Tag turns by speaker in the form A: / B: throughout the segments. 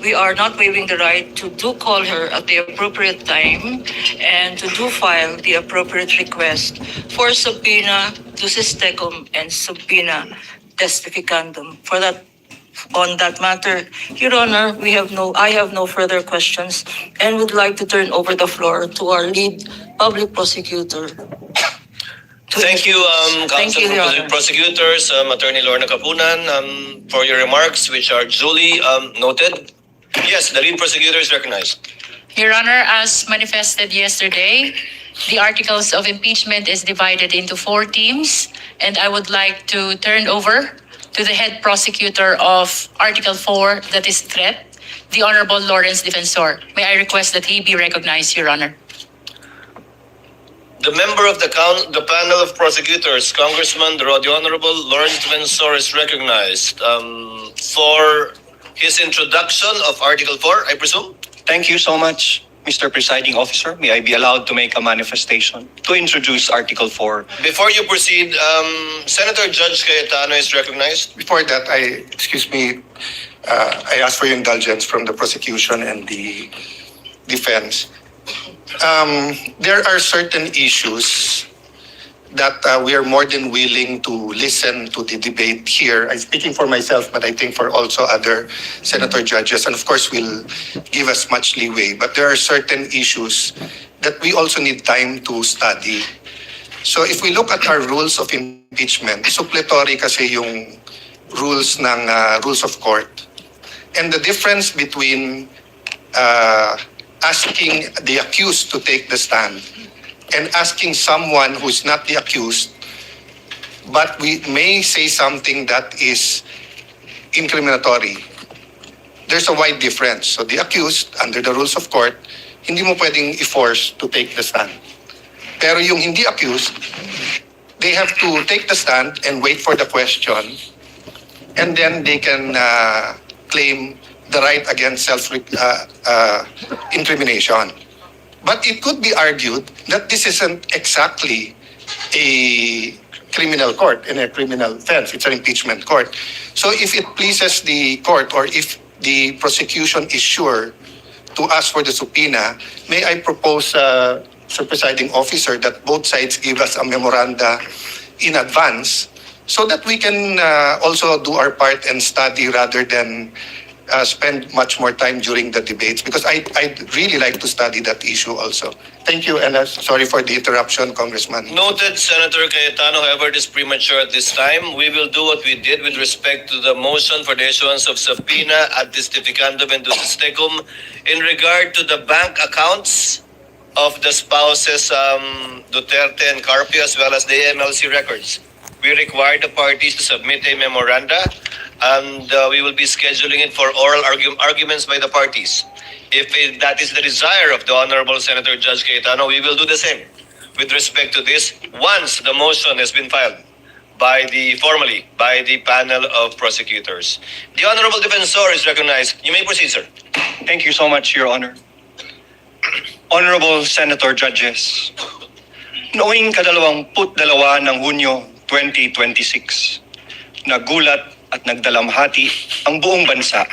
A: we are not waiving the right to do call her at the appropriate time and to do file the appropriate request for subpoena ducis tecum and subpoena testificandum. On that matter, Your Honor, I have no further questions and would like to turn over the floor to our lead public prosecutor.
B: Thank you, Counsel
A: Your
B: for
A: Honor.
B: Prosecutors, Attorney Lorna Capunan, for your remarks, which are duly noted. Yes, the lead prosecutor is recognized.
C: Your Honor, as manifested yesterday, the articles of impeachment is divided into 4 teams, and I would like to turn over to the head prosecutor of Article 4, that is threat, the Honorable Lawrence Defensor. May I request that he be recognized, Your Honor.
B: The member of the panel of prosecutors, Congressman the Honorable Lawrence Defensor, is recognized for his introduction of Article 4, I presume?
D: Thank you so much, Mr. Presiding Officer. May I be allowed to make a manifestation to introduce Article 4?
B: Before you proceed, Senator Judge Cayetano is recognized.
E: Before that, I ask for your indulgence from the prosecution and the defense. There are certain issues that we are more than willing to listen to the debate here. I'm speaking for myself, but I think for also other senator judges, and of course will give us much leeway. But there are certain issues that we also need time to study. So if we look at our rules of impeachment, suppletory kasi yung rules ng rules of court. And the difference between asking the accused to take the stand and asking someone who's not the accused, but we may say something that is incriminatory. There's a wide difference. So the accused, under the rules of court, hindi mo pwedeng i-force to take the stand. Pero yung hindi accused, they have to take the stand and wait for the question, and then they can claim the right against self-incrimination. But it could be argued that this isn't exactly a criminal court in a criminal offense. It's an impeachment court. So if it pleases the court, or if the prosecution is sure to ask for the subpoena, may I propose, Sir Presiding Officer, that both sides give us a memoranda in advance so that we can also do our part and study rather than spend much more time during the debates, because I'd really like to study that issue also. Thank you, and sorry for the interruption, Congressman.
B: Noted, Senator Cayetano. However, it is premature at this time. We will do what we did with respect to the motion for the issuance of subpoena ad testificandum and ducis tecum in regard to the bank accounts of the spouses Duterte and Carpio, as well as the AMLC records. We require the parties to submit a memoranda, and we will be scheduling it for oral arguments by the parties. If that is the desire of the Honorable Senator Judge Cayetano, we will do the same with respect to this once the motion has been filed formally by the panel of prosecutors. The Honorable Defensor is recognized. You may proceed, sir.
D: Thank you so much, Your Honor. Honorable Senator Judges, noong 22 ng Hunyo 2026, nagulat at nagdalamhati ang buong bansa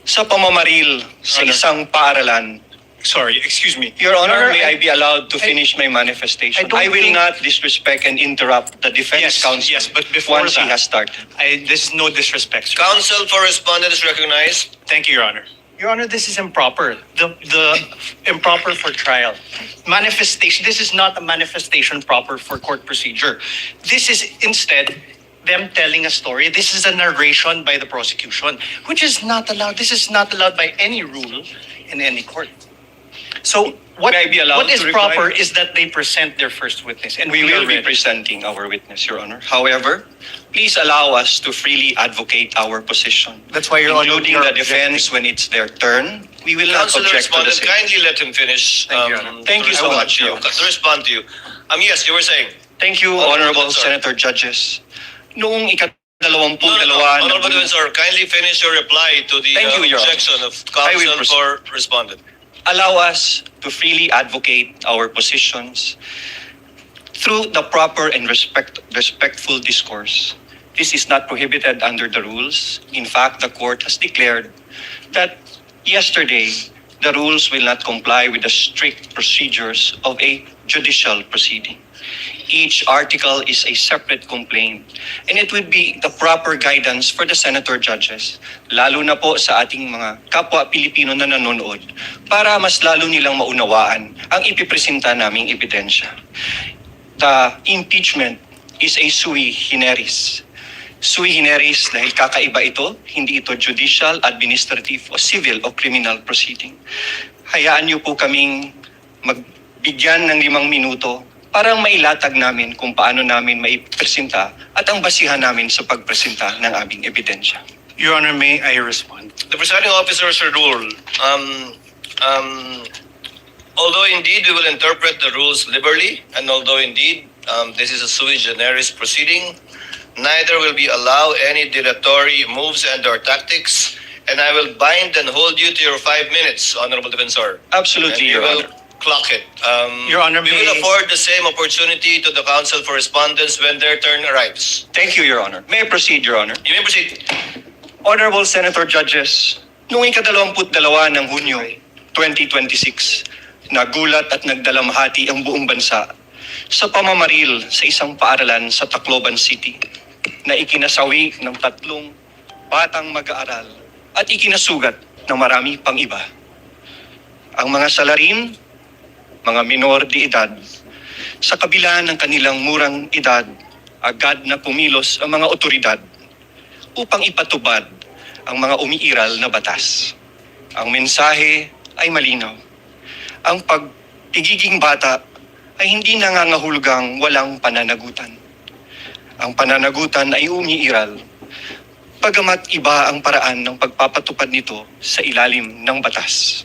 D: sa pamamaril sa isang paaralan.
F: Sorry, excuse me.
D: Your Honor, may I be allowed to finish my manifestation? I will not disrespect and interrupt the defense counsel
F: but before
D: once he
F: that,
D: has started.
F: this is no disrespect, sir.
B: Counsel for respondent is recognized.
F: Thank you, Your Honor. Your Honor, this is improper. The improper for trial. Manifestation, this is not a manifestation proper for court procedure. This is instead them telling a story. This is a narration by the prosecution, which is not allowed. This is not allowed by any rule in any court. So what is proper is that they present their first witness, and
D: We will be presenting our witness, Your Honor. However, please allow us to freely advocate our position.
F: That's why Your Honor,
D: including the defense when it's their turn. We will not
B: Counsel
D: object to the
B: respondent,
D: same.
B: kindly let him finish.
F: Thank you, Your Honor.
D: Thank you so much, Your Honor.
B: To respond to you. Yes, you were saying.
D: Thank you, Honorable Senator Judges. Noong
B: Honorable Defensor, kindly finish your reply to the
D: Thank you, Your Honor.
B: objection of
D: I will
B: counsel for respondent.
D: allow us to freely advocate our positions through the proper and respectful discourse. This is not prohibited under the rules. In fact, the court has declared that yesterday, the rules will not comply with the strict procedures of a judicial proceeding. Each article is a separate complaint, and it would be the proper guidance for the senator judges, lalo na po sa ating mga kapwa Pilipino na nanonood, para mas lalo nilang maunawaan ang ipipresenta naming ebidensya. The impeachment is a sui generis. Sui generis dahil kakaiba ito, hindi ito judicial, administrative, o civil o criminal proceeding. Hayaan niyo po kaming magbigyan ng 5 minuto para mailatag namin kung paano namin maipresenta at ang basihan namin sa pagpresenta ng aming ebidensya.
F: Your Honor, may I respond?
B: The presiding officer should rule. Although indeed we will interpret the rules liberally, and although indeed this is a sui generis proceeding, neither will we allow any dilatory moves and or tactics, and I will bind and hold you to your 5 minutes, Honorable Defensor.
D: Absolutely,
B: And
D: Your
B: you will
D: Honor.
B: clock it.
F: Your Honor,
B: we will
F: may-
B: afford the same opportunity to the counsel for respondents when their turn arrives.
D: Thank you, Your Honor. May I proceed, Your Honor?
B: You may proceed.
D: Honorable Senator Judges, noong ika-22 ng Hunyo 2026, nagulat at nagdalamhati ang buong bansa sa pamamaril sa isang paaralan sa Tacloban City na ikinasawi ng 3 batang mag-aaral at ikinasugat ng marami pang iba. Ang mga salarin, mga minor de edad, sa kabila ng kanilang murang edad, agad na pumilos ang mga otoridad upang ipatubad ang mga umiiral na batas. Ang mensahe ay malinaw. Ang pagpigiging bata ay hindi nangangahulugang walang pananagutan. Ang pananagutan ay umiiral, bagamat iba ang paraan ng pagpapatupad nito sa ilalim ng batas.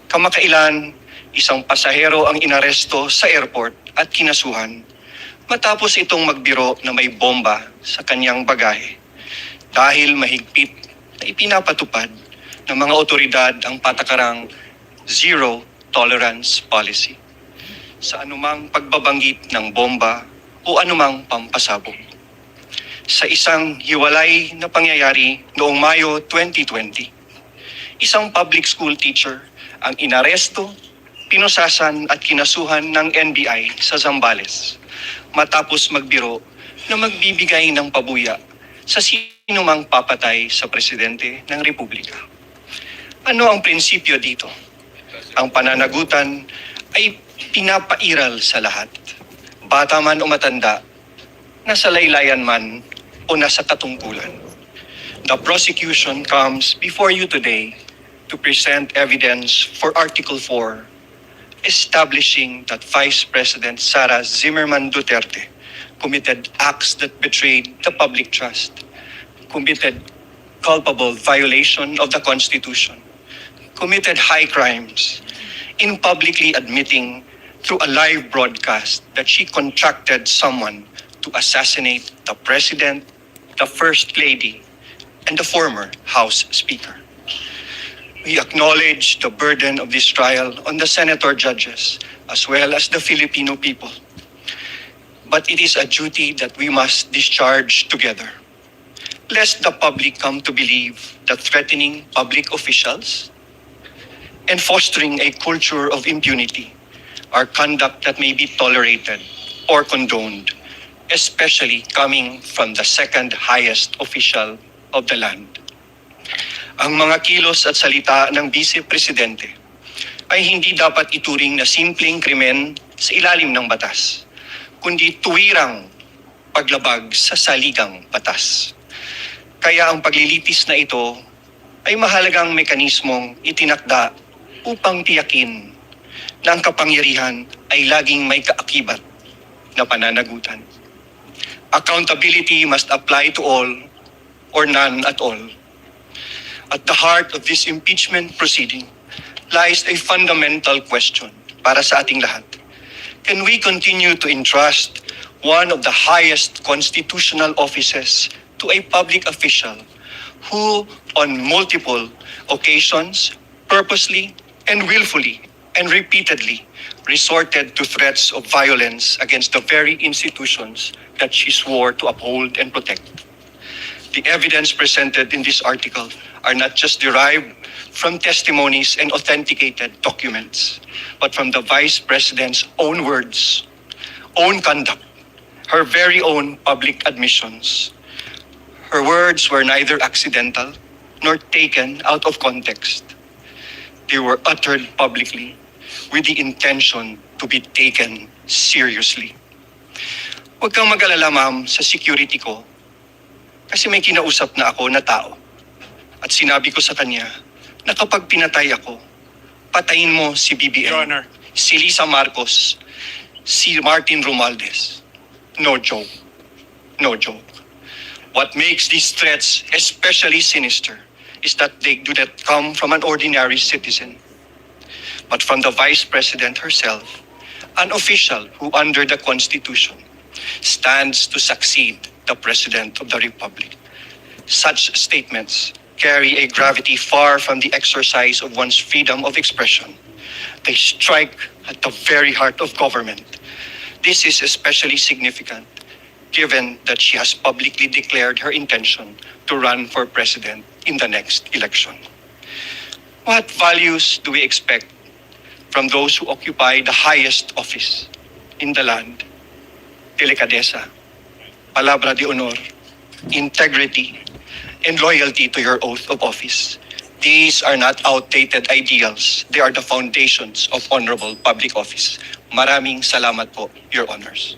D: Kamakailan, isang pasahero ang inaresto sa airport at kinasuhan matapos itong magbiro na may bomba sa kanyang bagahe dahil mahigpit na ipinapatupad ng mga otoridad ang patakarang zero tolerance policy sa anumang pagbabanggit ng bomba o anumang pampasabog. Sa isang hiwalay na pangyayari noong Mayo 2020, isang public school teacher ang inaresto, pinusasan at kinasuhan ng NBI sa Zambales matapos magbiro na magbibigay ng pabuya sa sinumang papatay sa presidente ng Republika. Ano ang prinsipyo dito? Ang pananagutan ay pinapairal sa lahat, bata man o matanda, nasa laylayan man o nasa katungkulan. The prosecution comes before you today to present evidence for Article 4, establishing that Vice President Sara Duterte committed acts that betrayed the public trust, committed culpable violation of the Constitution, committed high crimes in publicly admitting through a live broadcast that she contracted someone to assassinate the President, the First Lady, and the former House Speaker. We acknowledge the burden of this trial on the senator judges as well as the Filipino people. But it is a duty that we must discharge together, lest the public come to believe that threatening public officials and fostering a culture of impunity are conduct that may be tolerated or condoned, especially coming from the second highest official of the land. Ang mga kilos at salita ng Vice Presidente ay hindi dapat ituring na simpleng krimen sa ilalim ng batas, kundi tuwirang paglabag sa saligang batas. Kaya ang paglilitis na ito ay mahalagang mekanismong itinakda upang tiyakin na ang kapangyarihan ay laging may kaakibat na pananagutan. Accountability must apply to all or none at all. At the heart of this impeachment proceeding lies a fundamental question para sa ating lahat. Can we continue to entrust one of the highest constitutional offices to a public official who, on multiple occasions, purposely and willfully and repeatedly resorted to threats of violence against the very institutions that she swore to uphold and protect? The evidence presented in this article are not just derived from testimonies and authenticated documents, but from the Vice President's own words, own conduct, her very own public admissions. Her words were neither accidental nor taken out of context. They were uttered publicly with the intention to be taken seriously. Huwag kang mag-alala, ma'am, sa security ko. Kasi may kinausap na ako na tao. At sinabi ko sa kanya na kapag pinatay ako, patayin mo si BBM,
F: Your Honor.
D: si Lisa Marcos, si Martin Romualdez. No joke. No joke. What makes these threats especially sinister is that they do not come from an ordinary citizen, but from the Vice President herself, an official who under the Constitution stands to succeed the President of the Republic. Such statements carry a gravity far from the exercise of one's freedom of expression. They strike at the very heart of government. This is especially significant given that she has publicly declared her intention to run for president in the next election. What values do we expect from those who occupy the highest office in the land? Delicadeza, palabra de honor, integrity, and loyalty to your oath of office. These are not outdated ideals. They are the foundations of honorable public office. Maraming salamat po, Your Honors.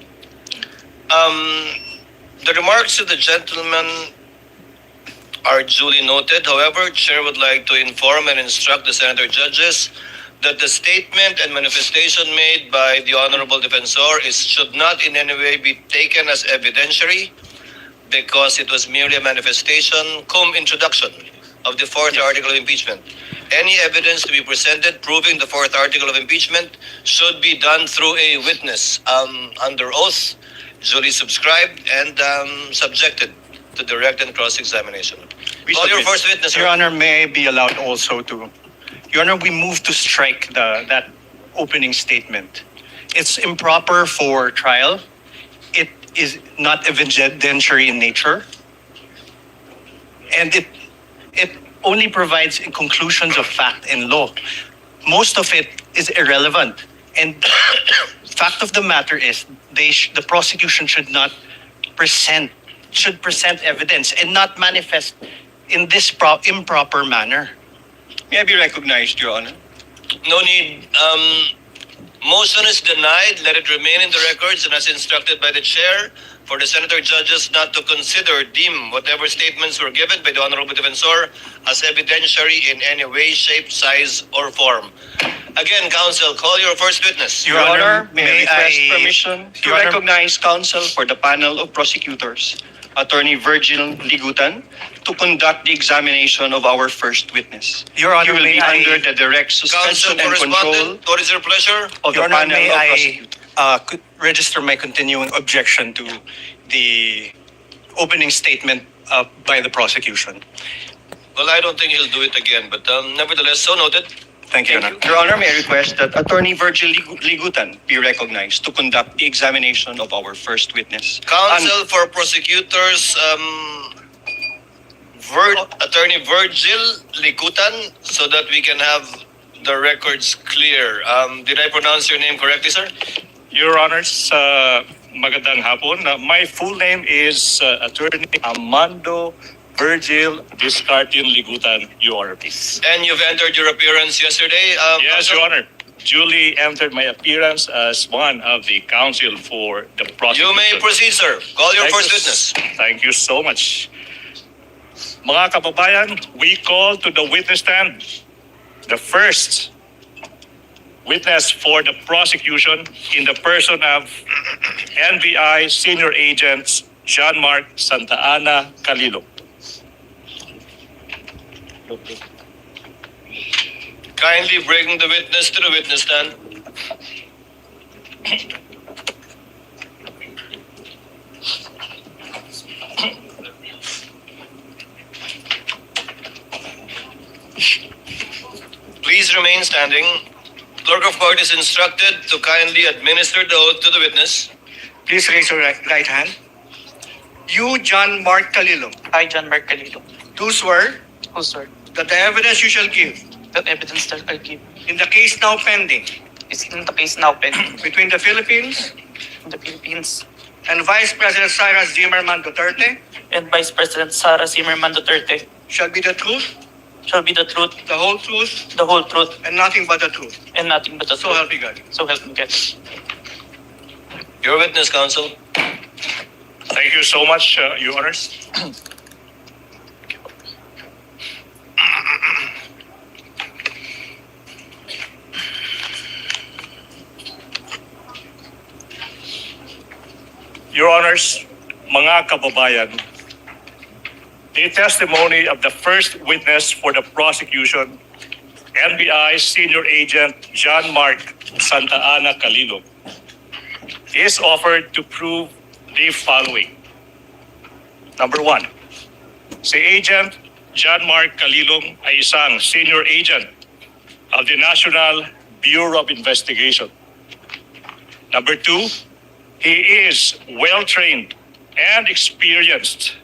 B: The remarks of the gentleman are duly noted. However, Chair would like to inform and instruct the Senator judges that the statement and manifestation made by the Honorable Defensor should not in any way be taken as evidentiary because it was merely a manifestation cum introduction of the fourth article of impeachment. Any evidence to be presented proving the fourth article of impeachment should be done through a witness under oath, duly subscribed and subjected to direct and cross-examination. Call your first witness,
F: Your
B: sir.
F: Honor, may I be allowed also to... Your Honor, we move to strike that opening statement. It's improper for trial. It is not evidentiary in nature. And it only provides conclusions of fact and law. Most of it is irrelevant. And fact of the matter is, the prosecution should present evidence and not manifest in this improper manner.
D: May I be recognized, Your Honor?
B: No need. Motion is denied. Let it remain in the records and as instructed by the chair for the senator judges not to deem whatever statements were given by the Honorable Defensor as evidentiary in any way, shape, size, or form. Again, counsel, call your first witness.
D: Your Honor, may I request
F: I-
D: permission to
F: Your Honor-
D: recognize counsel for the panel of prosecutors, Attorney Virgil Ligutan, to conduct the examination of our first witness.
F: Your Honor,
D: He will
F: may
D: be
F: I-
D: under the direct
B: Counsel
D: suspension and control
B: correspondent, what is your pleasure?
D: of the
F: Your Honor,
D: panel
F: may
D: of
F: I
D: prosecutors.
F: could register my continuing objection to the opening statement by the prosecution.
B: Well, I don't think he'll do it again, but nevertheless, so noted.
F: Thank you, Your
D: Thank
F: Honor.
D: you. Your Honor, may I request that Attorney Virgil Ligutan be recognized to conduct the examination of our first witness.
B: Counsel for prosecutors, Attorney Virgil Likutan, so that we can have the records clear. Did I pronounce your name correctly, sir?
G: Your Honors, magandang hapon. My full name is Attorney Armando Virgil Discartin Ligutan, Your Honor, please.
B: And you've entered your appearance yesterday.
G: Yes,
B: counsel?
G: Your Honor. Duly entered my appearance as one of the counsel for the prosecution.
B: You may proceed, sir. Call your
G: Thank
B: first
G: you.
B: witness.
G: Thank you so much. Mga kababayan, we call to the witness stand the first witness for the prosecution in the person of NBI Senior Agents John Mark Santa Ana Calilo.
B: Kindly bring the witness to the witness stand. Please remain standing. Clerk of Court is instructed to kindly administer the oath to the witness.
D: Please raise your right hand. You, John Mark Calilo,
H: I, John Mark Calilo,
D: do swear
H: who swear
F: that the evidence you shall give
H: that evidence that I give
F: in the case now pending
H: is in the case now pending
F: between the Philippines
H: in the Philippines
F: and Vice President Sara Zimmerman Duterte
H: and Vice President Sara Zimmerman Duterte
F: shall be the truth,
H: shall be the truth,
F: the whole truth,
H: the whole truth,
F: and nothing but the truth.
H: and nothing but the
F: So
H: truth.
F: help me God.
H: So help me God.
B: Your witness, counsel.
G: Thank you so much, Your Honors. Your Honors, mga kababayan, the testimony of the first witness for the prosecution, NBI Senior Agent John Mark Santa Ana Calilo, is offered to prove the following. Number one, si Agent John Mark Calilong ay isang senior agent of the National Bureau of Investigation. Number two, he is well-trained and experienced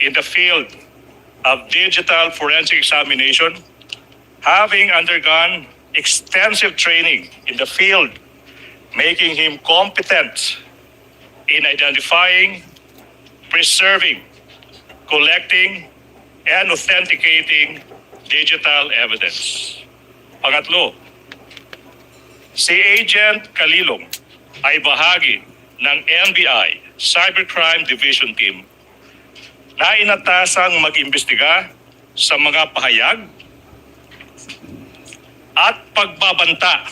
G: in the field of digital forensic examination, having undergone extensive training in the field, making him competent in identifying, preserving, collecting, and authenticating digital evidence. Pangatlo, si Agent Calilong ay bahagi ng NBI Cybercrime Division Team na inatasang mag-imbestiga sa mga pahayag at pagbabanta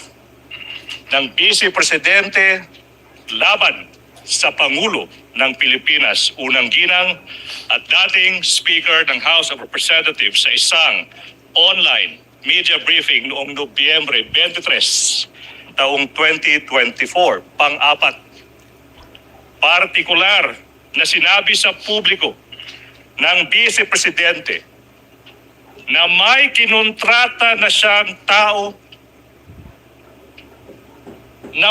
G: ng Vice Presidente laban sa Pangulo ng Pilipinas, unang ginang at dating Speaker ng House of Representatives sa isang online media briefing noong Nobyembre 23, taong 2024, pang-apat. Partikular na sinabi sa publiko ng Vice Presidente na may kinontrata na siyang tao na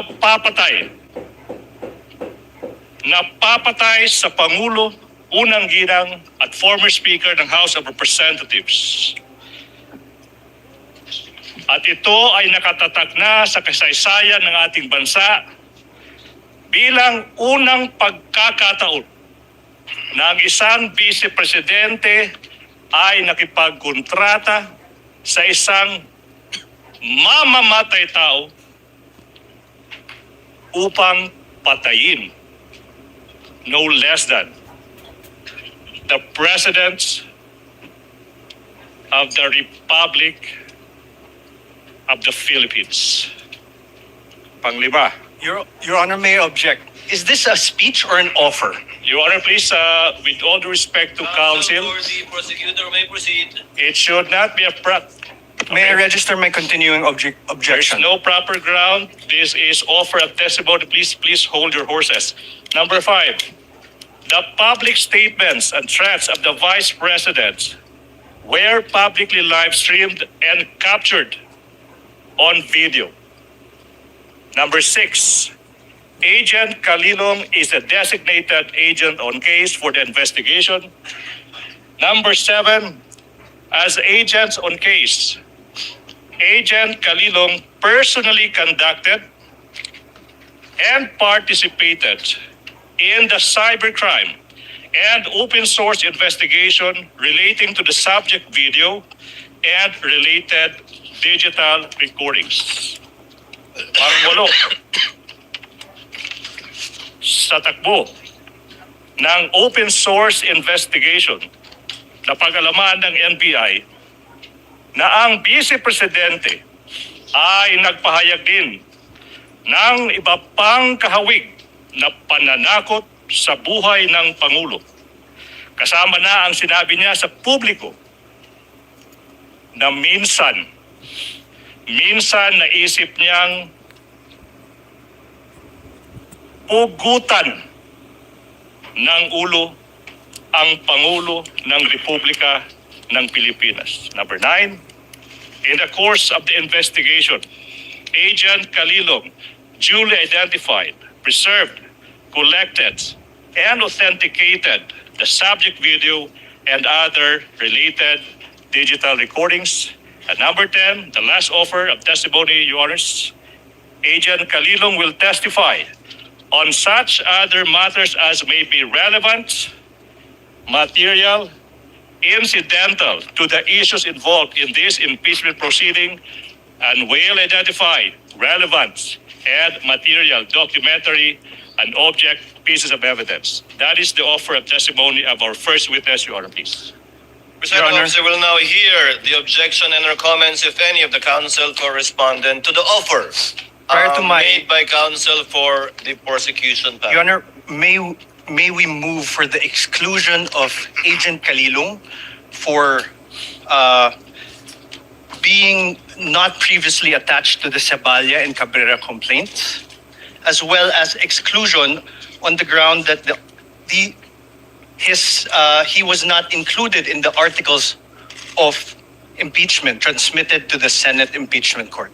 G: papatay sa Pangulo, unang ginang at former Speaker ng House of Representatives. At ito ay nakatatak na sa kasaysayan ng ating bansa bilang unang pagkakataon na ang isang Vice Presidente ay nakipagkontrata sa isang mamamatay tao upang patayin no less than the President of the Republic of the Philippines. Panglima.
F: Your Honor, may I object. Is this a speech or an offer?
G: Your Honor, please, with all due respect to counsel,
B: For the prosecutor may proceed.
G: it should not be a
F: May I register my continuing
G: There's
F: objection?
G: no proper ground. This is offer of testimony. Please hold your horses. Number 5, the public statements and threats of the Vice President were publicly live streamed and captured on video. Number 6, Agent Calilong is a designated agent on case for the investigation. Number 7, as agents on case, Agent Calilong personally conducted and participated in the cybercrime and open source investigation relating to the subject video and related digital recordings. Pangwalo, sa takbo ng open source investigation na pag-alaman ng NBI na ang Vice Presidente ay nagpahayag din ng iba pang kahawig na pananakot sa buhay ng Pangulo. Kasama na ang sinabi niya sa publiko na minsan naisip niyang pugutan ng ulo ang Pangulo ng Republika ng Pilipinas. Number 9, in the course of the investigation, Agent Calilong duly identified, preserved, collected, and authenticated the subject video and other related digital recordings. And number 10, the last offer of testimony, Your Honors, Agent Calilong will testify on such other matters as may be relevant, material, incidental to the issues involved in this impeachment proceeding, and will identify relevant and material, documentary, and object pieces of evidence. That is the offer of testimony of our first witness, Your Honor, please.
B: Presiding
F: Honor.
B: officer will now hear the objection and or comments, if any, of the counsel for respondent to the offer
F: Prior to
B: made by counsel for the prosecution.
F: Your Honor, may we move for the exclusion of Agent Calilong for being not previously attached to the Cebalya and Cabrera complaints, as well as exclusion on the ground that he was not included in the articles of impeachment transmitted to the Senate Impeachment Court.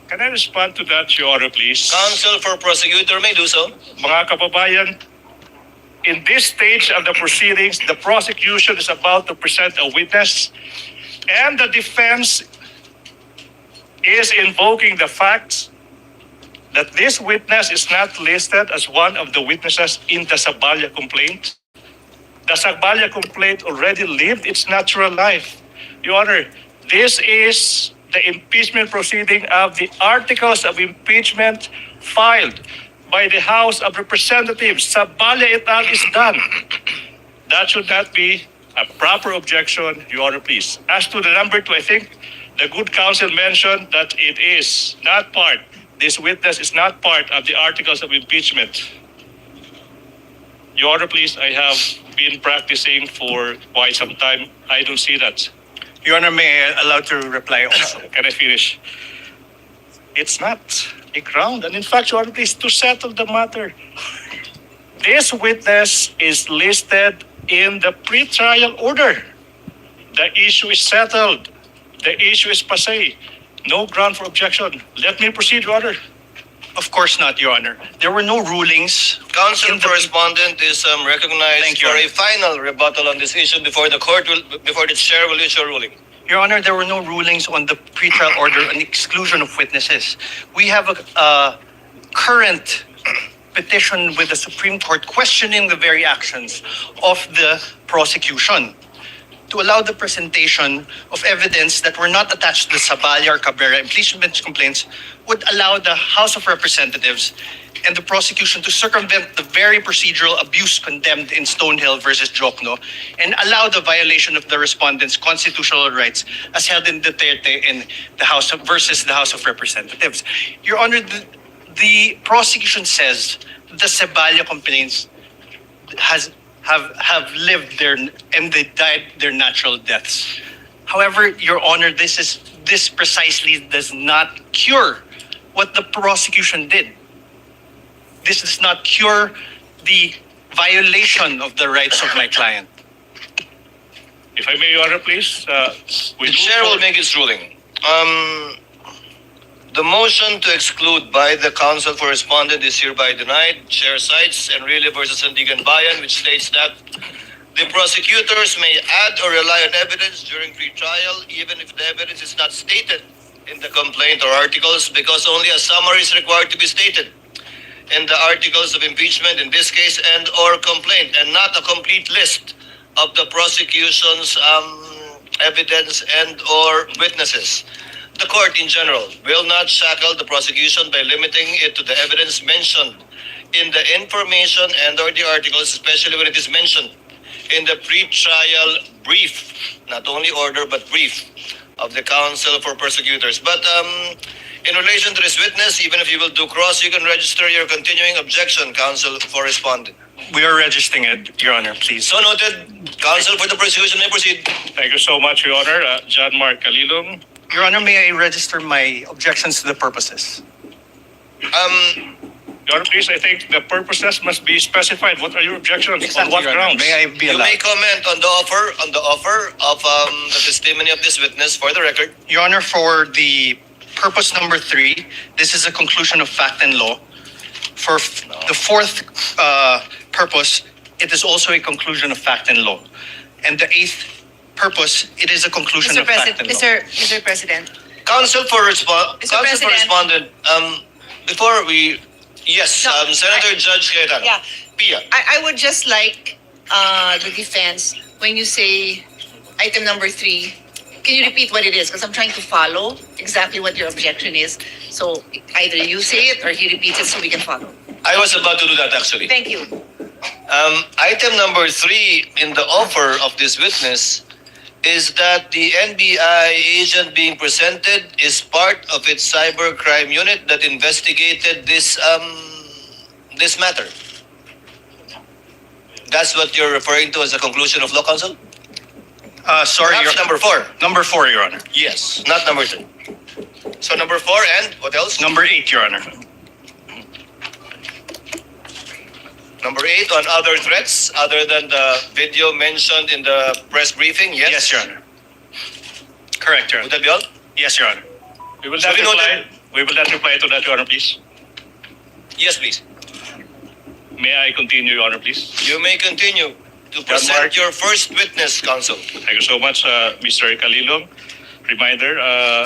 G: Can I respond to that, Your Honor, please?
B: Counsel for prosecutor may do so.
G: Mga kababayan, in this stage of the proceedings, the prosecution is about to present a witness, and the defense is invoking the facts that this witness is not listed as one of the witnesses in the Cebalya complaint. The Cebalya complaint already lived its natural life. Your Honor, this is the impeachment proceeding of the articles of impeachment filed by the House of Representatives. Cebalya et al. Is done. That should not be a proper objection, Your Honor, please. As to the number 2, I think the good counsel mentioned that it is not part, this witness is not part of the articles of impeachment. Your Honor, please, I have been practicing for quite some time. I don't see that.
F: Your Honor, may I allow to reply also?
G: Can I finish? It's not a ground. And in fact, Your Honor, please, to settle the matter, this witness is listed in the pre-trial order. The issue is settled. The issue is passé. No ground for objection. Let me proceed, Your Honor.
F: Of course not, Your Honor. There were no rulings.
B: Counsel for respondent is recognized
F: Thank you,
B: for
F: Your
B: a final rebuttal on this issue before the chair will issue a ruling.
F: Your Honor, there were no rulings on the pretrial order on exclusion of witnesses. We have a current petition with the Supreme Court questioning the very actions of the prosecution to allow the presentation of evidence that were not attached to the Cebalya or Cabrera impeachment complaints would allow the House of Representatives and the prosecution to circumvent the very procedural abuse condemned in Stonehill versus Jokno and allow the violation of the respondent's constitutional rights as held in Duterte in the House of, versus the House of Representatives. Your Honor, the prosecution says the Cebalya complaints have lived their and they died their natural deaths. However, Your Honor, this precisely does not cure what the prosecution did. This does not cure the violation of the rights of my client.
G: If I may, Your Honor, please.
B: The chair will make its ruling. The motion to exclude by the counsel for respondent is hereby denied. Chair cites Enrile versus Sandigan Bayan, which states that the prosecutors may add or rely on evidence during pre-trial, even if the evidence is not stated in the complaint or articles, because only a summary is required to be stated in the articles of impeachment, in this case, and or complaint, and not a complete list of the prosecution's evidence and or witnesses. The court in general will not shackle the prosecution by limiting it to the evidence mentioned in the information and or the articles, especially when it is mentioned in the pre-trial brief, not only order but brief of the counsel for prosecutors. But in relation to this witness, even if you will do cross, you can register your continuing objection, counsel for respondent.
F: We are registering it, Your Honor, please.
B: So noted. Counsel for the prosecution may proceed.
G: Thank you so much, Your Honor. John Mark Calilong.
F: Your Honor, may I register my objections to the purposes?
G: Your Honor, please, I think the purposes must be specified. What are your objections? On what
F: Your Honor.
G: grounds?
F: May I be
B: You
F: allowed?
B: may comment on the offer of the testimony of this witness for the record.
F: Your Honor, for the purpose number 3, this is a conclusion of fact and law. For the fourth purpose, it is also a conclusion of fact and law. And the 8th purpose, it is a conclusion
I: Mr.
F: of fact
I: President,
F: and law.
I: Mr. President,
B: Counsel for
I: Mr. President.
B: respondent, before we, yes,
I: No,
B: Senator Judge Cayetano.
I: yeah,
B: Pia.
I: I would just like the defense, when you say item number 3, can you repeat what it is? Because I'm trying to follow exactly what your objection is. So either you say it or he repeats it so we can follow.
B: I was about to do that actually.
I: Thank you.
B: Item number 3 in the offer of this witness is that the NBI agent being presented is part of its cybercrime unit that investigated this matter. That's what you're referring to as a conclusion of law, counsel?
F: Sorry,
B: Perhaps
F: Your
B: number 4.
F: Number 4, Your Honor.
B: Yes, not number 3. So number 4 and what else?
F: Number 8, Your Honor.
B: Number 8 on other threats other than the video mentioned in the press briefing. Yes.
F: Yes, Your Honor. Correct, Your
B: Would
F: Honor.
B: that be all?
F: Yes, Your Honor.
G: We will
B: So
G: not
B: we
G: reply.
B: noted-
G: We will not reply to that, Your Honor, please.
B: Yes, please.
G: May I continue, Your Honor, please?
B: You may continue to
G: Mark.
B: present your first witness, counsel.
G: Thank you so much, Mr. Calilong. Reminder,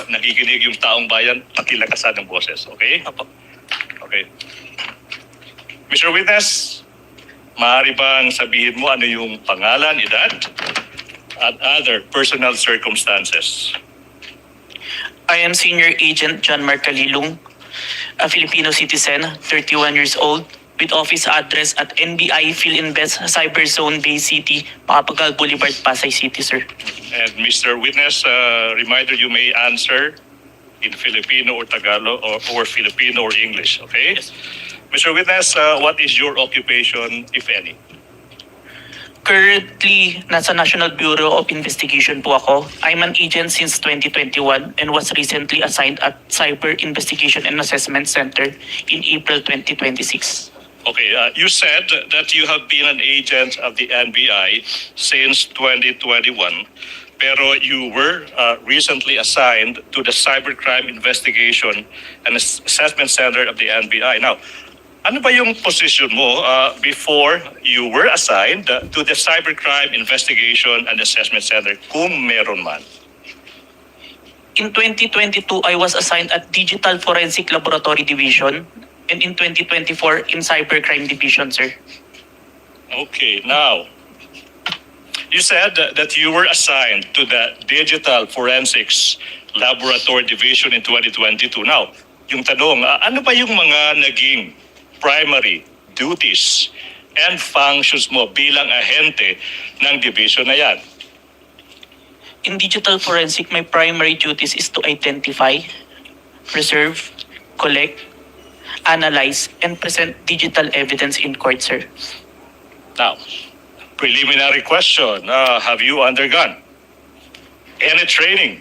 G: nakikinig yung taong bayan, pati lakasan ng boses. Okay? Okay. Mr. Witness, maaari bang sabihin mo ano yung pangalan, edad, at other personal circumstances?
H: I am Senior Agent John Mark Calilong, a Filipino citizen, 31 years old, with office address at NBI PhilInvest Cyber Zone Bay City, Papagal Boulevard, Pasay City, sir.
G: And Mr. Witness, reminder, you may answer in Filipino or Tagalog or Filipino or English, okay?
H: Yes.
G: Mr. Witness, what is your occupation, if any?
H: Currently, nasa National Bureau of Investigation po ako. I'm an agent since 2021 and was recently assigned at Cyber Investigation and Assessment Center in April 2026.
G: Okay, you said that you have been an agent of the NBI since 2021, pero you were recently assigned to the Cybercrime Investigation and Assessment Center of the NBI. Now, ano ba yung position mo before you were assigned to the Cybercrime Investigation and Assessment Center, kung meron man?
H: In 2022, I was assigned at Digital Forensic Laboratory Division and in 2024 in Cybercrime Division, sir.
G: Okay, now, you said that you were assigned to the Digital Forensics Laboratory Division in 2022. Now, yung tanong, ano ba yung mga naging primary duties and functions mo bilang ahente ng division na yan?
H: In Digital Forensic, my primary duties is to identify, preserve, collect, analyze, and present digital evidence in court, sir.
G: Now, preliminary question, have you undergone any training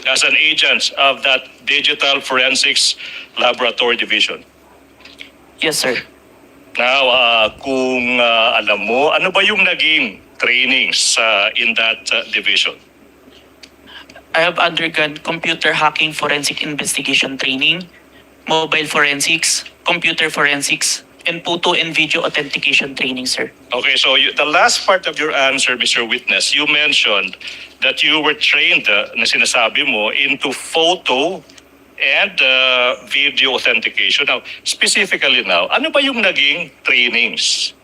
G: as an agent of that Digital Forensics Laboratory Division?
H: Yes, sir.
G: Now, kung alam mo, ano ba yung naging trainings in that division?
H: I have undergone computer hacking forensic investigation training, mobile forensics, computer forensics, and photo and video authentication training, sir.
G: Okay, so the last part of your answer, Mr. Witness, you mentioned that you were trained, na sinasabi mo, into photo and video authentication. Now, specifically now, ano ba yung naging trainings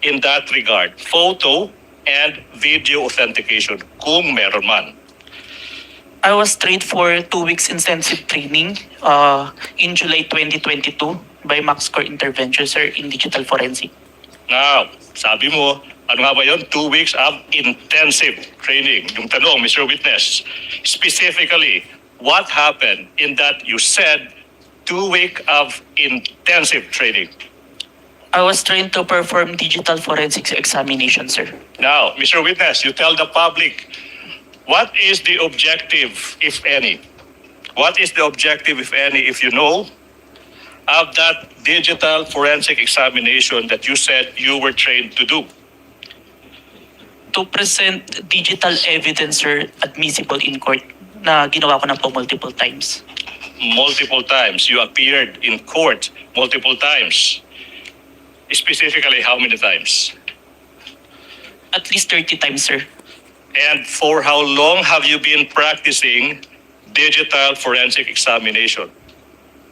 G: in that regard? Photo and video authentication, kung meron man.
H: I was trained for 2 weeks intensive training in July 2022 by MaxCore Intervention, sir, in digital forensic.
G: Now, sabi mo, ano nga ba yun? 2 weeks of intensive training. Yung tanong, Mr. Witness, specifically, what happened in that you said 2 week of intensive training?
H: I was trained to perform digital forensics examination, sir.
G: Now, Mr. Witness, you tell the public, what is the objective, if any? What is the objective, if any, if you know, of that digital forensic examination that you said you were trained to do?
H: To present digital evidence, sir, admissible in court na ginawa ko na po multiple times.
G: Multiple times. You appeared in court multiple times. Specifically, how many times?
H: At least 30 times, sir.
G: And for how long have you been practicing digital forensic examination?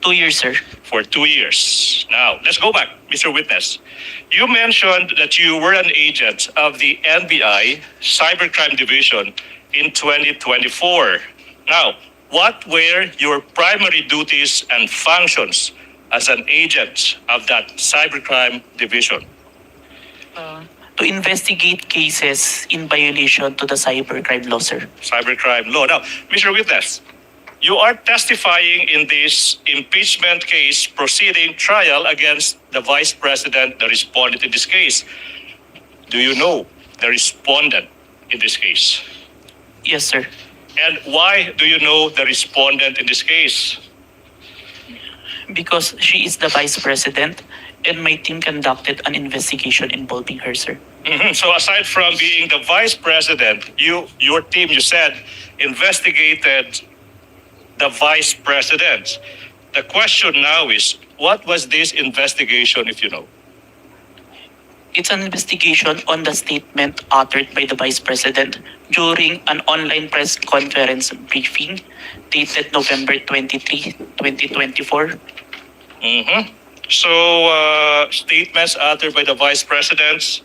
H: 2 years, sir.
G: For 2 years. Now, let's go back, Mr. Witness. You mentioned that you were an agent of the NBI Cybercrime Division in 2024. Now, what were your primary duties and functions as an agent of that Cybercrime Division?
H: To investigate cases in violation to the cybercrime law, sir.
G: Cybercrime law. Now, Mr. Witness, you are testifying in this impeachment case proceeding trial against the Vice President, the respondent in this case. Do you know the respondent in this case?
H: Yes, sir.
G: And why do you know the respondent in this case?
H: Because she is the vice president and my team conducted an investigation involving her, sir.
G: So aside from being the vice president, your team, you said, investigated the vice president. The question now is, what was this investigation, if you know?
H: It's an investigation on the statement uttered by the vice president during an online press conference briefing dated November 23, 2024.
G: So, statements uttered by the vice presidents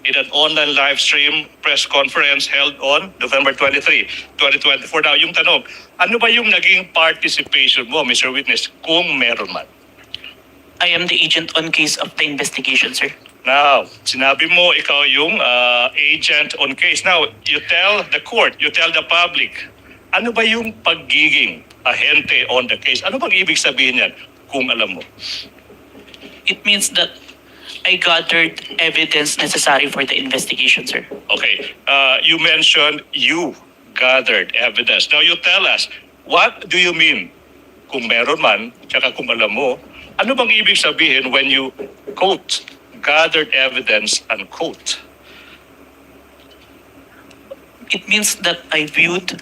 G: in an online live stream press conference held on November 23, 2024. Now, yung tanong, ano ba yung naging participation mo, Mr. Witness, kung meron man?
H: I am the agent on case of the investigation, sir.
G: Now, sinabi mo ikaw yung agent on case. Now, you tell the court, you tell the public, ano ba yung pagiging ahente on the case? Ano bang ibig sabihin yan kung alam mo?
H: It means that I gathered evidence necessary for the investigation, sir.
G: Okay, you mentioned you gathered evidence. Now, you tell us, what do you mean kung meron man, tsaka kung alam mo, ano bang ibig sabihin when you quote, gathered evidence, unquote?
H: It means that I viewed,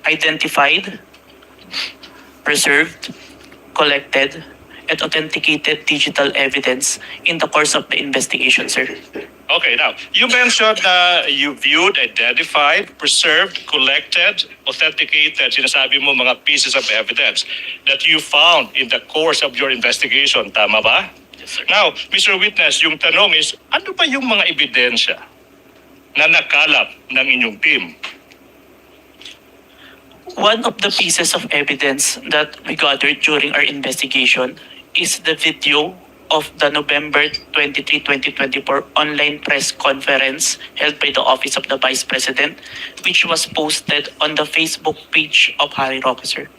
H: identified, preserved, collected, and authenticated digital evidence in the course of the investigation, sir.
G: Okay, now, you mentioned you viewed, identified, preserved, collected, authenticated, sinasabi mo mga pieces of evidence that you found in the course of your investigation. Tama ba?
H: Yes, sir.
G: Now, Mr. Witness, yung tanong is, ano ba yung mga ebidensya na nakalap ng inyong team?
H: One of the pieces of evidence that we gathered during our investigation is the video of the November 23, 2024 online press conference held by the Office of the Vice President, which was posted on the Facebook page of Harry Roque, sir.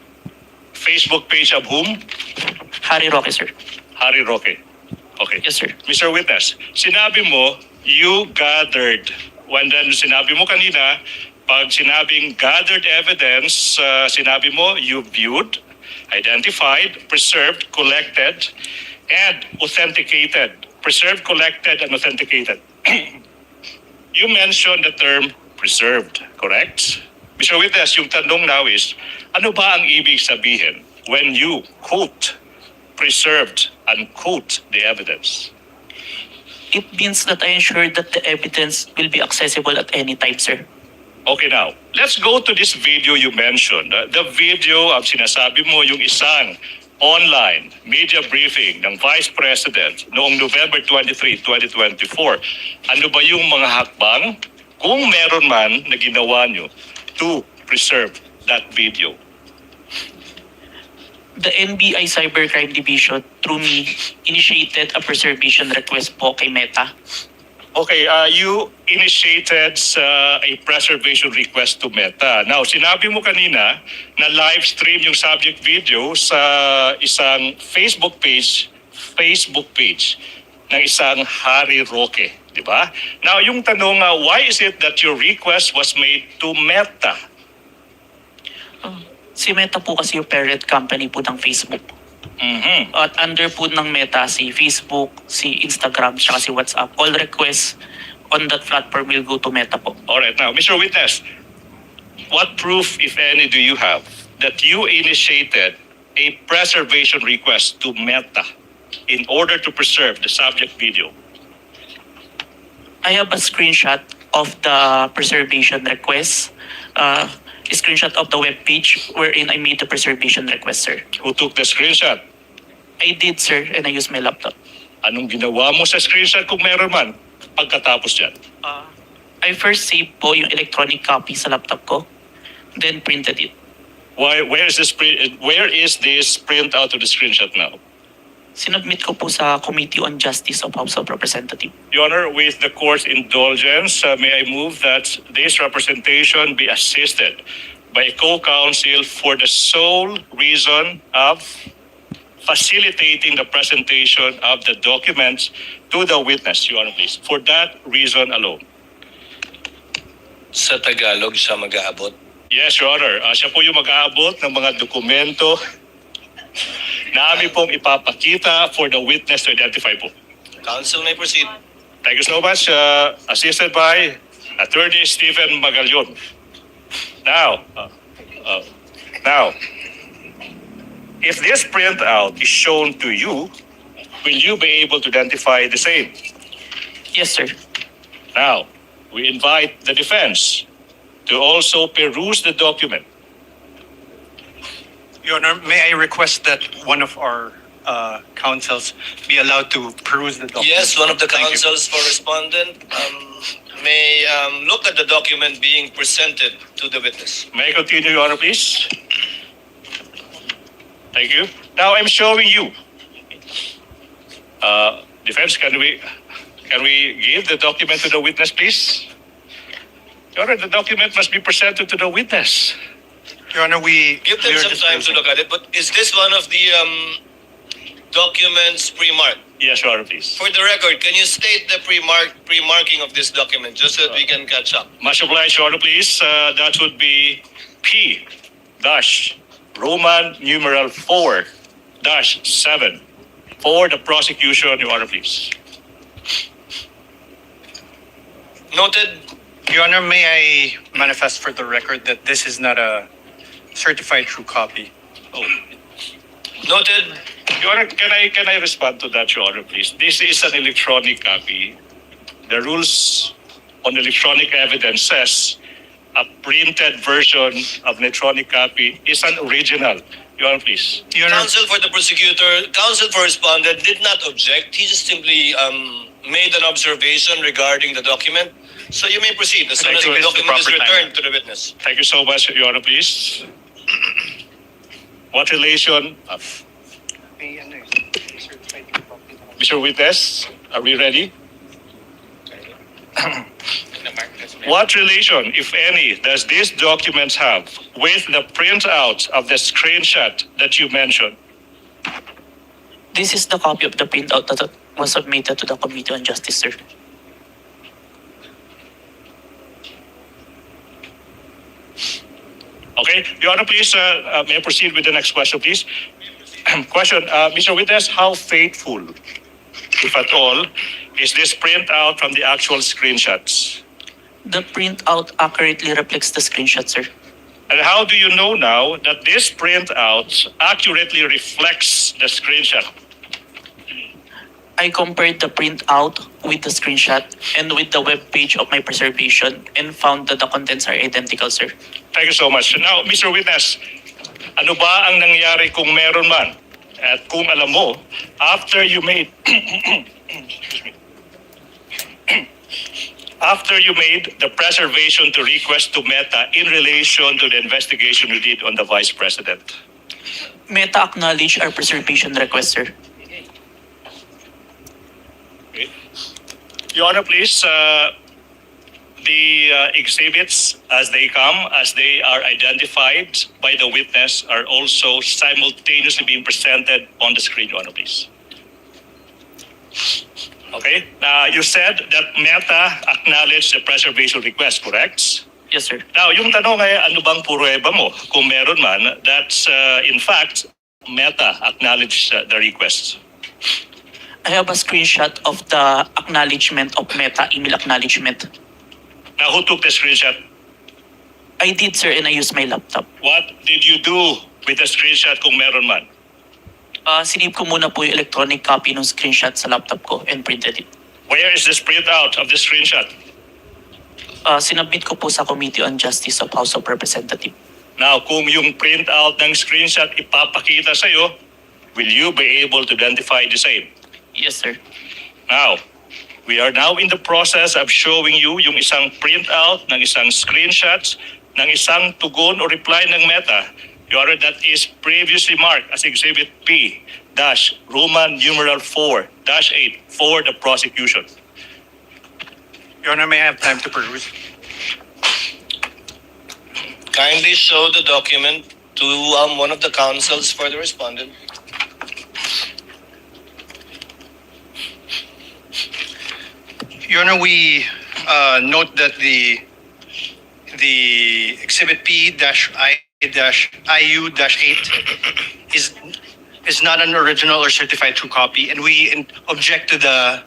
G: Facebook page of whom?
H: Harry Roque, sir.
G: Harry Roque. Okay.
H: Yes, sir.
G: Mr. Witness, sinabi mo, you gathered. When then sinabi mo kanina, pag sinabing gathered evidence, sinabi mo, you viewed, identified, preserved, collected, and authenticated. Preserved, collected, and authenticated. You mentioned the term preserved, correct? Mr. Witness, yung tanong now is, ano ba ang ibig sabihin when you quote, preserved, unquote the evidence?
H: It means that I ensured that the evidence will be accessible at any time, sir.
G: Okay, now, let's go to this video you mentioned. The video of sinasabi mo yung isang online media briefing ng Vice President noong November 23, 2024. Ano ba yung mga hakbang, kung meron man, na ginawa nyo to preserve that video?
H: The NBI Cybercrime Division, through me, initiated a preservation request po kay Meta.
G: Okay, you initiated a preservation request to Meta. Now, sinabi mo kanina na live stream yung subject video sa isang Facebook page ng isang Harry Roque, di ba? Now, yung tanong, why is it that your request was made to Meta?
H: Si Meta po kasi yung parent company po ng Facebook. At under po ng Meta si Facebook, si Instagram, saka si WhatsApp. All requests on that platform will go to Meta po.
G: Alright, now, Mr. Witness, what proof, if any, do you have that you initiated a preservation request to Meta in order to preserve the subject video?
H: I have a screenshot of the preservation request. Screenshot of the web page wherein I made the preservation request, sir.
G: Who took the screenshot?
H: I did, sir, and I used my laptop.
G: Anong ginawa mo sa screenshot kung meron man pagkatapos dyan?
H: I first saved po yung electronic copy sa laptop ko, then printed it.
G: Where is this printout of the screenshot now?
H: Sinubmit ko po sa Committee on Justice of House of Representatives.
G: Your Honor, with the court's indulgence, may I move that this representation be assisted by a co-counsel for the sole reason of facilitating the presentation of the documents to the witness, Your Honor, please. For that reason alone.
B: Sa Tagalog siya mag-aabot.
G: Yes, Your Honor. Siya po yung mag-aabot ng mga dokumento na amin pong ipapakita for the witness to identify po.
B: Counsel may proceed.
G: Thank you so much. Assisted by Attorney Stephen Magallon. Now, if this printout is shown to you, will you be able to identify the same?
H: Yes, sir.
G: Now, we invite the defense to also peruse the document.
F: Your Honor, may I request that one of our counsels be allowed to peruse the document?
B: Yes, one of the
F: Thank you.
B: counsels for respondent may look at the document being presented to the witness.
G: May I continue, Your Honor, please? Thank you. Now I'm showing you. Defense, can we give the document to the witness, please? Your Honor, the document must be presented to the witness.
F: Your Honor,
B: Give them some time to look at it, but is this one of the documents pre-marked?
G: Yes, Your Honor, please.
B: For the record, can you state the pre-marking of this document just so that we can catch up?
G: Much obliged, Your Honor, please. That would be P dash Roman numeral 4 dash 7 for the prosecution, Your Honor, please.
B: Noted.
F: Your Honor, may I manifest for the record that this is not a certified true copy?
G: Oh.
B: Noted.
G: Your Honor, can I respond to that, Your Honor, please? This is an electronic copy. The rules on electronic evidence says a printed version of electronic copy is an original. Your Honor, please.
F: Your Honor,
B: Counsel for the prosecutor, counsel for respondent did not object. He just simply made an observation regarding the document. So you may proceed as soon as the document is returned to the witness.
G: Thank you so much, Your Honor, please. What relation of Mr. Witness, are we ready? What relation, if any, does this document have with the printout of the screenshot that you mentioned?
H: This is the copy of the printout that was submitted to the Committee on Justice, sir.
G: Okay, Your Honor, please, may I proceed with the next question, please? Question, Mr. Witness, how faithful, if at all, is this printout from the actual screenshots?
H: The printout accurately reflects the screenshot, sir.
G: And how do you know now that this printout accurately reflects the screenshot?
H: I compared the printout with the screenshot and with the web page of my preservation and found that the contents are identical, sir.
G: Thank you so much. Now, Mr. Witness, ano ba ang nangyari kung meron man? At kung alam mo, after you made excuse me. After you made the preservation to request to Meta in relation to the investigation you did on the Vice President.
H: Meta acknowledged our preservation request, sir.
G: Okay. Your Honor, please, the exhibits as they come, as they are identified by the witness, are also simultaneously being presented on the screen, Your Honor, please. Okay. You said that Meta acknowledged the preservation request, correct?
H: Yes, sir.
G: Now, yung tanong ay ano bang pruweba mo kung meron man that in fact Meta acknowledged the request?
H: I have a screenshot of the acknowledgement of Meta email acknowledgement.
G: Now, who took the screenshot?
H: I did, sir, and I used my laptop.
G: What did you do with the screenshot kung meron man?
H: Sinave ko muna po yung electronic copy ng screenshot sa laptop ko and printed it.
G: Where is this printout of the screenshot?
H: Sinabit ko po sa Committee on Justice of House of Representatives.
G: Now, kung yung printout ng screenshot ipapakita sa'yo, will you be able to identify the same?
H: Yes, sir.
G: Now, we are now in the process of showing you yung isang printout ng isang screenshots ng isang tugon o reply ng Meta. Your Honor, that is previously marked as Exhibit P Roman numeral 4-8 for the prosecution.
F: Your Honor, may I have time to peruse?
B: Kindly show the document to one of the counsels for the respondent.
F: Your Honor, we note that the Exhibit P-IU-8 is not an original or certified true copy, and we object to the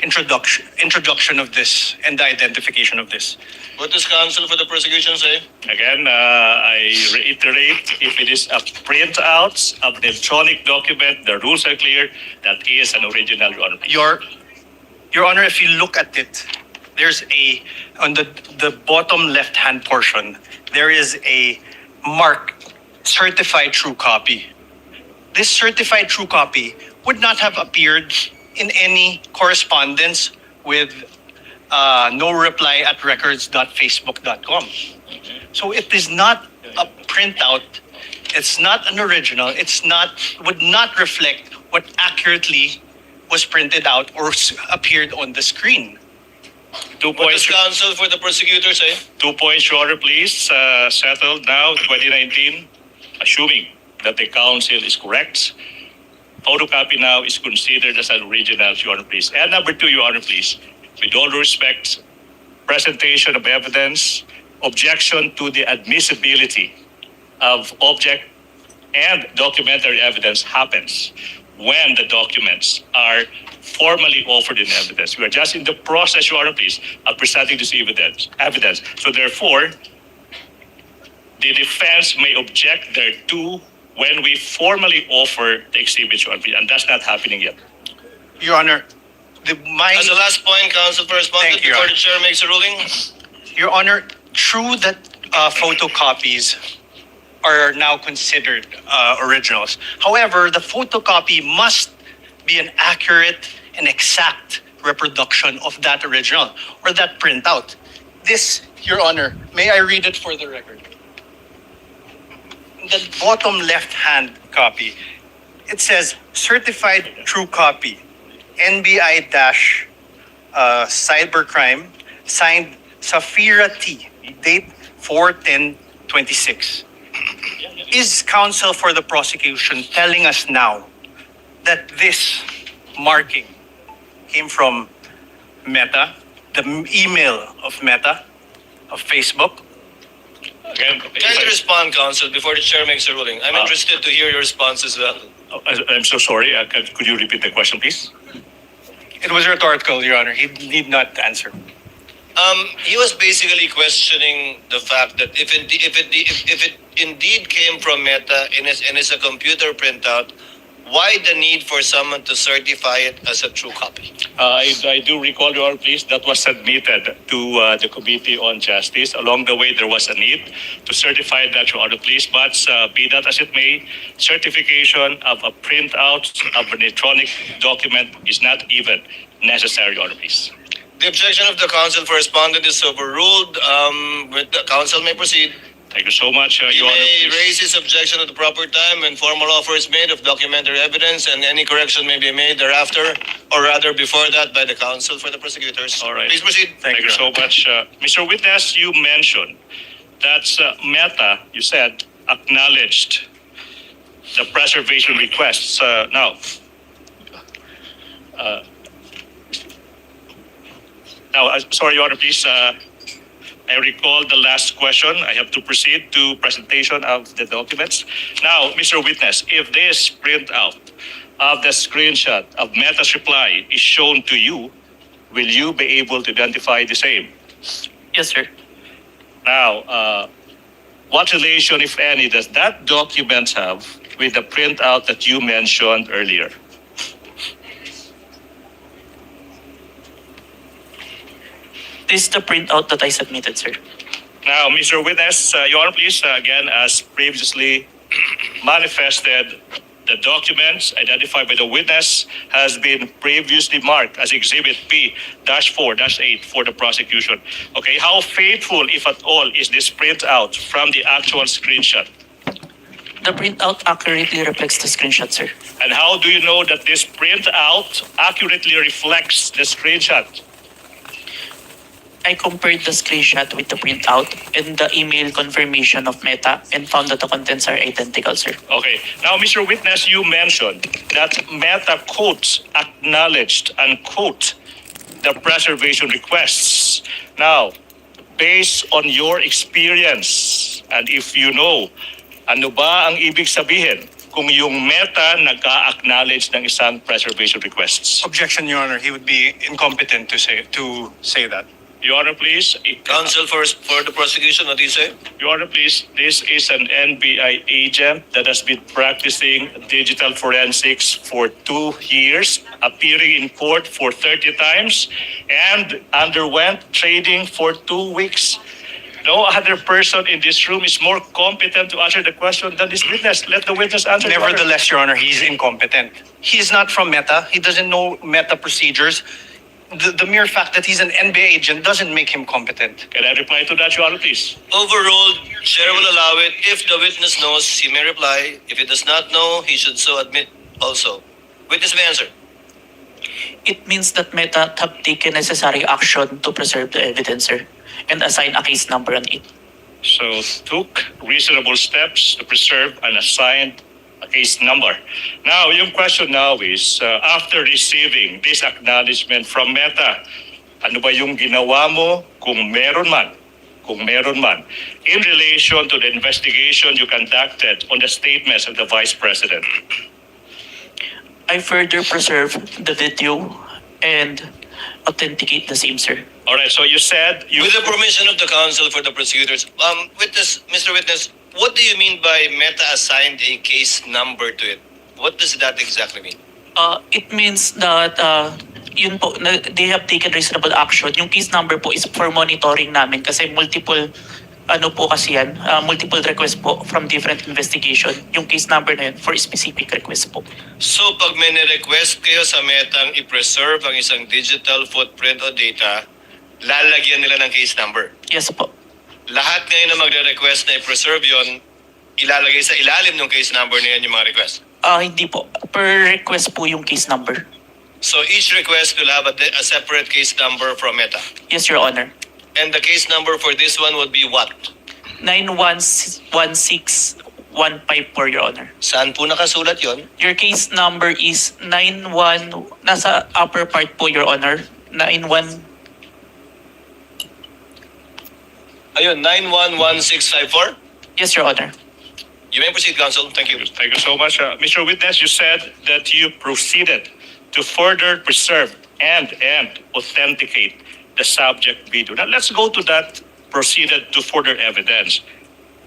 F: introduction of this and the identification of this.
B: What does counsel for the prosecution say?
G: Again, I reiterate, if it is a printout of the electronic document, the rules are clear, that is an original, Your Honor.
F: Your Honor, if you look at it, there's on the bottom left-hand portion, there is a mark, certified true copy. This certified true copy would not have appeared in any correspondence with no reply at records.facebook.com. So it is not a printout. It's not an original. Would not reflect what accurately was printed out or appeared on the screen.
G: 2
B: What does
G: points,
B: counsel for the prosecutor say?
G: 2 points, Your Honor, please. Settled now, 2019, assuming that the counsel is correct. Photocopy now is considered as an original, Your Honor, please. And number 2, Your Honor, please. With all due respect, presentation of evidence, objection to the admissibility of object and documentary evidence happens when the documents are formally offered in evidence. We are just in the process, Your Honor, please, of presenting this evidence. So therefore, the defense may object thereto when we formally offer the exhibits, Your Honor, please, and that's not happening yet.
F: Your Honor,
B: As a last point, counsel for respondent,
F: Thank you,
B: before
F: Your
B: the chair makes a ruling.
F: Your Honor, true that photocopies are now considered originals. However, the photocopy must be an accurate and exact reproduction of that original or that printout. This, Your Honor, may I read it for the record? The bottom left-hand copy, it says certified true copy, NBI-cybercrime, signed Safira T, date 4/10/26. Is counsel for the prosecution telling us now that this marking came from Meta, the email of Meta, of Facebook?
G: Again,
B: Kindly respond, counsel, before the chair makes a ruling. I'm interested to hear your response as well.
G: I'm so sorry. Could you repeat the question, please?
F: It was rhetorical, Your Honor. He need not answer.
B: He was basically questioning the fact that if it indeed came from Meta and is a computer printout, why the need for someone to certify it as a true copy?
G: I do recall, Your Honor, please, that was submitted to the Committee on Justice. Along the way, there was a need to certify that, Your Honor, please. But be that as it may, certification of a printout of an electronic document is not even necessary, Your Honor, please.
B: The objection of the counsel for respondent is overruled. The counsel may proceed.
G: Thank you so much,
B: He
G: Your Honor.
B: may
G: Please.
B: raise his objection at the proper time when formal offer is made of documentary evidence, and any correction may be made thereafter, or rather before that, by the counsel for the prosecutors.
G: All right.
B: Please proceed.
G: Thank you so much. Mr. Witness, you mentioned that Meta, you said, acknowledged the preservation requests. Sorry, Your Honor, please. I recall the last question. I have to proceed to presentation of the documents. Now, Mr. Witness, if this printout of the screenshot of Meta's reply is shown to you, will you be able to identify the same?
H: Yes, sir.
G: Now, what relation, if any, does that document have with the printout that you mentioned earlier?
H: This is the printout that I submitted, sir.
G: Now, Mr. Witness, Your Honor, please, again, as previously manifested, the documents identified by the witness has been previously marked as Exhibit P-4-8 for the prosecution. Okay, how faithful, if at all, is this printout from the actual screenshot?
H: The printout accurately reflects the screenshot, sir.
G: And how do you know that this printout accurately reflects the screenshot?
H: I compared the screenshot with the printout and the email confirmation of Meta and found that the contents are identical, sir.
G: Okay. Now, Mr. Witness, you mentioned that Meta quotes acknowledged unquote the preservation requests. Now, based on your experience, and if you know, ano ba ang ibig sabihin kung yung Meta nag-a-acknowledge ng isang preservation requests?
F: Objection, Your Honor. He would be incompetent to say that.
G: Your Honor, please.
B: Counsel for the prosecution, what do you say?
G: Your Honor, please. This is an NBI agent that has been practicing digital forensics for 2 years, appearing in court for 30 times, and underwent training for 2 weeks. No other person in this room is more competent to answer the question than this witness. Let the witness answer. Your Honor.
F: Nevertheless, Your Honor, he's incompetent. He's not from Meta. He doesn't know Meta procedures. The mere fact that he's an NBA agent doesn't make him competent.
G: Can I reply to that, Your Honor, please?
B: Overruled, Chair will allow it. If the witness knows, he may reply. If he does not know, he should so admit also. Witness may answer.
H: It means that Meta have taken necessary action to preserve the evidence, sir, and assign a case number on it.
G: So, took reasonable steps to preserve and assigned a case number. Now, yung question now is, after receiving this acknowledgement from Meta, ano ba yung ginawa mo kung meron man, in relation to the investigation you conducted on the statements of the Vice President?
H: I further preserve the video and authenticate the same, sir.
G: All right, so you said you...
B: With the permission of the counsel for the prosecutors, witness, Mr. Witness, what do you mean by Meta assigned a case number to it? What does that exactly mean?
H: It means that yun po, they have taken reasonable action. Yung case number po is for monitoring namin kasi multiple multiple requests po from different investigation. Yung case number na yun for specific request po.
B: So pag may request kayo sa Meta i-preserve ang isang digital footprint o data, lalagyan nila ng case number.
H: Yes po.
B: Lahat ngayon na magre-request na i-preserve yon, ilalagay sa ilalim ng case number na yan yung mga request.
H: Hindi po. Per request po yung case number.
B: So each request will have a separate case number from Meta.
H: Yes, Your Honor.
B: And the case number for this one would be what?
H: 916154, Your Honor.
B: Saan po nakasulat yon?
H: Your case number is 91, nasa upper part po, Your Honor. 91,
B: Ayun, 911654.
H: yes, Your Honor.
B: You may proceed, counsel. Thank you.
G: Thank you so much. Mr. Witness, you said that you proceeded to further preserve and authenticate the subject video. Now, let's go to that proceeded to further evidence.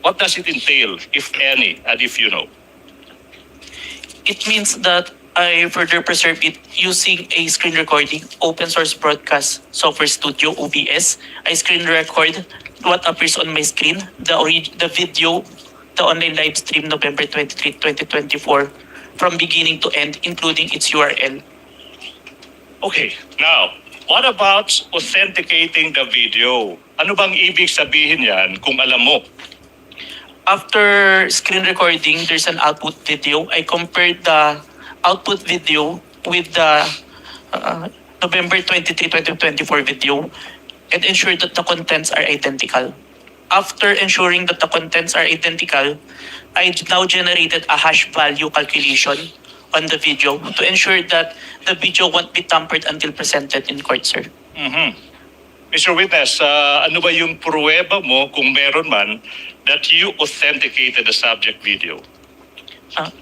G: What does it entail, if any, and if you know?
H: It means that I further preserve it using a screen recording, open source broadcast software studio, OBS. I screen record what appears on my screen, the video, the online live stream November 23, 2024, from beginning to end, including its URL.
G: Okay, now, what about authenticating the video? Ano bang ibig sabihin yan kung alam mo?
H: After screen recording, there's an output video. I compared the output video with the November 23, 2024 video and ensured that the contents are identical. After ensuring that the contents are identical, I now generated a hash value calculation on the video to ensure that the video won't be tampered until presented in court, sir.
G: Mr. Witness, ano ba yung pruweba mo kung meron man that you authenticated the subject video?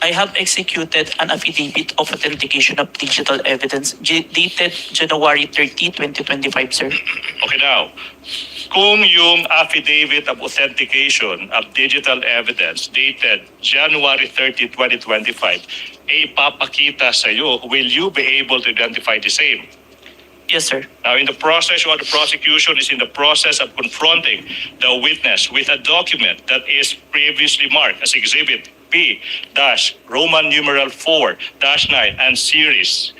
H: I have executed an affidavit of authentication of digital evidence dated January 30, 2025, sir.
G: Okay, now, kung yung affidavit of authentication of digital evidence dated January 30, 2025, ipapakita sa iyo, will you be able to identify the same?
H: Yes, sir.
G: Now, in the process, or the prosecution is in the process of confronting the witness with a document that is previously marked as Exhibit P-Roman numeral 4-9 and series,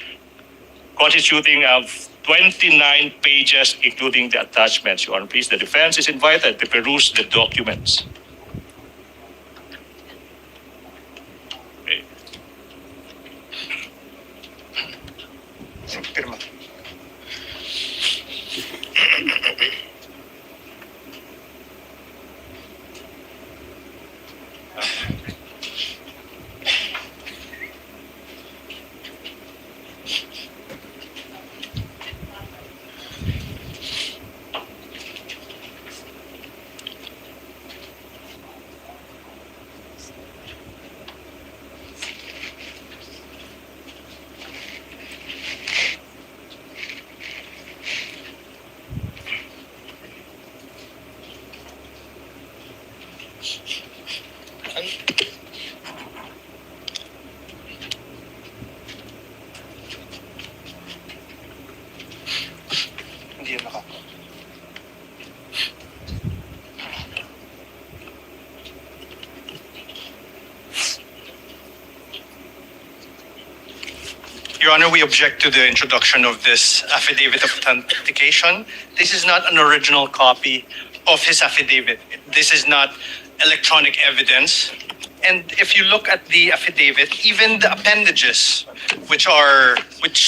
G: constituting of 29 pages, including the attachments. Your Honor, please, the defense is invited to peruse the documents. Okay.
F: Pirma. Hindi yun naka. Your Honor, we object to the introduction of this affidavit of authentication. This is not an original copy of his affidavit. This is not electronic evidence. And if you look at the affidavit, even the appendages, which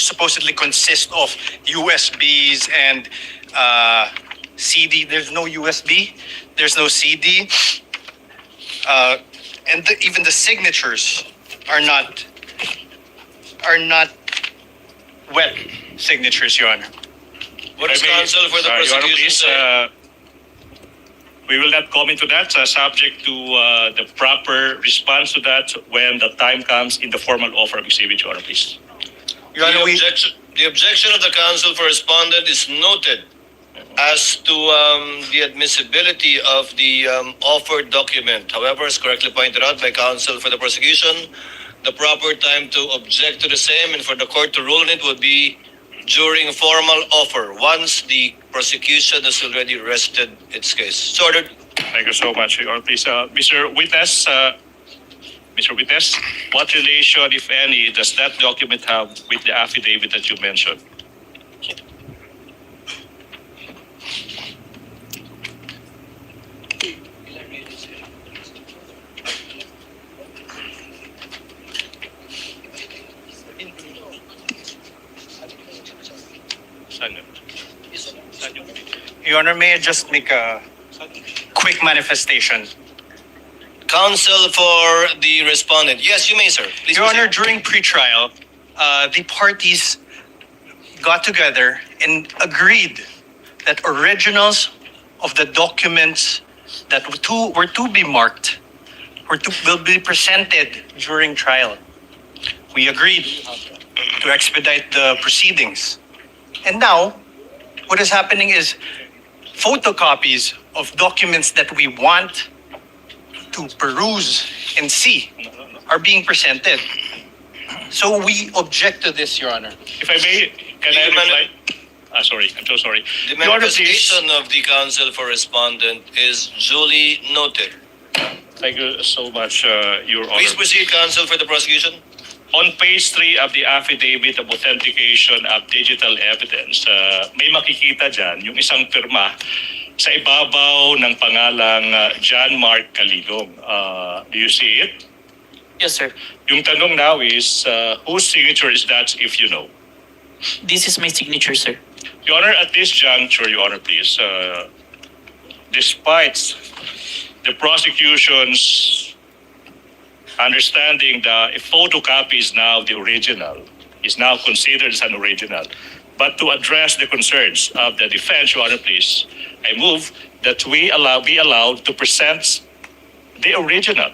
F: supposedly consist of USBs and CD, there's no USB, there's no CD, and even the signatures are not wet signatures, Your Honor.
B: What is
G: I may-
B: counsel for the
G: Your Honor,
B: prosecution
G: please,
B: say?
G: we will not comment to that, subject to the proper response to that when the time comes in the formal offer of exhibit, Your Honor, please.
F: Your Honor,
B: The objection of the counsel for respondent is noted as to the admissibility of the offered document. However, as correctly pointed out by counsel for the prosecution, the proper time to object to the same and for the court to rule on it would be during formal offer, once the prosecution has already rested its case. So ordered.
G: Thank you so much, Your Honor, please. Mr. Witness, what relation, if any, does that document have with the affidavit that you mentioned? Saan yun? Saan yun?
F: Your Honor, may I just make a quick manifestation?
B: Counsel for the respondent. Yes, you may, sir. Please
F: Your Honor,
B: proceed.
F: during pretrial, the parties got together and agreed that originals of the documents that were to be marked will be presented during trial. We agreed to expedite the proceedings. And now, what is happening is photocopies of documents that we want to peruse and see are being presented. So we object to this, Your Honor.
G: If I may, can I reply? Sorry, I'm so sorry.
B: The
G: Your Honor, please.
B: manifestation of the counsel for respondent is duly noted.
G: Thank you so much, Your Honor.
B: Please proceed, counsel for the prosecution.
G: On page 3 of the affidavit of authentication of digital evidence, may makikita dyan yung isang pirma sa ibabaw ng pangalang John Mark Calilong. Do you see it?
H: Yes, sir.
G: Yung tanong now is, whose signature is that, if you know?
H: This is my signature, sir.
G: Your Honor, at this juncture, Your Honor, please, despite the prosecution's understanding that a photocopy is now the original, is now considered as an original, but to address the concerns of the defense, Your Honor, please, I move that we be allowed to present the original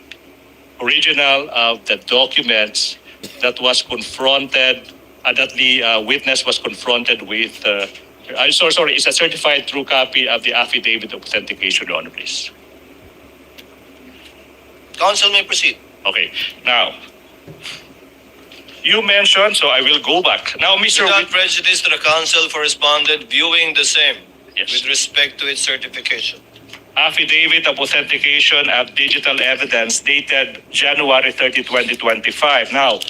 G: of the documents that was confronted, that the witness was confronted with. I'm sorry, it's a certified true copy of the affidavit of authentication, Your Honor, please.
B: Counsel may proceed.
G: Okay, now, You mentioned, so I will go back. Now, Mr.
B: Without
G: Wit-
B: prejudice to the counsel for respondent viewing the same
G: Yes.
B: with respect to its certification.
G: Affidavit of authentication of digital evidence dated January 30, 2025. Now,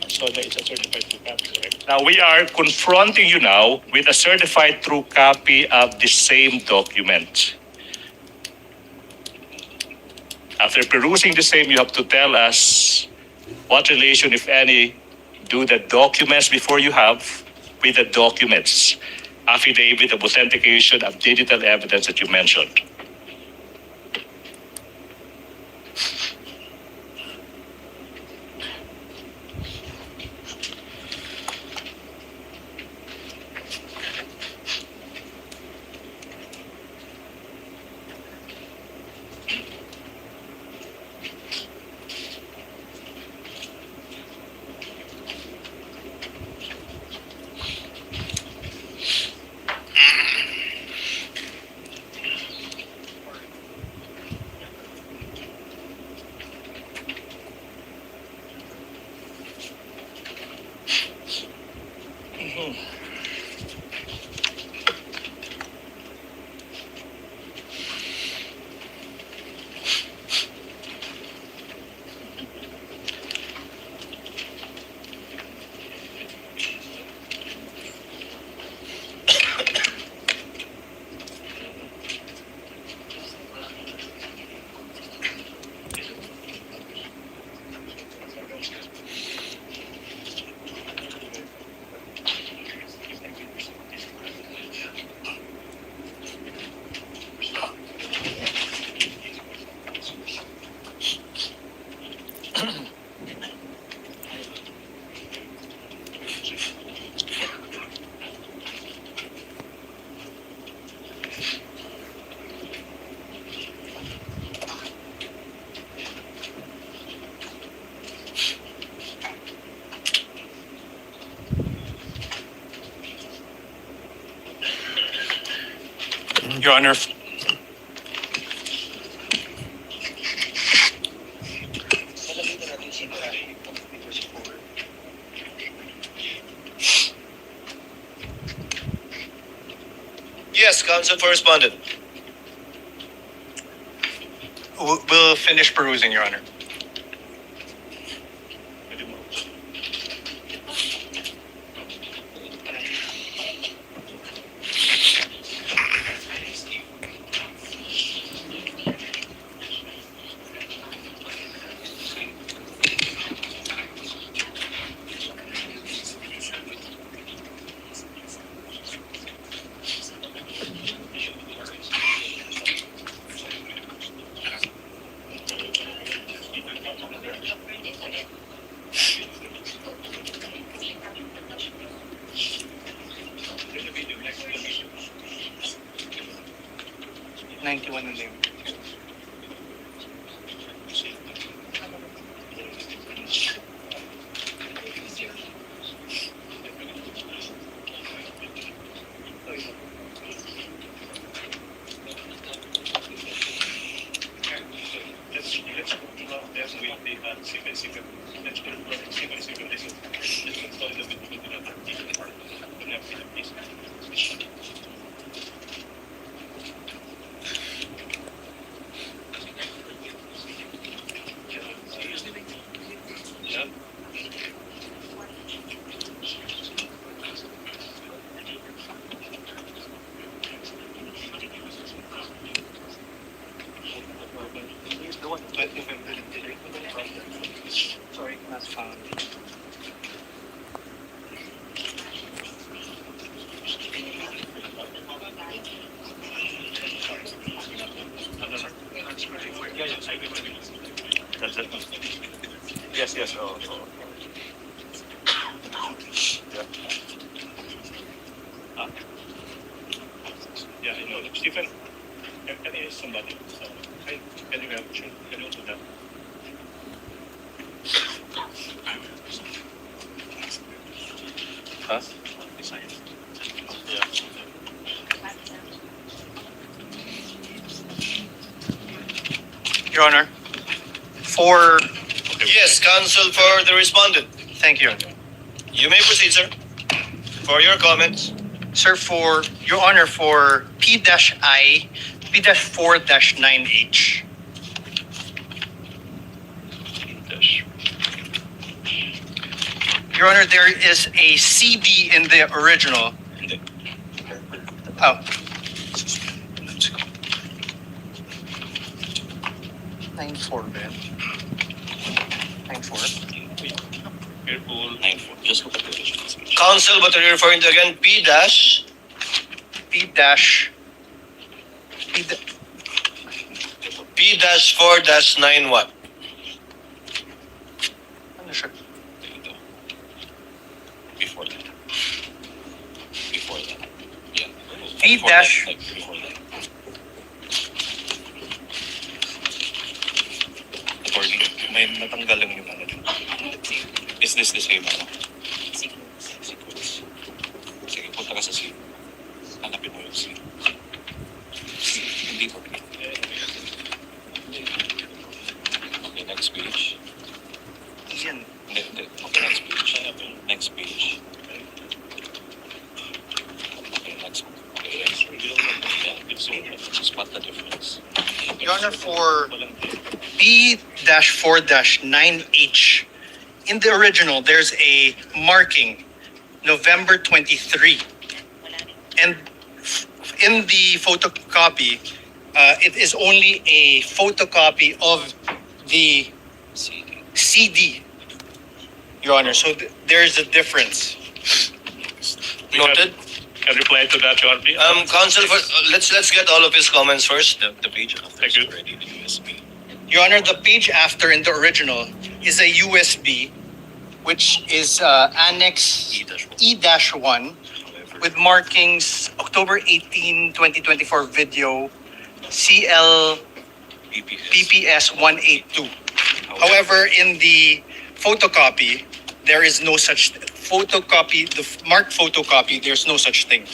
G: so that it's a certified true copy, correct? Now, we are confronting you now with a certified true copy of the same document. After perusing the same, you have to tell us what relation, if any, do the documents before you have with the documents, affidavit of authentication of digital evidence that you mentioned.
F: Your Honor,
B: Yes, counsel for respondent.
F: we'll finish perusing, Your Honor.
G: Yes, yes. Oh. Yeah. Yeah, I know. Stephen, can you ask somebody? Can you help? Can you do that? Huh? Yeah.
F: Your Honor, for
B: Yes, counsel for the respondent.
F: Thank you.
B: You may proceed, sir, for your comments.
F: Sir, for Your Honor, for P-I, P-4-9H. Your Honor, there is a CD in the original. Oh. 9-4, man. 9-4.
B: Counsel, what are you referring to again? P dash?
F: P-dash.
B: P dash 4 dash 9 what?
F: Ano siya?
J: Before that. Before that. Yeah.
F: P dash.
J: Before that. According, may natanggal lang yung ano. Is this the same ano? Sequence. Sige, punta ka sa C. Hanapin mo yung C. Hindi ko. Okay, next page.
F: Yan.
J: Hindi. Okay, next page. Next page. Okay, next. Okay, yes. Yeah, so spot the difference.
F: Your Honor, for P-4-9H, in the original, there's a marking, November 23. And in the photocopy, it is only a photocopy of the CD, Your Honor. So there's a difference.
B: Noted.
G: Can reply to that, Your Honor, please?
B: Counsel, let's get all of his comments first.
J: The page after
G: Thank
J: is
G: you.
J: already the USB.
F: Your Honor, the page after in the original is a USB, which is Annex E-1
J: However,
F: with markings October 18, 2024 video, CL PPS 182. However, in the photocopy, there is no such photocopy, the marked photocopy, there's no such thing.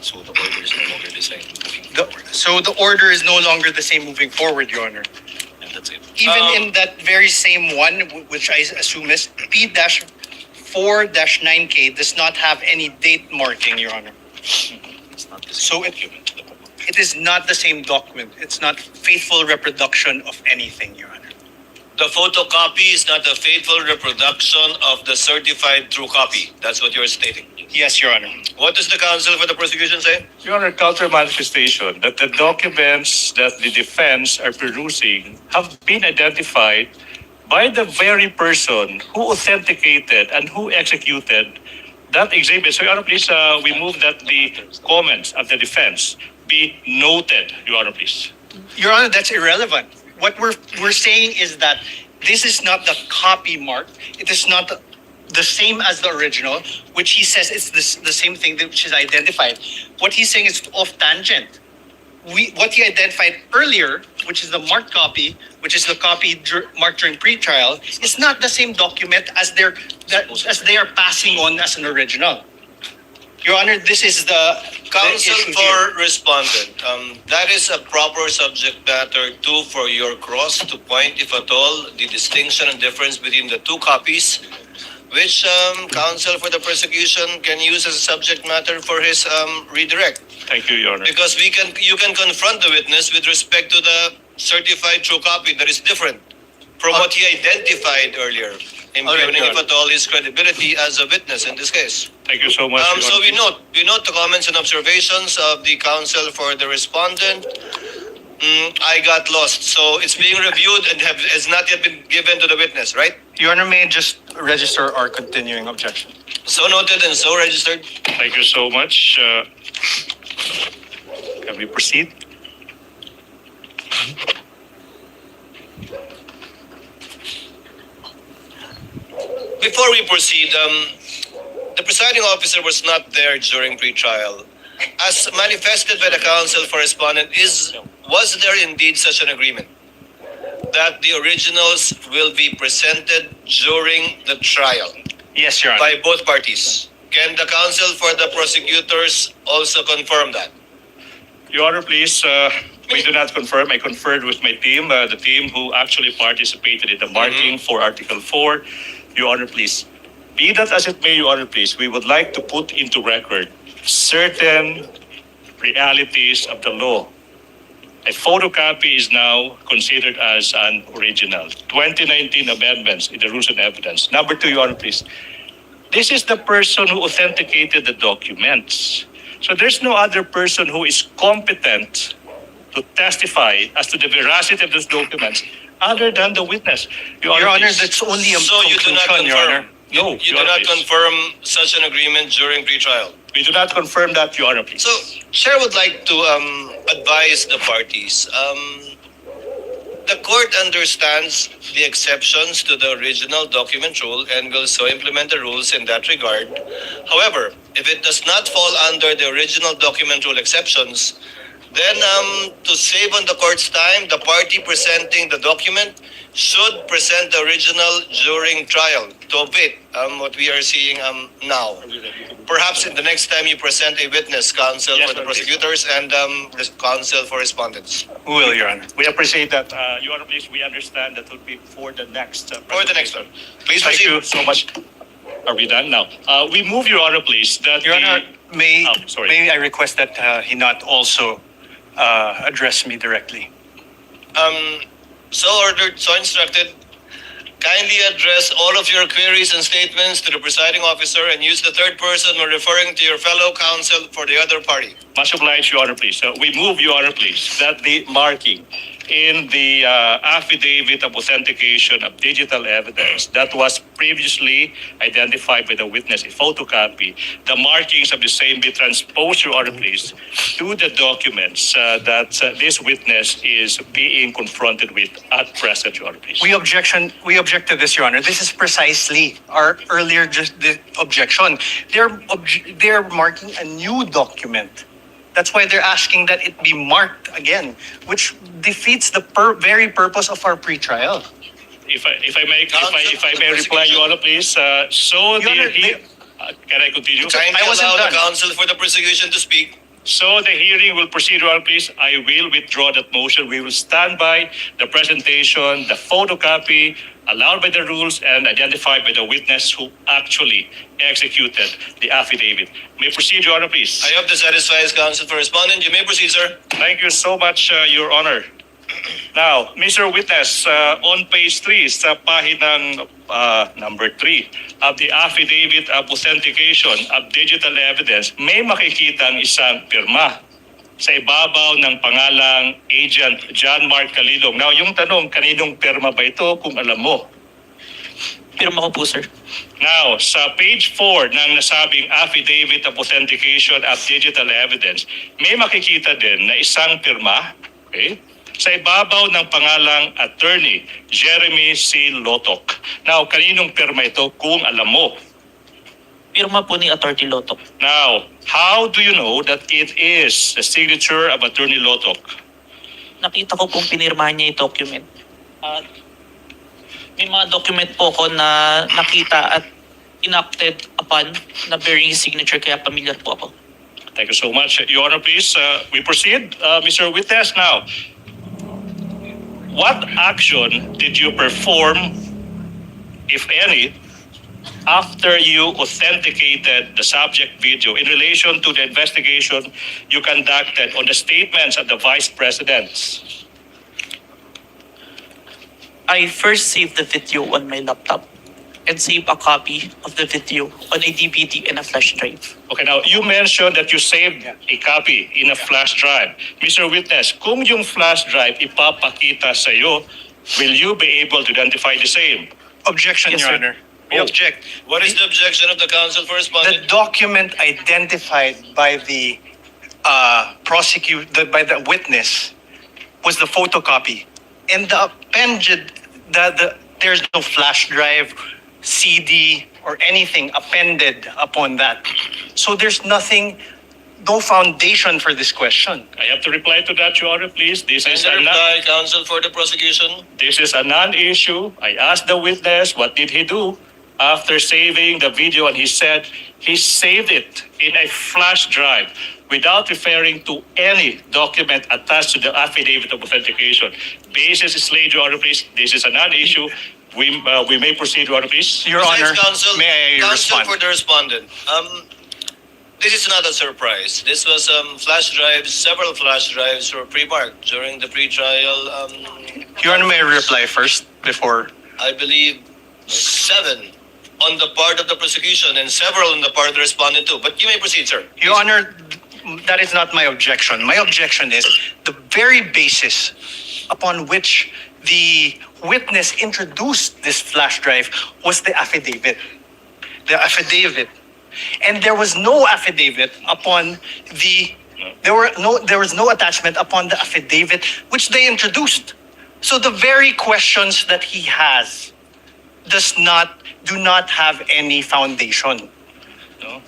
J: so the order is no longer the same moving
F: The,
J: forward,
F: so the order is no longer the same moving forward, Your Honor.
J: and that's it.
F: Even in that very same one, which I assume is P-4-9K, does not have any date marking, Your Honor.
J: It's not the
F: So
J: same
F: it-
J: document.
F: It is not the same document. It's not faithful reproduction of anything, Your Honor.
B: The photocopy is not a faithful reproduction of the certified true copy. That's what you're stating.
F: Yes, Your Honor.
B: What does the counsel for the prosecution say?
G: Your Honor, counter manifestation that the documents that the defense are producing have been identified by the very person who authenticated and who executed that exhibit. So, Your Honor, please, we move that the comments of the defense be noted, Your Honor, please.
F: Your Honor, that's irrelevant. What we're saying is that this is not the copy mark. It is not the same as the original, which he says it's the same thing which is identified. What he's saying is off tangent. What he identified earlier, which is the marked copy, which is the copy marked during pre-trial, is not the same document as they are passing on as an original. Your Honor, this is the
B: Counsel
F: issue
B: for
F: here.
B: respondent, that is a proper subject matter too for your cross to point, if at all, the distinction and difference between the two copies, which counsel for the prosecution can use as a subject matter for his redirect.
G: Thank you, Your Honor.
B: Because you can confront the witness with respect to the certified true copy that is different from what he identified earlier, impugning,
F: Your
B: if at all, his credibility as a witness in this case.
G: Thank you so much, Your
B: So
G: Honor.
B: we note the comments and observations of the counsel for the respondent. I got lost. So it's being reviewed and has not yet been given to the witness, right?
F: Your Honor, may I just register our continuing objection?
B: So noted and so registered.
G: Thank you so much. Can we proceed?
B: Before we proceed, the presiding officer was not there during pre-trial. As manifested by the counsel for respondent, was there indeed such an agreement that the originals will be presented during the trial
F: Yes, Your Honor.
B: by both parties? Can the counsel for the prosecutors also confirm that?
G: Your Honor, please, We do not confirm. I conferred with my team, the team who actually participated in the marking for Article 4. Your Honor, please. Be that as it may, Your Honor, please, we would like to put into record certain realities of the law. A photocopy is now considered as an original. 2019 amendments in the Rules and Evidence. Number 2, Your Honor, please. This is the person who authenticated the documents. So there's no other person who is competent to testify as to the veracity of those documents other than the witness.
F: Your Honor,
G: please.
F: that's only a
B: So you do not
F: conclusion, Your Honor.
B: confirm?
G: No,
B: You
G: Your
B: do
G: Honor,
B: not
G: please.
B: confirm such an agreement during pre-trial?
G: We do not confirm that, Your Honor, please.
B: So, Chair would like to advise the parties. The court understands the exceptions to the original document rule and will so implement the rules in that regard. However, if it does not fall under the original document rule exceptions, then to save on the court's time, the party presenting the document should present the original during trial to omit what we are seeing now. Perhaps in the next time you present a witness, counsel
G: Yes,
B: for the
G: Your Honor.
B: prosecutors and the counsel for respondents.
F: Who will, Your Honor?
G: We appreciate that, Your Honor, please. We understand that will be for the next.
B: For the next one. Please
G: Thank
B: proceed.
G: you so much. Are we done now? We move, Your Honor, please. That
F: Your Honor, may
G: sorry.
F: I request that he not also address me directly?
B: So ordered, so instructed. Kindly address all of your queries and statements to the presiding officer and use the third person when referring to your fellow counsel for the other party.
G: Much obliged, Your Honor, please. We move, Your Honor, please, that the marking in the affidavit of authentication of digital evidence that was previously identified by the witness, a photocopy, the markings of the same be transposed, Your Honor, please, to the documents that this witness is being confronted with at present, Your Honor, please.
F: We object to this, Your Honor. This is precisely our earlier the objection. They're marking a new document. That's why they're asking that it be marked again, which defeats the very purpose of our pretrial.
G: If I may reply, Your Honor, please.
F: Your Honor,
G: Can I continue?
B: Kindly
F: I wasn't
B: allow
F: done.
B: the counsel for the prosecution to speak.
G: So the hearing will proceed, Your Honor, please. I will withdraw that motion. We will stand by the presentation, the photocopy allowed by the rules and identified by the witness who actually executed the affidavit. May proceed, Your Honor, please.
B: I hope this satisfies counsel for respondent. You may proceed, sir.
G: Thank you so much, Your Honor. Now, Mr. Witness, on page 3 sa pahinang number 3 of the affidavit of authentication of digital evidence, may makikita ang isang pirma sa ibabaw ng pangalang Agent John Mark Calilong. Now, yung tanong, kaninong pirma ba ito kung alam mo?
H: Pirma ko po, sir.
G: Now, sa page 4 ng nasabing affidavit of authentication of digital evidence, may makikita din na isang pirma, okay, sa ibabaw ng pangalang Attorney Jeremy C. Lotok. Now, kaninong pirma ito kung alam mo?
H: Pirma po ni Atty. Lotok.
G: Now, how do you know that it is the signature of Attorney Lotok?
H: Nakita ko pong pinirmahan niya yung document. At may mga document po ko na nakita at enacted upon na bearing his signature, kaya familiar po ako.
G: Thank you so much. Your Honor, please, we proceed. Mr. Witness, now, what action did you perform, if any, after you authenticated the subject video in relation to the investigation you conducted on the statements of the Vice Presidents?
H: I first saved the video on my laptop and saved a copy of the video on a DVD and a flash drive.
G: Okay, now, you mentioned that you saved a copy in a flash drive. Mr. Witness, kung yung flash drive ipapakita sa iyo, will you be able to identify the same?
F: Objection,
H: Yes,
F: Your
H: sir.
F: Honor. We
G: Oh.
F: object.
B: What is the objection of the counsel for
F: The
B: respondent?
F: document identified by the by the witness was the photocopy, and the appended there's no flash drive, CD, or anything appended upon that. So there's nothing, no foundation for this question.
G: I have to reply to that, Your Honor, please. This is
B: Kindly
G: a
B: reply, counsel for the prosecution.
G: This is a non-issue. I asked the witness, what did he do? after saving the video, and he said he saved it in a flash drive without referring to any document attached to the affidavit of authentication. Basis is laid, Your Honor, please. This is a non-issue. We may proceed, Your Honor, please.
F: Your Honor,
B: Counsel,
F: may I
B: Counsel
F: respond?
B: for the respondent. This is not a surprise. This was flash drives. Several flash drives were pre-marked during the pre-trial.
F: Your Honor, may I reply first before?
B: I believe 7 on the part of the prosecution and several on the part of the respondent too. But you may proceed, sir.
F: Your Honor, that is not my objection. My objection is the very basis upon which the witness introduced this flash drive was the affidavit. The affidavit. And there was no affidavit upon the there was no attachment upon the affidavit which they introduced. So the very questions that he has do not have any foundation.
G: No?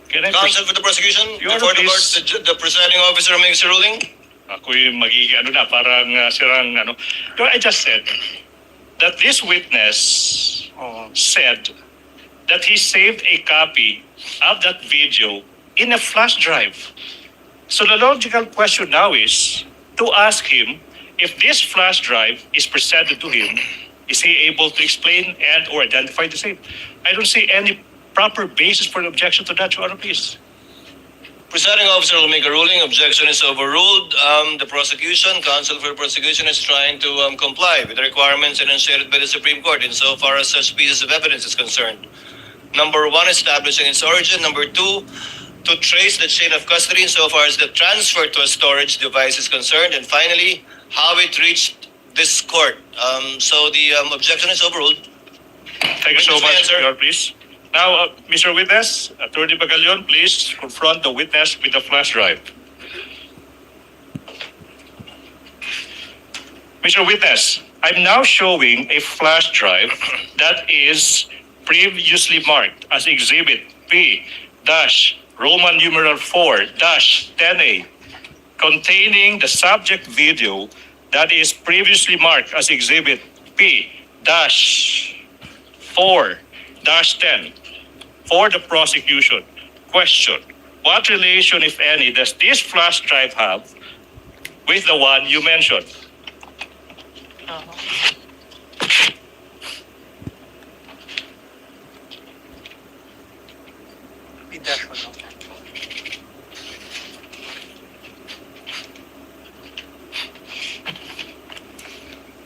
G: Can I
B: Counsel for the prosecution,
G: Your Honor,
B: before the court,
G: please.
B: the presiding officer makes a ruling.
G: Ako'y magiging parang sirang No, I just said that this witness said that he saved a copy of that video in a flash drive. So the logical question now is to ask him if this flash drive is presented to him, is he able to explain and or identify the same? I don't see any proper basis for an objection to that, Your Honor, please.
B: Presiding officer will make a ruling. Objection is overruled. The prosecution, counsel for the prosecution, is trying to comply with the requirements enunciated by the Supreme Court insofar as such pieces of evidence is concerned. Number 1, establishing its origin. Number 2, to trace the chain of custody insofar as the transfer to a storage device is concerned. And finally, how it reached this court. So the objection is overruled.
G: Thank you so
B: Witness may
G: much,
B: answer.
G: Your Honor, please. Now, Mr. Witness, Attorney Bagalion, please confront the witness with the flash drive. Mr. Witness, I'm now showing a flash drive that is previously marked as Exhibit P-Roman numeral 4-10A, containing the subject video that is previously marked as Exhibit P-4-10 for the prosecution. Question: what relation, if any, does this flash drive have with the one you mentioned?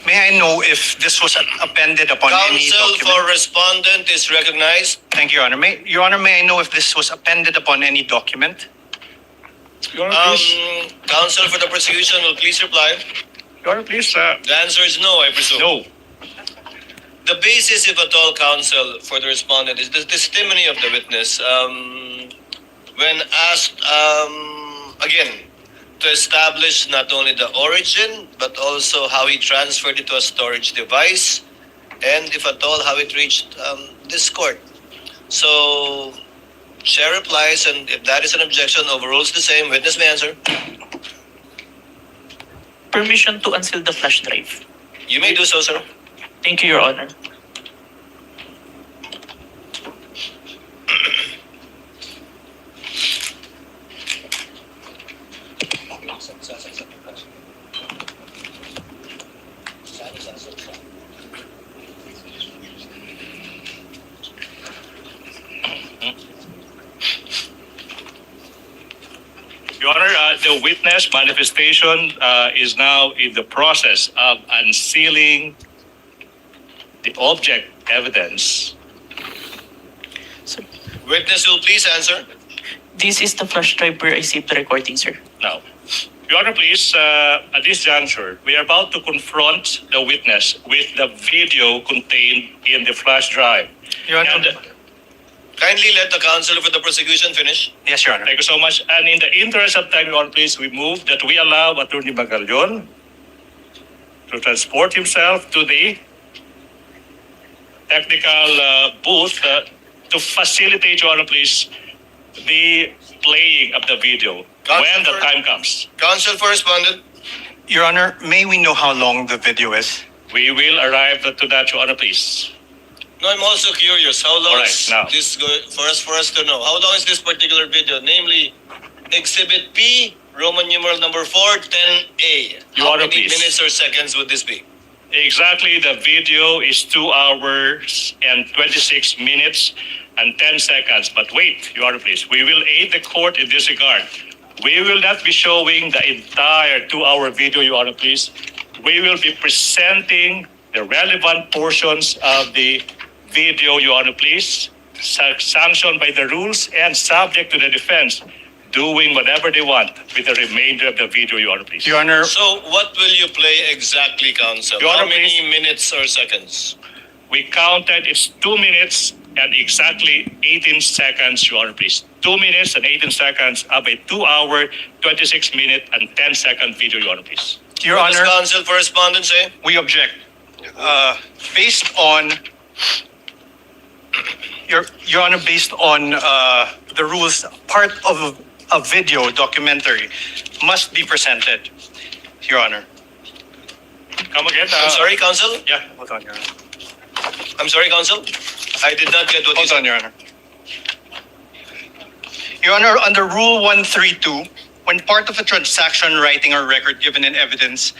F: May I know if this was appended upon any
B: Counsel
F: document?
B: for respondent is recognized.
F: Thank you, Your Honor. Your Honor, may I know if this was appended upon any document?
G: Your Honor, please.
B: Counsel for the prosecution will please reply.
G: Your Honor, please.
B: The answer is no, I presume.
G: No.
B: The basis, if at all, counsel for the respondent is the testimony of the witness. When asked, again, to establish not only the origin, but also how he transferred it to a storage device, and if at all, how it reached this court. So, chair replies, and if that is an objection, overrules the same. Witness may answer.
H: Permission to unseal the flash drive.
B: You may do so, sir.
H: Thank you, Your Honor.
G: Your Honor, the witness manifestation is now in the process of unsealing the object evidence.
H: So,
B: Witness will please answer.
H: this is the flash drive where I saved the recording, sir.
G: Now, Your Honor, please, at this juncture, we are about to confront the witness with the video contained in the flash drive.
F: Your Honor.
G: And,
B: Kindly let the counsel for the prosecution finish.
F: Yes, Your Honor.
G: thank you so much. And in the interest of time, Your Honor, please, we move that we allow Attorney Bagalion to transport himself to the technical booth to facilitate, Your Honor, please, the playing of the video when the time comes.
B: Counsel for respondent.
F: Your Honor, may we know how long the video is?
G: We will arrive to that, Your Honor, please.
B: No, I'm also curious. How long
G: Alright,
B: is
G: now.
B: this for us to know? How long is this particular video? Namely, Exhibit P, Roman numeral number 4, 10A.
G: Your
B: How
G: Honor,
B: many
G: please.
B: minutes or seconds would this be?
G: Exactly, the video is 2 hours and 26 minutes and 10 seconds. But wait, Your Honor, please. We will aid the court in this regard. We will not be showing the entire 2-hour video, Your Honor, please. We will be presenting the relevant portions of the video, Your Honor, please, sanctioned by the rules and subject to the defense doing whatever they want with the remainder of the video, Your Honor, please.
F: Your Honor,
B: So, what will you play exactly, counsel?
G: Your
B: How
G: Honor,
B: many
G: please.
B: minutes or seconds?
G: We counted, it's 2 minutes and exactly 18 seconds, Your Honor, please. 2 minutes and 18 seconds of a 2-hour, 26-minute and 10-second video, Your Honor, please.
F: Your
B: What does
F: Honor,
B: counsel for respondent say?
F: we object. Based on Your Honor, based on the rules, part of a video documentary must be presented. Your Honor.
G: Come again?
B: I'm sorry, counsel?
F: Yeah, hold on, Your Honor.
B: I'm sorry, counsel? I did not get what you
F: Hold
B: said.
F: on, Your Honor. Your Honor, under Rule 132, when part of a transaction, writing, or record given in evidence,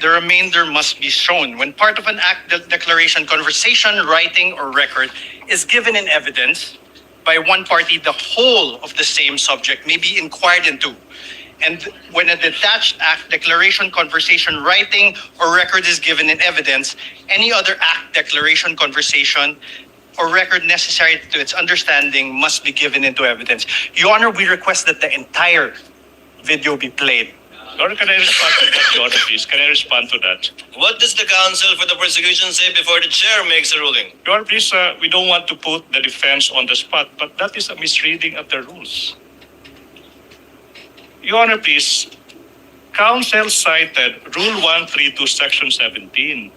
F: the remainder must be shown. When part of an act, declaration, conversation, writing, or record is given in evidence by one party, the whole of the same subject may be inquired into. And when a detached act, declaration, conversation, writing, or record is given in evidence, any other act, declaration, conversation, or record necessary to its understanding must be given into evidence. Your Honor, we request that the entire video be played.
G: Your Honor, can I respond to that, Your Honor, please? Can I respond to that?
B: What does the counsel for the prosecution say before the chair makes a ruling?
G: Your Honor, please, we don't want to put the defense on the spot, but that is a misreading of the rules. Your Honor, please, counsel cited Rule 132, Section 17.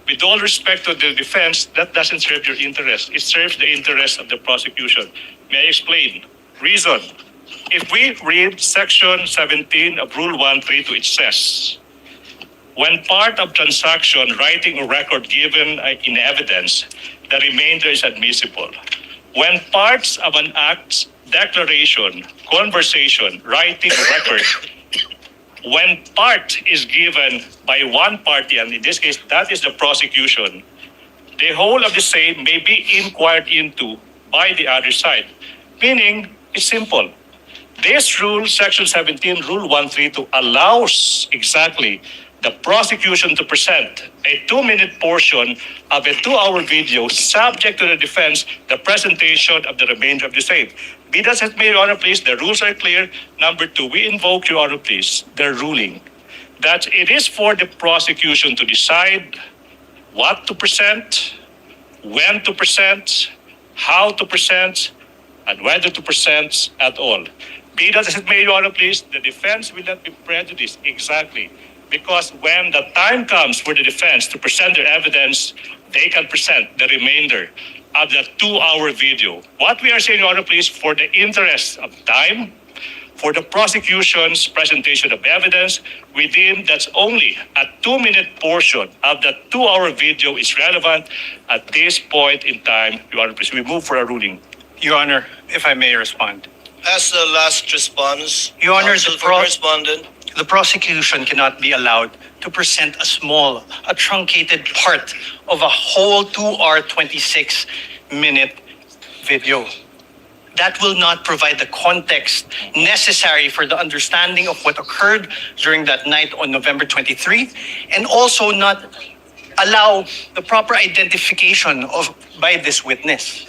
G: With all respect to the defense, that doesn't serve your interest. It serves the interest of the prosecution. May I explain? Reason. If we read Section 17 of Rule 132, it says, when part of transaction, writing, or record given in evidence, the remainder is admissible. When parts of an act, declaration, conversation, writing, or record, when part is given by one party, and in this case, that is the prosecution, the whole of the same may be inquired into by the other side. Meaning, it's simple. This rule, Section 17, Rule 132, allows exactly the prosecution to present a 2-minute portion of a 2-hour video subject to the defense, the presentation of the remainder of the same. Be that as may, Your Honor, please, the rules are clear. Number 2, we invoke, Your Honor, please, the ruling that it is for the prosecution to decide what to present, when to present, how to present, and whether to present at all. Be that as it may, Your Honor, please, the defense will not be prejudiced exactly because when the time comes for the defense to present their evidence, they can present the remainder of the 2-hour video. What we are saying, Your Honor, please, for the interest of time, for the prosecution's presentation of evidence, we deem that's only a 2-minute portion of the 2-hour video is relevant at this point in time, Your Honor, please. We move for a ruling.
F: Your Honor, if I may respond.
B: As the last response,
F: Your Honor,
B: counsel
F: the
B: for the respondent.
F: The prosecution cannot be allowed to present a truncated part of a whole 2-hour, 26-minute video. That will not provide the context necessary for the understanding of what occurred during that night on November 23, and also not allow the proper identification by this witness.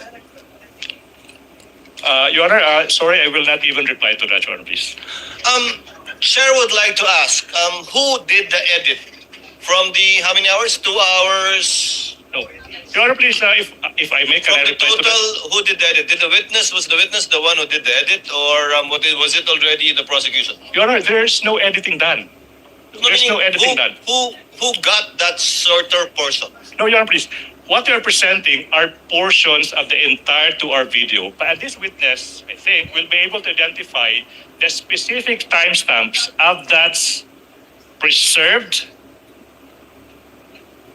G: Your Honor, sorry, I will not even reply to that, Your Honor, please.
B: Chair would like to ask, who did the edit? From the how many hours? 2 hours?
G: No. Your Honor, please, if I may, can
B: From
G: I
B: the
G: reply to that?
B: total, who did the edit? Was the witness the one who did the edit, or was it already the prosecution?
G: Your Honor, there's no editing done. There's no editing done.
B: Who got that shorter portion?
G: No, Your Honor, please. What we are presenting are portions of the entire 2-hour video. But this witness, I think, will be able to identify the specific timestamps of that preserved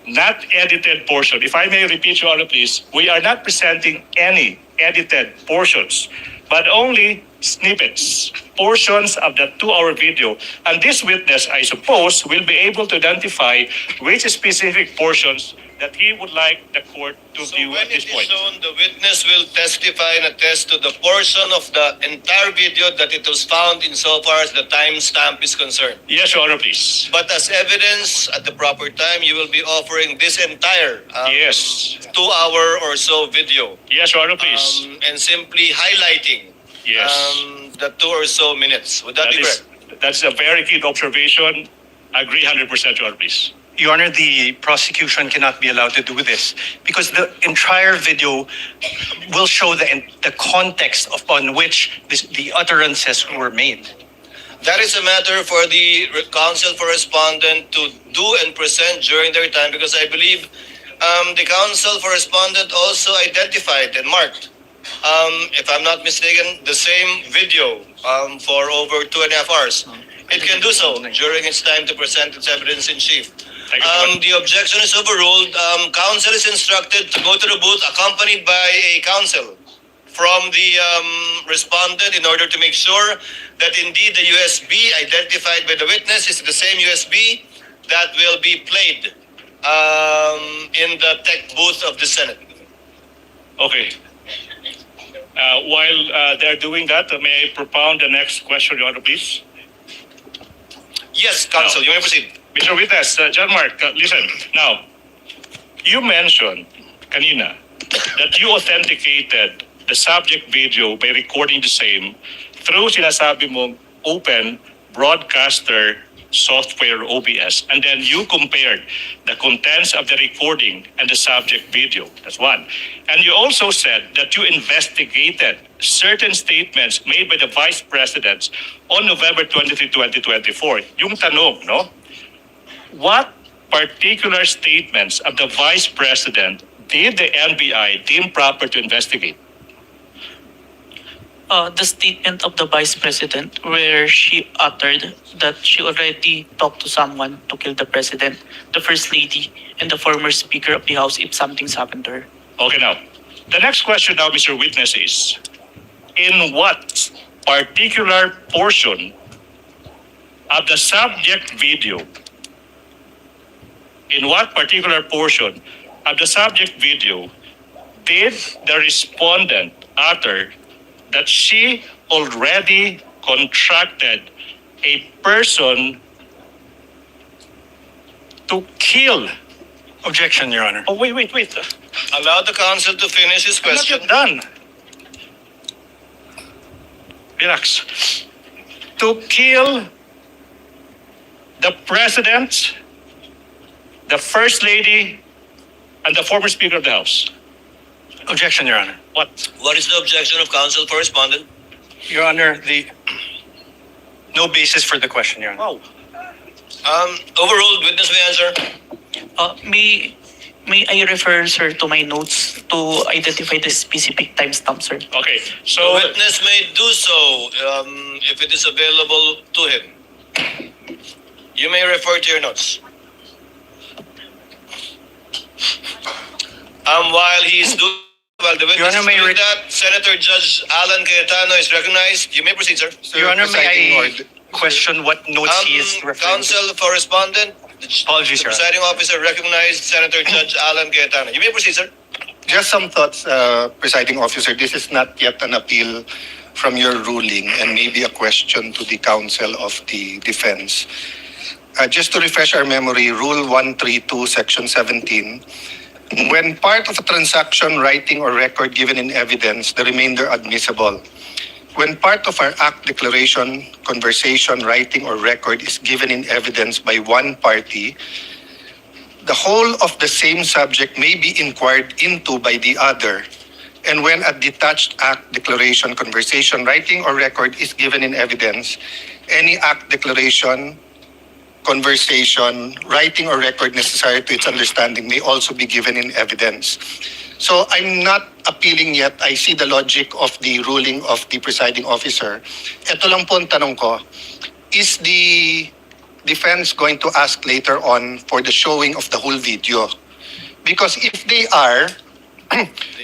G: not edited portion. If I may repeat, Your Honor, please, we are not presenting any edited portions, but only snippets, portions of the 2-hour video. And this witness, I suppose, will be able to identify which specific portions that he would like the court to
B: So
G: view
B: when
G: at this
B: it is
G: point.
B: shown, the witness will testify and attest to the portion of the entire video that it was found insofar as the timestamp is concerned.
G: Yes, Your Honor, please.
B: But as evidence at the proper time, you will be offering this entire
G: Yes.
B: 2-hour or so video
G: Yes, Your Honor, please.
B: and simply highlighting
G: Yes.
B: the 2 or so minutes. Would that be correct?
G: That's a very keen observation. Agree 100%, Your Honor, please.
F: Your Honor, the prosecution cannot be allowed to do this because the entire video will show the context upon which the utterances were made.
B: That is a matter for the counsel for respondent to do and present during their time, because I believe the counsel for respondent also identified and marked, if I'm not mistaken, the same video for over 2.5 hours. It can do so during its time to present its evidence in chief.
G: Thank you so much.
B: The objection is overruled. Counsel is instructed to go to the booth accompanied by a counsel from the respondent in order to make sure that indeed the USB identified by the witness is the same USB that will be played in the tech booth of the Senate.
G: Okay. While they're doing that, may I propound the next question, Your Honor, please?
B: Yes, counsel, you may proceed.
G: Mr. Witness, John Mark, listen. Now, you mentioned kanina that you authenticated the subject video by recording the same through sinasabi mong open broadcaster software OBS, and then you compared the contents of the recording and the subject video. That's one. And you also said that you investigated certain statements made by the Vice President on November 23, 2024. Yung tanong, no? What particular statements of the Vice President did the NBI deem proper to investigate?
H: The statement of the Vice President where she uttered that she already talked to someone to kill the President, the First Lady, and the former Speaker of the House if something's happened to her.
G: Okay, now, the next question now, Mr. Witness, is in what particular portion of the subject video, did the respondent utter that she already contracted a person to kill?
F: Objection, Your Honor.
G: Oh, wait.
B: Allow the counsel to finish his
G: I'm not
B: question.
G: yet done. Relax. To kill the President, the First Lady, and the former Speaker of the House.
F: Objection, Your Honor.
G: What?
B: What is the objection of counsel for respondent?
F: Your Honor, no basis for the question, Your Honor.
G: Wow.
B: Overruled. Witness may answer.
H: May I refer, sir, to my notes to identify the specific timestamp, sir?
G: Okay,
B: The
G: so
B: witness may do so if it is available to him. You may refer to your notes. While the witness
F: Your Honor,
B: is
F: may
B: doing
F: re-
B: that, Senator Judge Alan Cayetano is recognized. You may proceed, sir.
F: Your Honor,
E: Presiding
F: may I
E: Lord.
F: question what notes he is referring to?
B: Counsel for respondent, the
F: Apologies, Your Honor.
B: presiding officer recognized Senator Judge Alan Cayetano. You may proceed, sir.
E: Just some thoughts, Presiding Officer. This is not yet an appeal from your ruling and maybe a question to the counsel of the defense. Just to refresh our memory, Rule 132, Section 17, when part of a transaction, writing, or record given in evidence, the remainder admissible. When part of our act, declaration, conversation, writing, or record is given in evidence by one party, the whole of the same subject may be inquired into by the other. And when a detached act, declaration, conversation, writing, or record is given in evidence, any act, declaration, conversation, writing, or record necessary to its understanding may also be given in evidence. So I'm not appealing yet. I see the logic of the ruling of the presiding officer. Ito lang po ang tanong ko, is the defense going to ask later on for the showing of the whole video? Because if they are,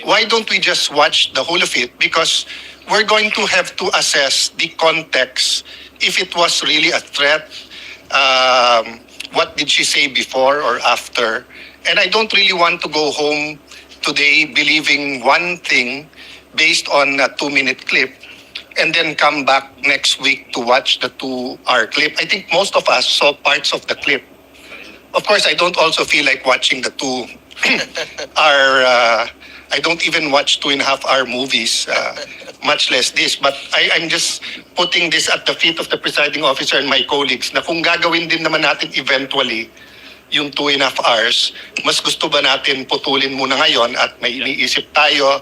E: why don't we just watch the whole of it? Because we're going to have to assess the context, if it was really a threat, what did she say before or after? And I don't really want to go home today believing one thing based on a 2-minute clip and then come back next week to watch the 2-hour clip. I think most of us saw parts of the clip. Of course, I don't also feel like watching the 2-hour. I don't even watch 2.5-hour movies, much less this. But I'm just putting this at the feet of the presiding officer and my colleagues na kung gagawin din naman natin eventually yung 2.5 hours, mas gusto ba natin putulin muna ngayon at may iniisip tayo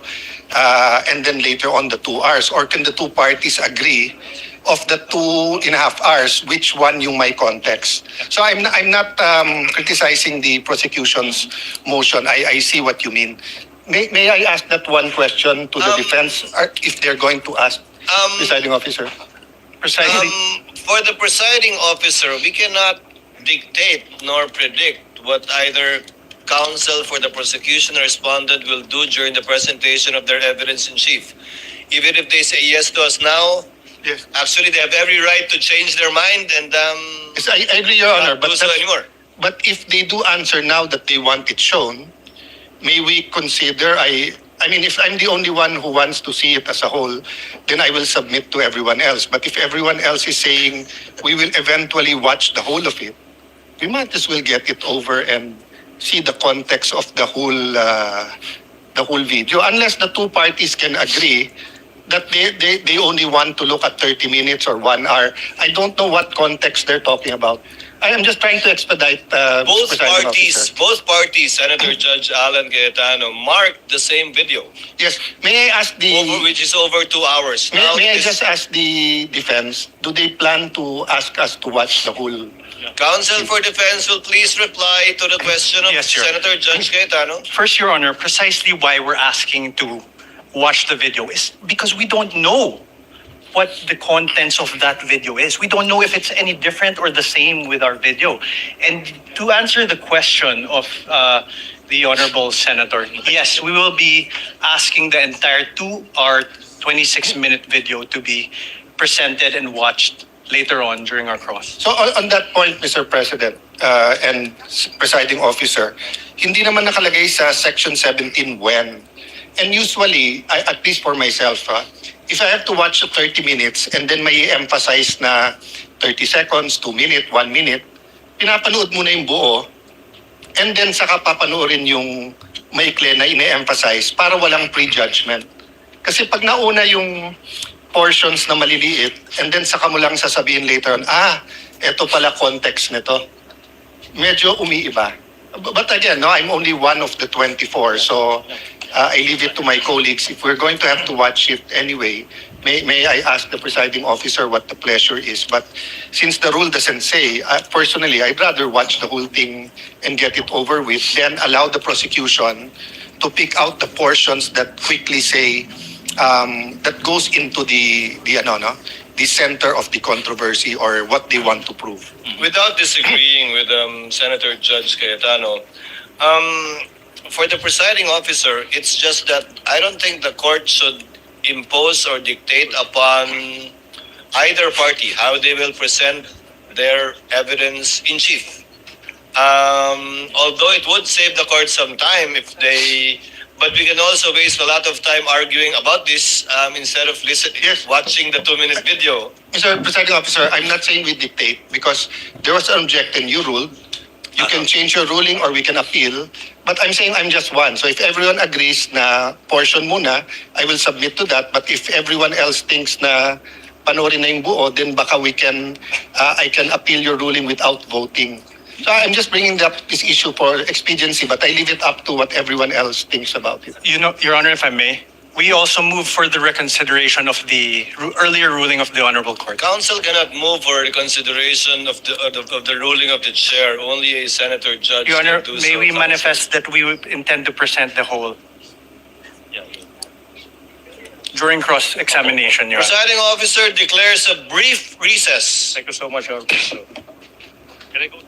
E: and then later on the 2 hours? Or can the two parties agree of the 2.5 hours, which one yung may context? So I'm not criticizing the prosecution's motion. I see what you mean. May I ask that one question to the defense, if they're going to ask, presiding officer?
F: Precisely.
B: For the presiding officer, we cannot dictate nor predict what either counsel for the prosecution or respondent will do during the presentation of their evidence in chief. Even if they say yes to us now,
E: Yes.
B: actually they have every right to change their mind and
E: Yes, I agree, Your Honor.
B: not do so anymore.
E: But if they do answer now that they want it shown, may we consider, I mean, if I'm the only one who wants to see it as a whole, then I will submit to everyone else. But if everyone else is saying we will eventually watch the whole of it, we might as well get it over and see the context of the whole video. Unless the two parties can agree that they only want to look at 30 minutes or 1 hour. I don't know what context they're talking about. I am just trying to expedite
B: Both
E: Presiding
B: parties,
E: Officer.
B: Senator Judge Alan Cayetano, marked the same video,
E: Yes, may I ask
B: which is over 2 hours. Now,
E: may I
B: this-
E: just ask the defense, do they plan to ask us to watch the whole?
B: Counsel for Defense will please reply to the question of
F: Yes, Your
B: Senator Judge Cayetano.
F: First, Your Honor, precisely why we're asking to watch the video is because we don't know what the contents of that video is. We don't know if it's any different or the same with our video. And to answer the question of the Honorable Senator, yes, we will be asking the entire 2-hour, 26-minute video to be presented and watched later on during our cross.
E: So on that point, Mr. President and Presiding Officer, hindi naman nakalagay sa Section 17 when. And usually, at least for myself, if I have to watch 30 minutes and then may emphasize na 30 seconds, 2 minutes, 1 minute, pinapanood mo na yung buo and then saka papanoorin yung maikli na ine-emphasize para walang prejudgment. Kasi pag nauna yung portions na maliliit and then saka mo lang sasabihin later on, eto pala context nito, medyo umiiba. But again, no, I'm only one of the 24, so I leave it to my colleagues. If we're going to have to watch it anyway, may I ask the presiding officer what the pleasure is? But since the rule doesn't say, personally, I'd rather watch the whole thing and get it over with, then allow the prosecution to pick out the portions that quickly say, that goes into the center of the controversy or what they want to prove.
B: Without disagreeing with Senator Judge Cayetano, for the presiding officer, it's just that I don't think the court should impose or dictate upon either party how they will present their evidence in chief. Although it would save the court some time if they, but we can also waste a lot of time arguing about this instead of watching the 2-minute video.
E: Mr. Presiding Officer, I'm not saying we dictate because there was an objection, you ruled. You can change your ruling or we can appeal. But I'm saying I'm just one. So if everyone agrees na portion muna, I will submit to that. But if everyone else thinks na panoorin na yung buo, then baka I can appeal your ruling without voting. So I'm just bringing up this issue for expediency, but I leave it up to what everyone else thinks about it.
F: You know, Your Honor, if I may, we also move for the reconsideration of the earlier ruling of the Honorable Court.
B: Council cannot move for reconsideration of the ruling of the chair. Only a senator judge
F: Your Honor,
B: can do
F: may
B: so.
F: we
B: Council.
F: manifest that we would intend to present the whole during cross-examination, Your Honor.
B: Presiding officer declares a brief recess.
F: Thank you so much, Your Honor.
G: Can I go?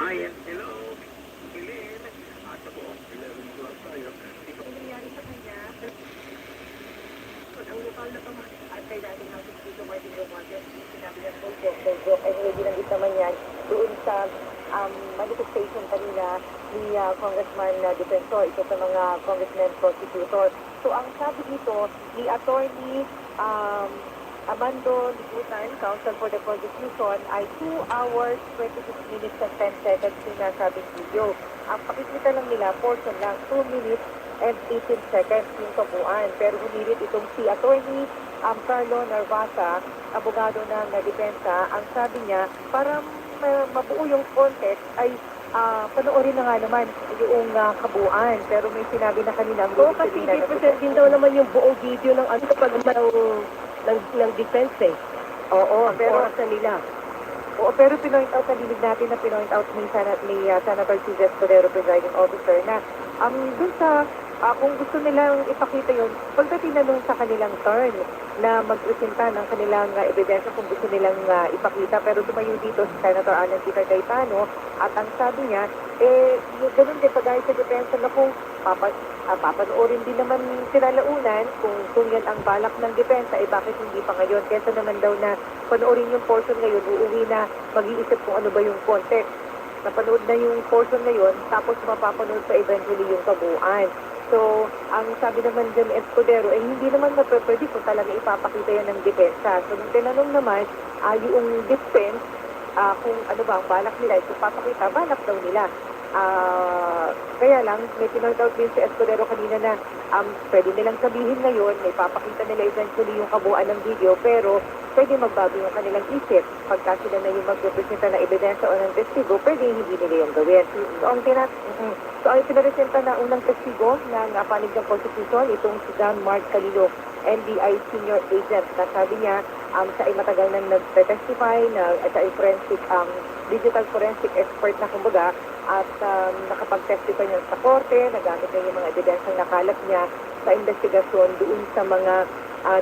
K: Ay binanggit naman yan doon sa manifestation kanina ni Congressman Defensor, ito sa mga congressmen prosecutor. So ang sabi dito ni Attorney Amando Libutan, Counsel for the Prosecution, ay 2 hours, 26 minutes and 10 seconds yung nasabing video. Ang pakikita lang nila, portion lang, 2 minutes and 18 seconds yung kabuuan. Pero humirit itong si Attorney Carlo Narvasa, abogado ng depensa, ang sabi niya, para mabuo yung context ay panoorin na nga naman yung kabuuan. Pero may sinabi na kanina. Oo, kasi i-present din daw naman yung buong video ng ano pag ng defense eh. Oo, pero sa nila. Oo, pero pinoint out, nalilig natin na pinoint out ni Senator Cesar Escudero, presiding officer, na dun sa kung gusto nilang ipakita yun, pagdating na nung sa kanilang turn na magpresenta ng kanilang ebidensya kung gusto nilang ipakita. Pero tumayo dito si Senator Alan Peter Cayetano at ang sabi niya, ganun din pagdahil sa depensa na kung papanoorin din naman sinalaunan kung yan ang balak ng depensa, bakit hindi pa ngayon? Kesa naman daw na panoorin yung portion ngayon, uuwi na mag-iisip kung ano ba yung context. Napanood na yung portion ngayon, tapos mapapanood pa eventually yung kabuuan. So, ang sabi naman dyan Escudero, hindi naman mapapwede kung talaga ipapakita yan ng depensa. So, nung tinanong naman, yung defense, kung ano ba ang balak nila, kung papakita, balak daw nila. Kaya lang, may pinoint out din si Escudero kanina na pwede nilang sabihin ngayon, may papakita nila eventually yung kabuuan ng video, pero pwede magbago yung kanilang isip. Pagka sila na yung magrepresenta na ebidensya o ng testigo, pwede hindi nila yung gawin. So, ang pinaresenta na unang testigo ng panig ng prosecution, itong si John Mark Calilo, NBI Senior Agent, na sabi niya, siya ay matagal nang nag-testify, siya ay forensic, digital forensic expert na kumbaga, at nakapag-testify niya sa korte, nagamit niya yung mga ebidensyang nakalap niya sa investigasyon doon sa mga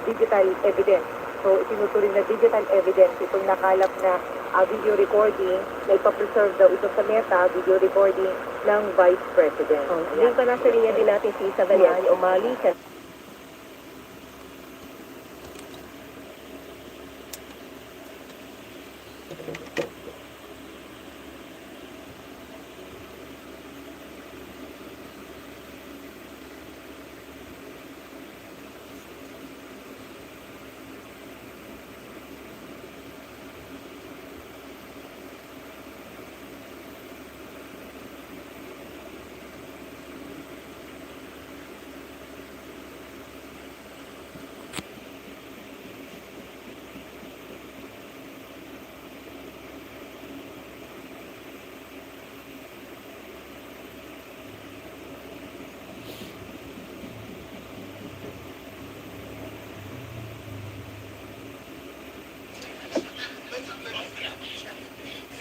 K: digital evidence. So, itinuturing na digital evidence itong nakalap na video recording na ipapreserve daw ito sa Meta, video recording ng Vice President. Ngayon pa nasa linya din natin si Isabella Umali.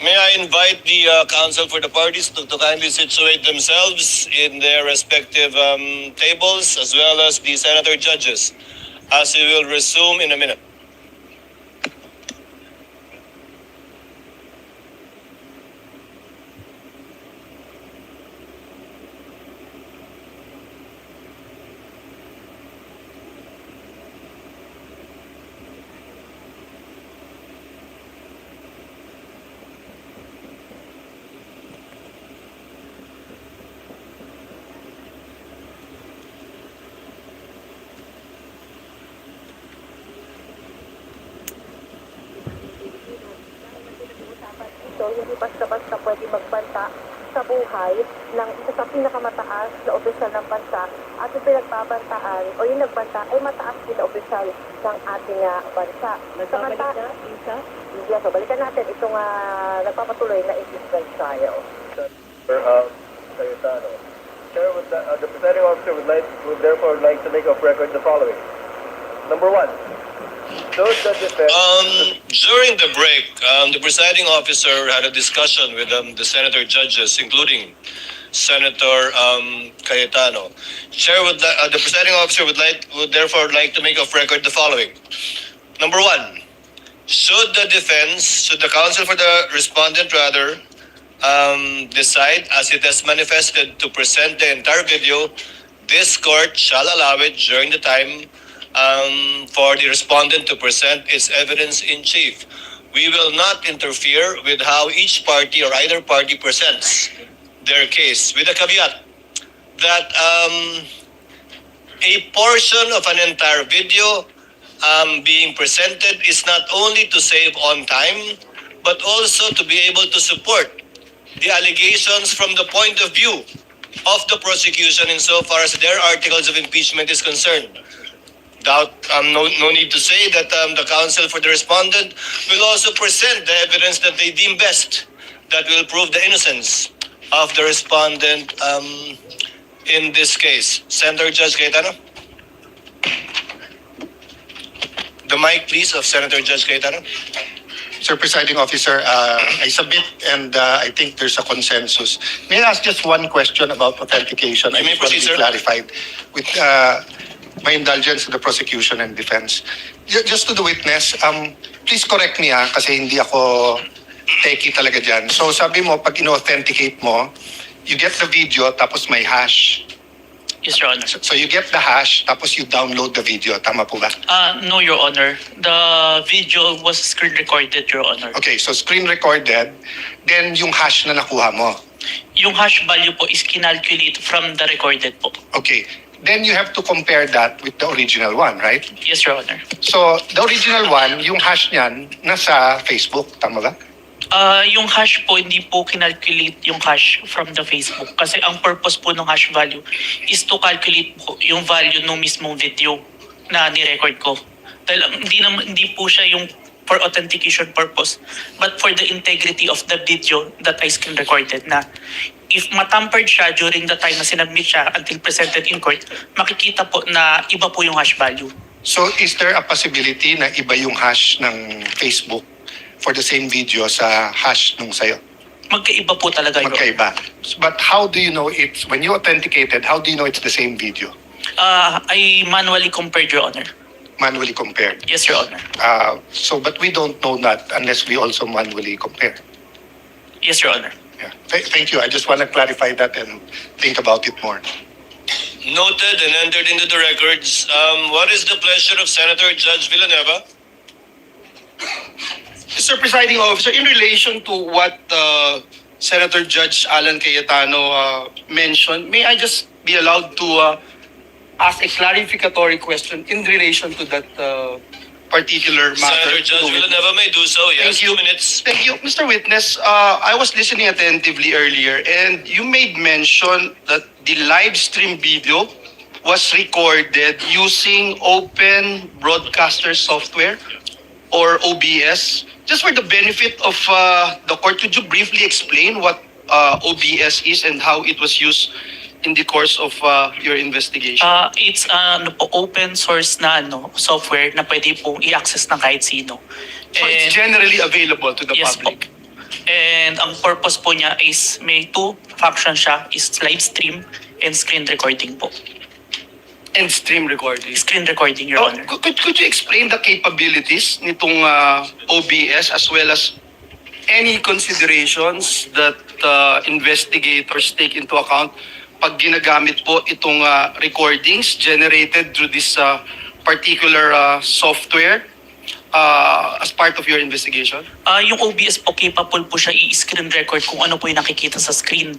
B: May I invite the counsel for the parties to kindly situate themselves in their respective tables, as well as the senator judges, as we will resume in a minute.
K: So, hindi basta-basta pwede magbanta sa buhay ng isa sa pinakamataas na opisyal ng bansa at yung pinagbabantaan o yung nagbanta ay mataas din na opisyal ng ating bansa. Nagbabalik na, Isa? Yes, so balikan natin itong nagpapatuloy na impeachment trial.
B: Cayetano. Chair, the presiding officer would therefore like to make of record the following. Number one, during the break, the presiding officer had a discussion with the senator judges, including Senator Cayetano. Chair, the presiding officer would therefore like to make of record the following. Number one, should the counsel for the respondent rather, decide as it has manifested to present the entire video, this court shall allow it during the time for the respondent to present its evidence in chief. We will not interfere with how each party or either party presents their case, with a caveat that a portion of an entire video being presented is not only to save on time, but also to be able to support the allegations from the point of view of the prosecution insofar as their articles of impeachment is concerned. No need to say that the counsel for the respondent will also present the evidence that they deem best that will prove the innocence of the respondent in this case. Senator Judge Cayetano? The mic, please, of Senator Judge Cayetano.
E: Sir Presiding Officer, I submit and I think there's a consensus. May I ask just one question about authentication?
B: You may
E: I just want
B: proceed,
E: to
B: sir.
E: be clarified with my indulgence to the prosecution and defense. Just to the witness, please correct me kasi hindi ako techie talaga dyan. So sabi mo, pag ino-authenticate mo, you get the video tapos may hash.
H: Yes, Your Honor.
E: So you get the hash tapos you download the video. Tama po ba?
H: No, Your Honor. The video was screen recorded, Your Honor.
E: Okay, so screen recorded, then yung hash na nakuha mo.
H: Yung hash value po is kinalculate from the recorded po.
E: Okay, then you have to compare that with the original one, right?
H: Yes, Your Honor.
E: So the original one, yung hash niyan, nasa Facebook. Tama ba?
H: Yung hash po, hindi po kinalculate yung hash from the Facebook. Kasi ang purpose po ng hash value is to calculate po yung value ng mismong video na ni-record ko. Dahil hindi po siya yung for authentication purpose, but for the integrity of the video that I screen recorded na if matampered siya during the time na sinubmit siya until presented in court, makikita po na iba po yung hash value.
E: So is there a possibility na iba yung hash ng Facebook for the same video sa hash nung sa'yo?
H: Magkaiba po talaga yun.
E: Magkaiba. But how do you know it's, when you authenticated, how do you know it's the same video?
H: I manually compared, Your Honor.
E: Manually compared.
H: Yes, Your Honor.
E: But we don't know that unless we also manually compare.
H: Yes, Your Honor.
E: Yeah. Thank you. I just want to clarify that and think about it more.
B: Noted and entered into the records. What is the pleasure of Senator Judge Villanueva?
F: Mr. Presiding Officer, in relation to what Senator Judge Alan Cayetano mentioned, may I just be allowed to ask a clarificatory question in relation to that particular matter?
B: Senator Judge Villanueva may do so. Yes,
F: Thank you.
B: 2 minutes.
F: Thank you. Mr. Witness, I was listening attentively earlier and you made mention that the live stream video was recorded using Open Broadcaster Software or OBS. Just for the benefit of the court, could you briefly explain what OBS is and how it was used in the course of your investigation?
H: It's open source na software na pwede pong i-access ng kahit sino.
F: So it's generally available to the
H: Yes
F: public?
H: po. And ang purpose po niya is may two functions siya, is live stream and screen recording po.
F: And stream recording?
H: Screen recording, Your Honor.
F: Could you explain the capabilities nitong OBS as well as any considerations that investigators take into account pag ginagamit po itong recordings generated through this particular software as part of your investigation?
H: Yung OBS po, capable po siya i-screen record kung ano po yung nakikita sa screen.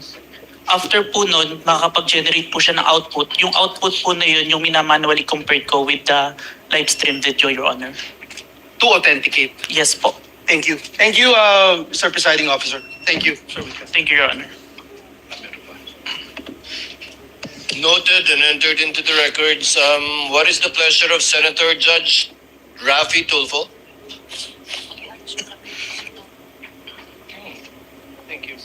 H: After po nun, makakapag-generate po siya ng output. Yung output po na yun, yung minamanually compared ko with the live stream video, Your Honor.
F: To authenticate?
H: Yes po.
F: Thank you. Thank you, Mr. Presiding Officer. Thank you, Sir Witness.
H: Thank you, Your Honor.
B: Noted and entered into the records. What is the pleasure of Senator Judge Rafi Tulfo?
F: Thank you.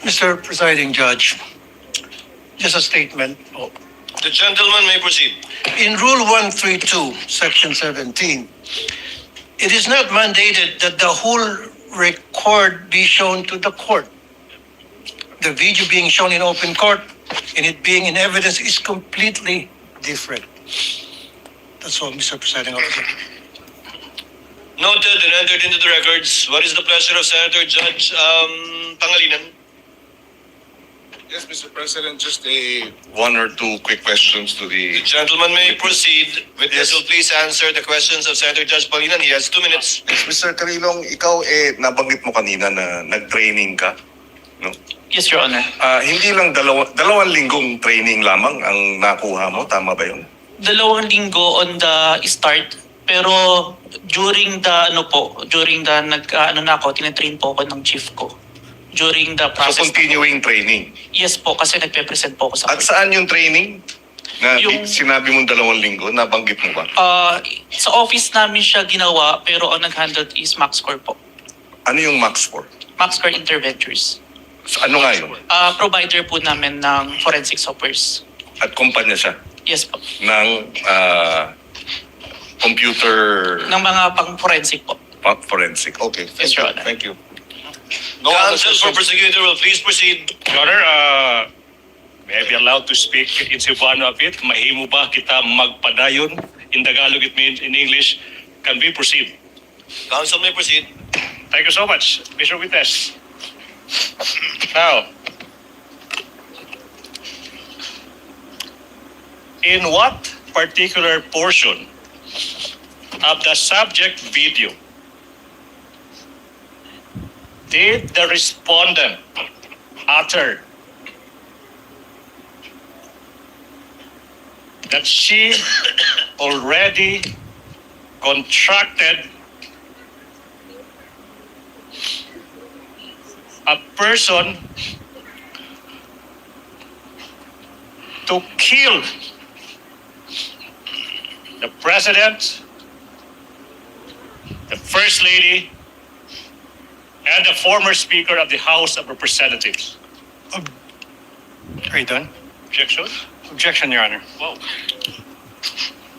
L: Mr. Presiding Judge, just a statement.
B: The gentleman may proceed.
L: In Rule 132, Section 17, it is not mandated that the whole record be shown to the court. The video being shown in open court and it being in evidence is completely different. That's all, Mr. Presiding Officer.
B: Noted and entered into the records. What is the pleasure of Senator Judge Pangilinan?
J: Yes, Mr. President, just one or two quick questions to
B: The
J: the...
B: gentleman may proceed. Witness
J: Yes.
B: will please answer the questions of Senator Judge Pangilinan. He has 2 minutes.
J: Yes, Mr. Carilong, ikaw nabanggit mo kanina na nag-training ka, no?
H: Yes, Your Honor.
J: Hindi lang dalawang linggong training lamang ang nakuha mo, tama ba yun?
H: 2 linggo on the start, pero during the tinatrain po ako ng chief ko. During the
J: So
H: process.
J: continuing training.
H: Yes po, kasi nagpe-present po ako sa
J: At saan yung training? Na
H: Yung-
J: sinabi mong 2 linggo, nabanggit mo ba?
H: Sa office namin siya ginawa, pero ang nag-handle is MaxCore po.
J: Ano yung Max4?
H: MaxCore Interventures.
J: So, ano nga yun?
H: Provider po namin ng forensic softwares.
J: At kumpanya siya
H: Yes po.
J: ng computer
H: Ng mga pang-forensic po.
J: forensic. Okay,
H: Yes, Your Honor.
J: Thank you.
B: Counsel for prosecutor will please proceed.
G: Your Honor, may I be allowed to speak in Cebuano a bit? Mahimo ba kita magpadayon? In Tagalog it means in English. Can we proceed?
B: Counsel may proceed.
G: Thank you so much, Mr. Witness. Now, in what particular portion of the subject video did the respondent utter that she already contracted a person to kill the president, the first lady, and the former speaker of the House of Representatives?
L: Are you done?
G: Objection?
F: Objection, Your Honor.
G: Wow.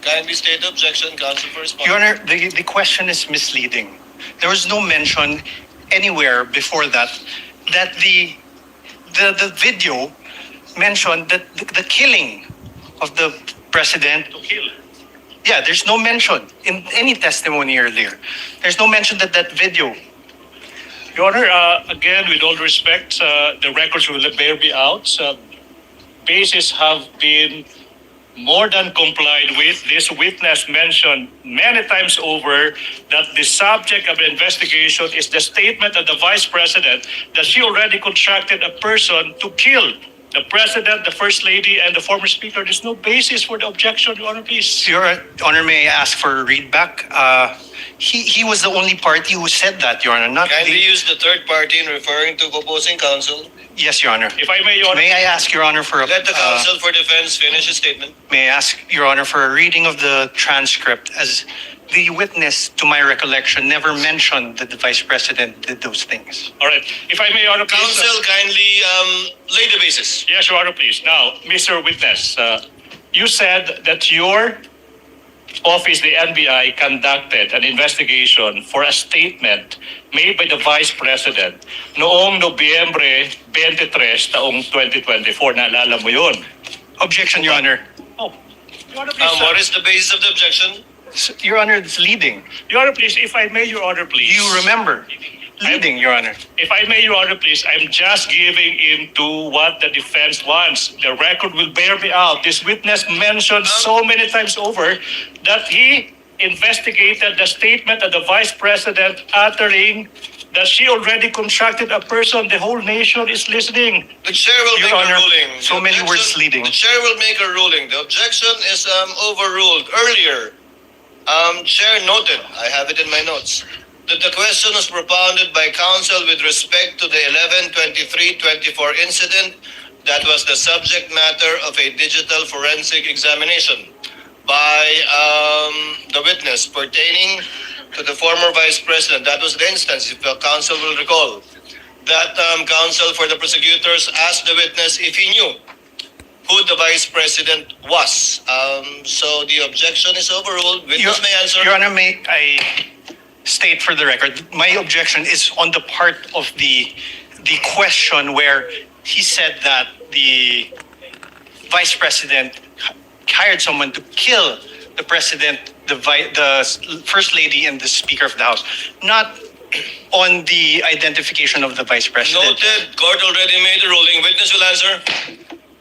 B: Kindly state the objection, counsel for response.
F: Your Honor, the question is misleading. There was no mention anywhere before that the video mentioned that the killing of the president.
G: To kill.
F: Yeah, there's no mention in any testimony earlier. There's no mention that that video.
G: Your Honor, again, with all respect, the records will bear me out. Bases have been more than complied with. This witness mentioned many times over that the subject of the investigation is the statement of the Vice President that she already contracted a person to kill the President, the First Lady, and the former Speaker. There's no basis for the objection, Your Honor, please.
F: Your Honor, may I ask for a readback? He was the only party who said that, Your Honor. Not
B: Kindly
F: the,
B: use the third party in referring to opposing counsel.
F: yes, Your Honor.
G: If I may, Your Honor.
F: May I ask, Your Honor, for a
B: Let the counsel for defense finish his statement.
F: may I ask, Your Honor, for a reading of the transcript, as the witness, to my recollection, never mentioned that the Vice President did those things.
G: All right. If I may, Your Honor, please.
B: Counsel, kindly lay the basis.
G: Yes, Your Honor, please. Now, Mr. Witness, you said that your office, the NBI, conducted an investigation for a statement made by the Vice President noong Nobyembre 23, taong 2024. Naalala mo yun?
F: Objection, Your Honor.
G: Oh, Your Honor, please.
B: What is the basis of the objection?
F: Your Honor, it's leading.
G: Your Honor, please. If I may, Your Honor, please.
F: You remember? Leading, Your Honor.
G: If I may, Your Honor, please, I'm just giving into what the defense wants. The record will bear me out. This witness mentioned so many times over that he investigated the statement of the Vice President uttering that she already contracted a person. The whole nation is listening.
B: The chair will
F: Your
B: make
F: Honor,
B: a ruling.
F: so
B: The
F: many
B: objection-
F: words leading.
B: The chair will make a ruling. The objection is overruled. Earlier, chair noted, I have it in my notes, that the question was propounded by counsel with respect to the 11/23/24 incident that was the subject matter of a digital forensic examination by the witness pertaining to the former Vice President. That was the instance, if the counsel will recall, that counsel for the prosecutors asked the witness if he knew who the Vice President was. So the objection is overruled. Witness may answer.
F: Your Honor, may I state for the record, my objection is on the part of the question where he said that the Vice President hired someone to kill the President, the First Lady, and the Speaker of the House, not on the identification of the Vice President.
B: Noted. Court already made a ruling. Witness will answer.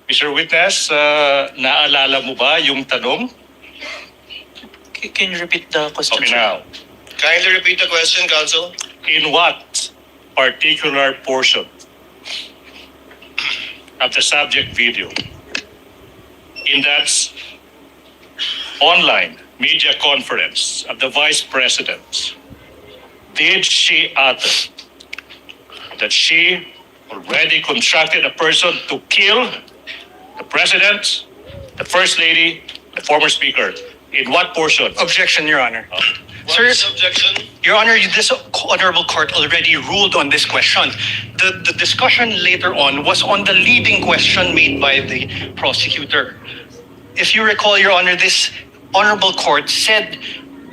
G: Mr. Witness, naalala mo ba yung tanong?
H: Can you repeat the question?
G: Okay,
H: sir?
G: now.
B: Kindly repeat the question, counsel.
G: In what particular portion of the subject video in that online media conference of the Vice President did she utter that she already contracted a person to kill the President, the First Lady, the former Speaker? In what portion?
F: Objection, Your Honor.
B: What
F: Sir,
B: is the objection?
F: Your Honor, this honorable court already ruled on this question. The discussion later on was on the leading question made by the prosecutor. If you recall, Your Honor, this honorable court said,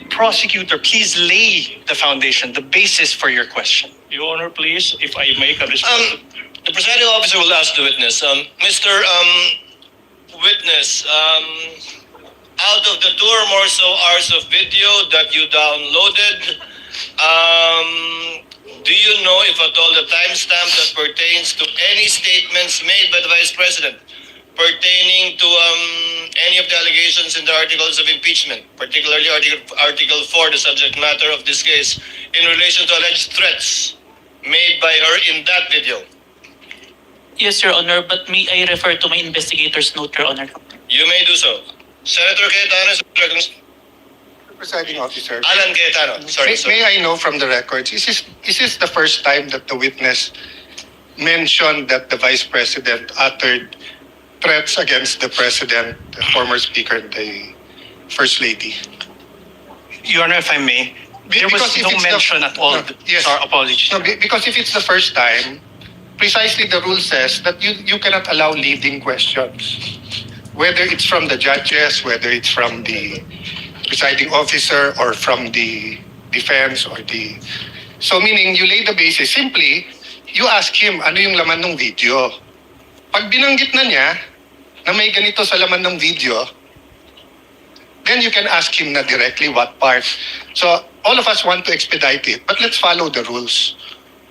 F: prosecutor, please lay the foundation, the basis for your question.
G: Your Honor, please, if I make a response.
B: The presiding officer will ask the witness. Mr. Witness, out of the 2 or more so hours of video that you downloaded, do you know if at all the timestamp that pertains to any statements made by the Vice President pertaining to any of the allegations in the articles of impeachment, particularly Article 4, the subject matter of this case, in relation to alleged threats made by her in that video?
H: Yes, Your Honor, but may I refer to my investigator's note, Your Honor?
B: You may do so. Senator Cayetano,
E: Presiding officer.
B: Alan Cayetano, sorry.
E: May I know from the records, is this the first time that the witness mentioned that the Vice President uttered threats against the President, the former Speaker, and the First Lady?
F: Your Honor, if I may, there was
E: Because if
F: no
E: it's the-
F: mention at all.
E: No, yes.
F: Sorry, apologies.
E: No, because if it's the first time, precisely the rule says that you cannot allow leading questions. Whether it's from the judges, whether it's from the presiding officer, or from the defense, or the... So meaning, you lay the basis. Simply, you ask him, ano yung laman ng video? Pag binanggit na niya na may ganito sa laman ng video, then you can ask him na directly what part. So all of us want to expedite it, but let's follow the rules.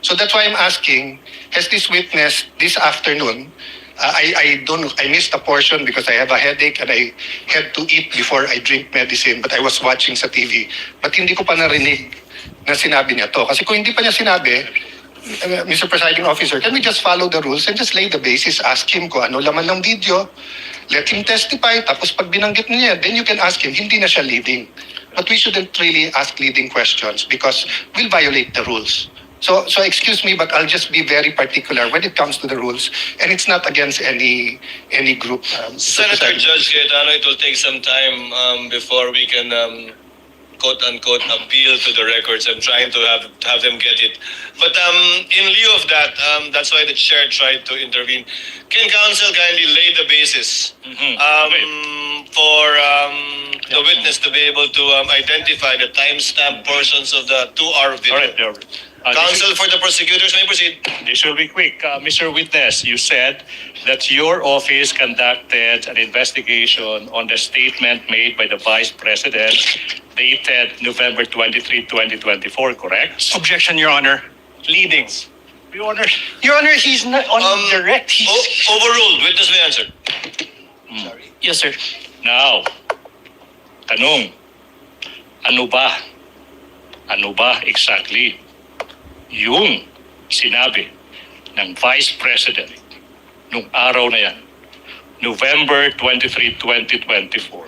E: So that's why I'm asking, has this witness this afternoon, I missed a portion because I have a headache and I had to eat before I drink medicine, but I was watching sa TV. But hindi ko pa narinig na sinabi niya to. Kasi kung hindi pa niya sinabi, Mr. Presiding Officer, can we just follow the rules and just lay the basis, ask him kung ano laman ng video, let him testify, tapos pag binanggit niya, then you can ask him, hindi na siya leading. But we shouldn't really ask leading questions because we'll violate the rules. So excuse me, but I'll just be very particular when it comes to the rules, and it's not against any group.
B: Senator Judge Cayetano, it will take some time before we can quote-unquote appeal to the records. I'm trying to have them get it. But in lieu of that, that's why the chair tried to intervene. Can counsel kindly lay the basis for the witness to be able to identify the timestamp portions of the 2-hour video?
G: All right.
B: Counsel for the prosecutors may proceed.
G: This will be quick. Mr. Witness, you said that your office conducted an investigation on the statement made by the Vice President dated November 23, 2024, correct?
F: Objection, Your Honor. Leading.
G: Your Honor.
F: Your Honor, he's not on direct. He's
B: Overruled. Witness may answer.
H: Yes, sir.
G: Now, tanong, ano ba exactly yung sinabi ng Vice President nung araw na yan, November 23, 2024?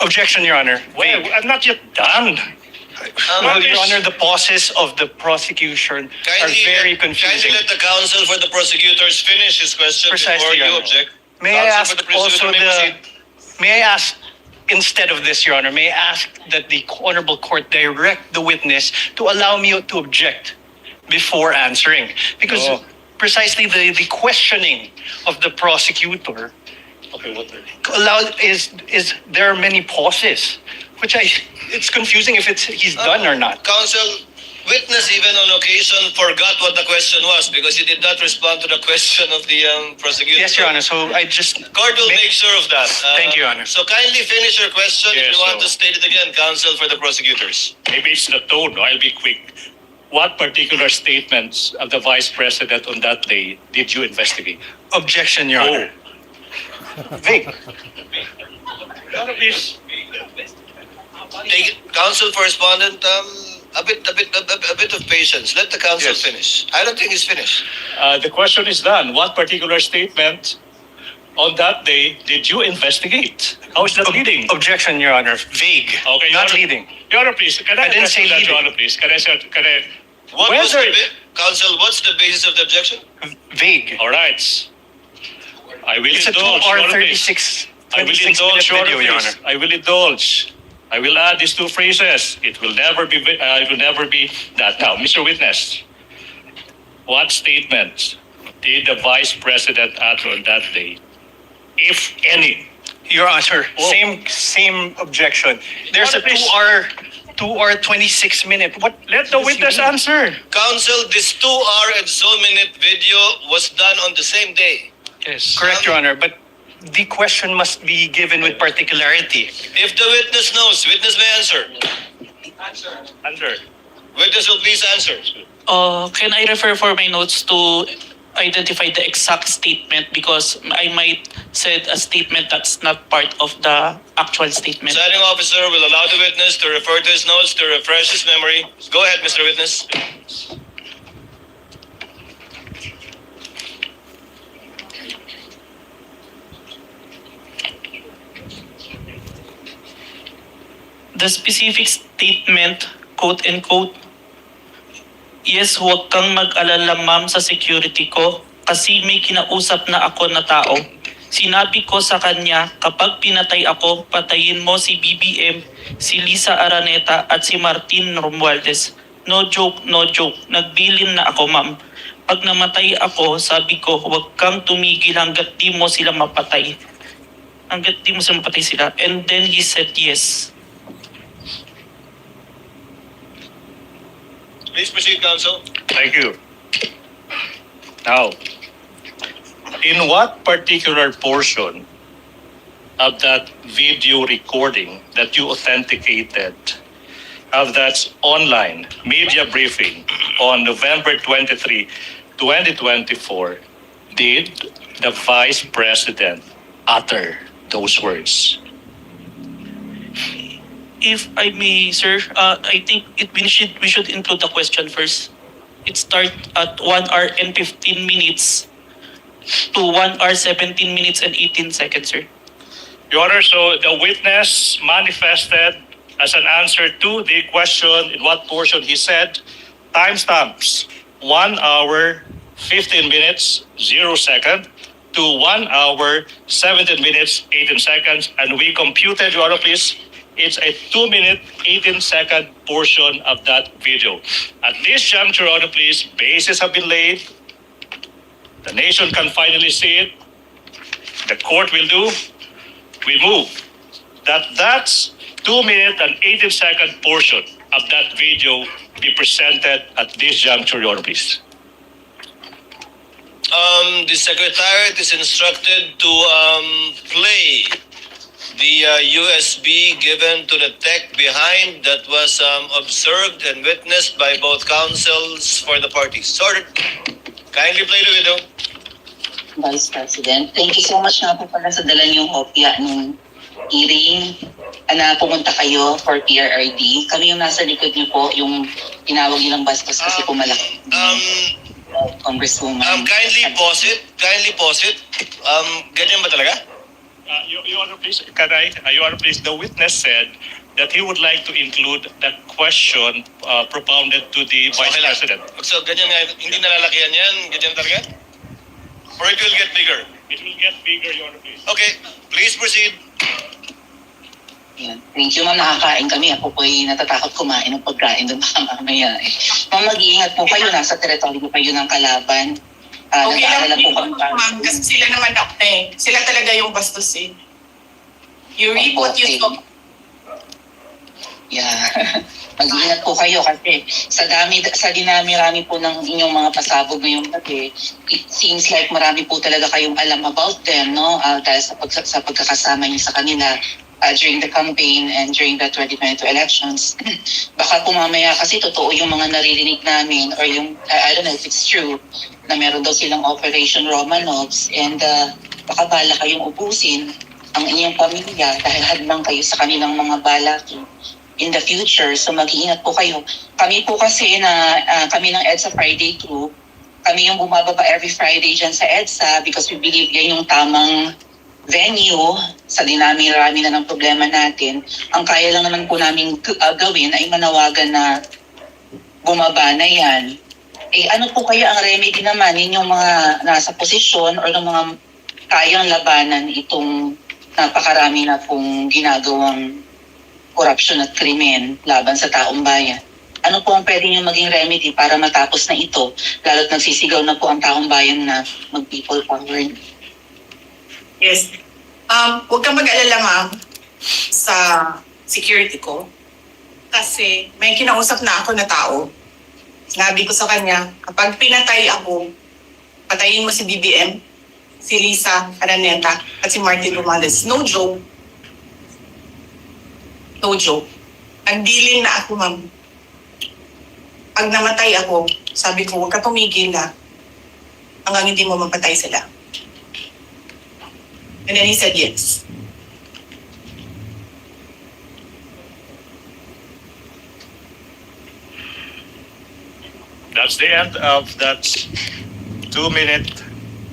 F: Objection, Your Honor.
G: Well, I'm not yet done.
F: Well, Your Honor, the pauses of the prosecution are very confusing.
B: Kindly let the counsel for the prosecutors finish his question before
F: Precisely,
B: you
F: Your Honor.
B: object.
F: May I
B: Counsel
F: ask
B: for the prosecutor
F: also
B: may proceed.
F: may I ask, instead of this, Your Honor, may I ask that the Honorable Court direct the witness to allow me to object before answering? Because
G: Oh.
F: precisely the questioning of the prosecutor is there are many pauses, which it's confusing if he's done or not.
B: Counsel, witness even on occasion forgot what the question was because he did not respond to the question of the prosecutor.
F: Yes, Your Honor. So I just
B: Court will make sure of that.
F: Thank you, Your Honor.
B: So kindly finish your question if
G: Yes,
B: you want
G: so-
B: to state it again, counsel for the prosecutors.
G: Maybe it's the tone. No? I'll be quick. What particular statements of the Vice President on that day did you investigate?
F: Objection, Your Honor. Vague.
G: Please.
B: Counsel for respondent, a bit of patience. Let the counsel
G: Yes.
B: finish. I don't think he's finished.
G: The question is done. What particular statement on that day did you investigate? How is that leading?
F: Objection, Your Honor. Vague.
G: Okay, Your
F: Not
G: Honor.
F: leading.
G: Your Honor, please. Can I
F: I didn't
G: address
F: say
G: that,
F: leading.
G: Your Honor, please? Can I?
B: What was
G: Whether-
B: counsel, what's the basis of the objection?
F: Vague.
G: All right. I will
F: It's a 2
G: indulge.
F: hour
G: Your Honor, please.
F: 36
G: I will
F: 26
G: indulge, Your
F: minute
G: Honor,
F: video, Your
G: please.
F: Honor.
G: I will indulge. I will add these two phrases. It will never be that. Now, Mr. Witness, what statements did the Vice President utter on that day, if any?
F: Your Honor,
G: Oh.
F: same objection. There's a
G: Your Honor,
F: 2 hour 26 minute. What?
G: Let the
F: does he
G: witness
F: mean?
G: answer.
B: Counsel, this 2 hour and so minute video was done on the same day.
G: Yes.
F: Correct, Your Honor, but the question must be given with particularity.
B: If the witness knows, witness may answer.
G: Answer.
B: Witness will please answer.
H: Can I refer for my notes to identify the exact statement because I might said a statement that's not part of the actual statement.
B: Presiding officer will allow the witness to refer to his notes to refresh his memory. Go ahead, Mr. Witness.
H: The specific statement, quote unquote, yes, huwag kang mag-alala ma'am sa security ko kasi may kinausap na ako na tao. Sinabi ko sa kanya, kapag pinatay ako, patayin mo si BBM, si Lisa Araneta at si Martin Romualdez. No joke, no joke. Nagbilin na ako ma'am. Pag namatay ako, sabi ko, huwag kang tumigil hanggat di mo sila mapatay. Hanggat di mo sila mapatay sila. And then he said yes.
B: Please proceed, counsel.
G: Thank you. Now, in what particular portion of that video recording that you authenticated of that online media briefing on November 23, 2024, did the Vice President utter those words?
H: If I may, sir, I think we should include the question first. It starts at 1 hour and 15 minutes to 1 hour 17 minutes and 18 seconds, sir.
G: Your Honor, so the witness manifested as an answer to the question in what portion he said, timestamps 1 hour 15 minutes 0 second to 1 hour 17 minutes 18 seconds, and we computed, Your Honor, please, it's a 2 minute 18 second portion of that video. At this juncture, Your Honor, please, bases have been laid. The nation can finally see it. The court will do. We move that's 2 minute and 18 second portion of that video be presented at this juncture, Your Honor, please.
B: The Secretariat is instructed to play the USB given to the tech behind that was observed and witnessed by both counsels for the parties. Sorted. Kindly play the video.
M: Vice President, thank you so much nga po pala sa dala niyong kopya nung hearing na pumunta kayo for PRRD. Kami yung nasa likod niyo po, yung tinawag nilang bastos kasi po malaki. Congresswoman.
B: Kindly pause it. Ganyan ba talaga?
G: Your Honor, please, Your Honor, please, the witness said that he would like to include the question propounded to the Vice President.
B: So ganyan nga, hindi nalalakihan yan? Ganyan talaga? Or it will get bigger?
G: It will get bigger, Your Honor, please.
B: Okay, please proceed.
M: Yan. Thank you, ma'am. Nakakain kami. Ako po ay natatakot kumain ng pagkain doon baka mamaya. Ma'am, mag-iingat po kayo. Nasa teritoryo kayo ng kalaban.
I: Okay lang
M: Nag-aalala po
I: po,
M: kami.
I: ma'am, kasi sila naman sila talaga yung bastos eh. You read what you saw.
M: Yeah. Mag-iingat po kayo kasi sa dinami-rami po ng inyong mga pasabog ngayong gabi, it seems like marami po talaga kayong alam about them, no? Dahil sa pagkakasama niyo sa kanila during the campaign and during the 2022 elections. Baka po mamaya kasi totoo yung mga naririnig namin or yung, I don't know if it's true, na meron daw silang Operation Romanovs and baka bala kayong ubusin ang inyong pamilya dahil hadlang kayo sa kanilang mga balaki in the future. So mag-iingat po kayo. Kami po kasi kami ng EDSA Friday crew, kami yung bumababa every Friday dyan sa EDSA because we believe yan yung tamang venue sa dinami-rami na ng problema natin. Ang kaya lang naman po namin gawin ay manawagan na bumaba na yan. Eh ano po kaya ang remedy naman ninyong mga nasa posisyon or ng mga kayang labanan itong napakarami na pong ginagawang korupsyon at krimen laban sa taong bayan? Ano po ang pwede nyo maging remedy para matapos na ito, lalo't nagsisigaw na po ang taong bayan na mag-people power?
I: Yes. Huwag kang mag-alala, ma'am, sa security ko. Kasi may kinausap na ako na tao. Sinabi ko sa kanya, kapag pinatay ako, patayin mo si BBM, si Lisa Araneta, at si Martin Romales. No joke. No joke. Nagdilin na ako, ma'am. Pag namatay ako, sabi ko, huwag ka tumigil na hanggang hindi mo mapatay sila. And then he said yes.
G: That's the end of that 2 minute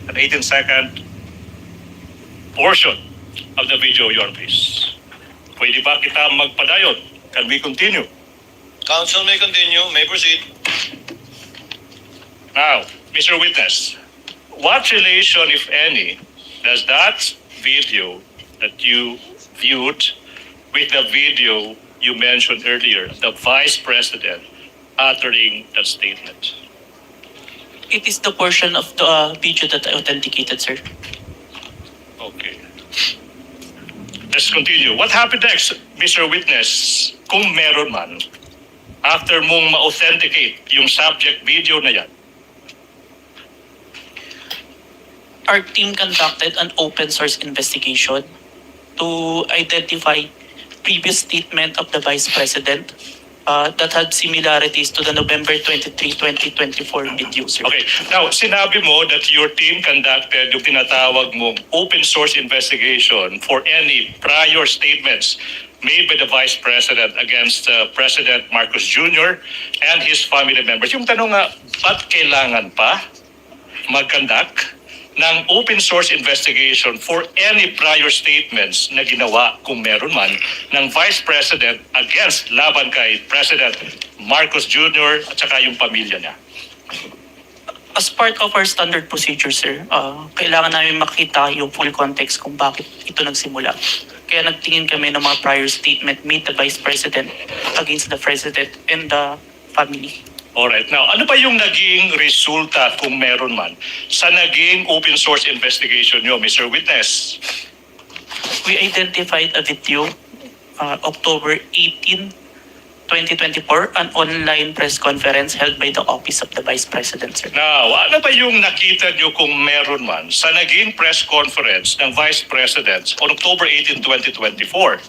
G: and 18 second portion of the video, Your Honor, please. Pwede ba kita magpadayon? Can we continue?
B: Counsel may continue, may proceed.
G: Now, Mr. Witness, what relation, if any, does that video that you viewed with the video you mentioned earlier, the Vice President uttering that statement?
H: It is the portion of the video that I authenticated, sir.
G: Okay. Let's continue. What happened next, Mr. Witness, kung meron man, after mong ma-authenticate yung subject video na yan?
H: Our team conducted an open source investigation to identify previous statement of the Vice President that had similarities to the November 23, 2024 video, sir.
G: Okay. Now, sinabi mo that your team conducted yung tinatawag mong open source investigation for any prior statements made by the Vice President against President Marcos Jr. and his family members. Yung tanong nga, ba't kailangan pa mag-conduct ng open source investigation for any prior statements na ginawa, kung meron man, ng Vice President against laban kay President Marcos Jr. at saka yung pamilya niya?
H: As part of our standard procedure, sir, kailangan namin makita yung full context kung bakit ito nagsimula. Kaya nagtingin kami ng mga prior statement made the Vice President against the President and the family.
G: Alright, now ano ba yung naging resulta, kung meron man, sa naging open source investigation nyo, Mr. Witness?
H: We identified a video, October 18, 2024, an online press conference held by the Office of the Vice President, sir.
G: Now, ano ba yung nakita nyo, kung meron man, sa naging press conference ng Vice President on October 18, 2024?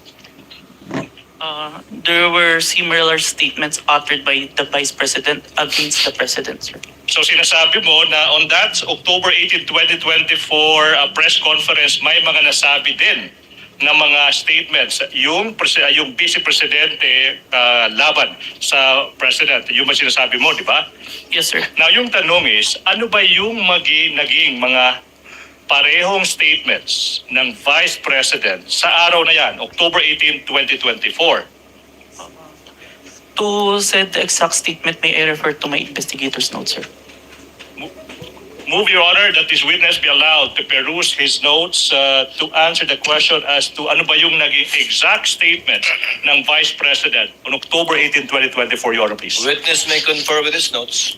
H: There were similar statements uttered by the Vice President against the President, sir.
G: So sinasabi mo na on that October 18, 2024 press conference, may mga nasabi din na mga statements yung Vice Presidente laban sa President. Yung ba sinasabi mo, di ba?
H: Yes, sir.
G: Now yung tanong is, ano ba yung naging mga parehong statements ng Vice President sa araw na yan, October 18, 2024?
H: To set the exact statement, may I refer to my investigator's notes, sir?
G: Move, Your Honor, that this witness be allowed to peruse his notes to answer the question as to ano ba yung naging exact statement ng Vice President on October 18, 2024, Your Honor, please.
B: Witness may confer with his notes.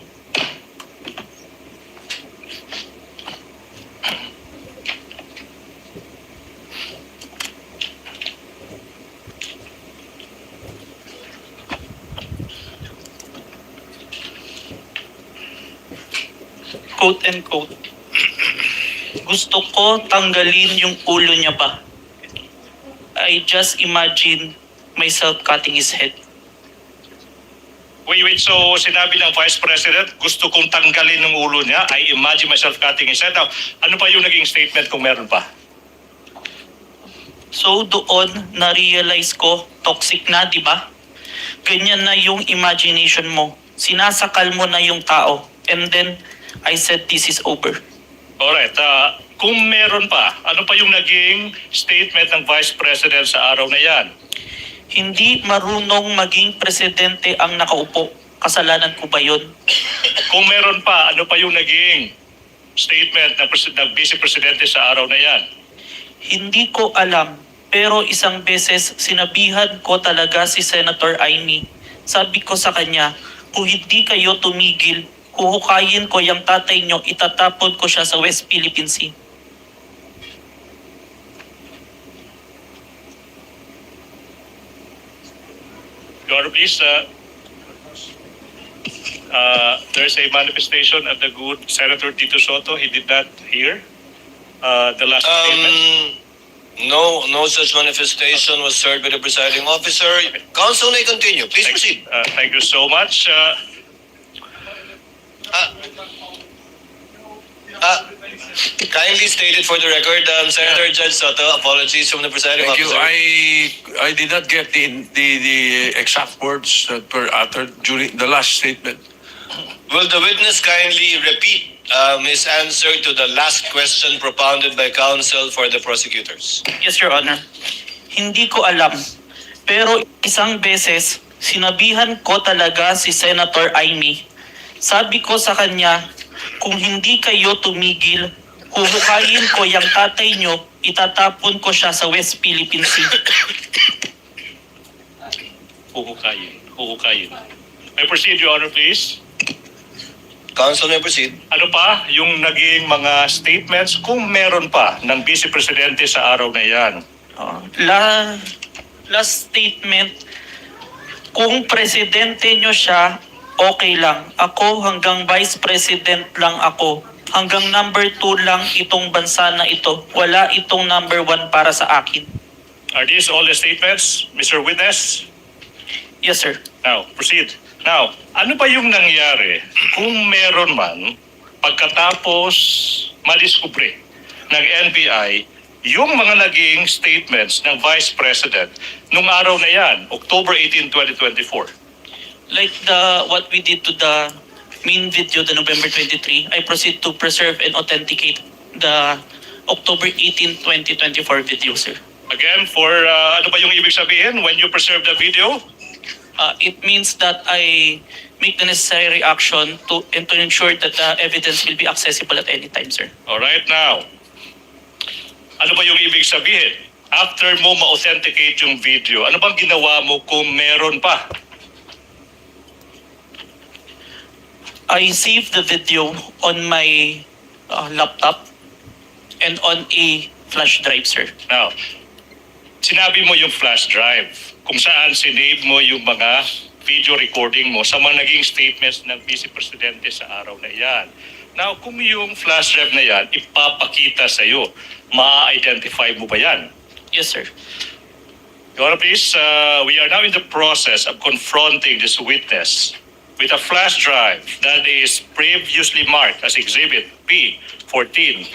H: Quote and quote, gusto ko tanggalin yung ulo niya pa. I just imagine myself cutting his head.
G: Wait, so sinabi ng Vice President, gusto kong tanggalin ng ulo niya, I imagine myself cutting his head. Now, ano pa yung naging statement, kung meron pa?
H: So doon, na-realize ko, toxic na, di ba? Ganyan na yung imagination mo. Sinasakal mo na yung tao. And then, I said, this is over.
G: Alright, kung meron pa, ano pa yung naging statement ng Vice President sa araw na yan?
H: Hindi marunong maging presidente ang nakaupo. Kasalanan ko ba yun?
G: Kung meron pa, ano pa yung naging statement ng Vice Presidente sa araw na yan?
H: Hindi ko alam. Pero isang beses, sinabihan ko talaga si Senator Amy. Sabi ko sa kanya, kung hindi kayo tumigil, huhukayin ko yung tatay nyo, itatapon ko siya sa West Philippine Sea.
G: Your Honor, please, there's a manifestation of the good Senator Tito Soto. He did not hear the last statement.
B: No such manifestation was heard by the presiding officer. Counsel may continue. Please proceed.
G: Thank you so much.
B: Kindly stated for the record, Senator Judge Soto, apologies from the presiding
N: Thank you.
B: officer.
N: I did not get the exact words that were uttered during the last statement.
B: Will the witness kindly repeat his answer to the last question propounded by counsel for the prosecutors?
H: Yes, Your Honor. Hindi ko alam. Pero isang beses, sinabihan ko talaga si Senator Amy. Sabi ko sa kanya, kung hindi kayo tumigil, huhukayin ko yung tatay nyo, itatapon ko siya sa West Philippine Sea.
G: Huhukayin. I proceed, Your Honor, please.
B: Council may proceed.
G: Ano pa yung naging mga statements kung meron pa ng Vice Presidente sa araw na yan?
H: Last statement, kung presidente nyo siya, okay lang. Ako hanggang vice president lang ako. Hanggang number 2 lang itong bansa na ito. Wala itong number 1 para sa akin.
G: Are these all the statements, Mr. Witness?
H: Yes, sir.
G: Now, proceed. Now, ano ba yung nangyari kung meron man pagkatapos madiskubre ng NBI yung mga naging statements ng Vice President nung araw na yan, October 18, 2024?
H: Like what we did to the main video, the November 23, I proceed to preserve and authenticate the October 18, 2024 video, sir.
G: Again, for ano ba yung ibig sabihin when you preserve the video?
H: It means that I make the necessary action to ensure that the evidence will be accessible at any time, sir.
G: All right, now, ano ba yung ibig sabihin? After mo ma-authenticate yung video, ano bang ginawa mo kung meron pa?
H: I saved the video on my laptop and on a flash drive, sir.
G: Now, sinabi mo yung flash drive kung saan sinave mo yung mga video recording mo sa mga naging statements ng Vice Presidente sa araw na yan. Now, kung yung flash drive na yan, ipapakita sa'yo, ma-identify mo ba yan?
H: Yes, sir.
G: Your Honor, please, we are now in the process of confronting this witness with a flash drive that is previously marked as Exhibit P14-11,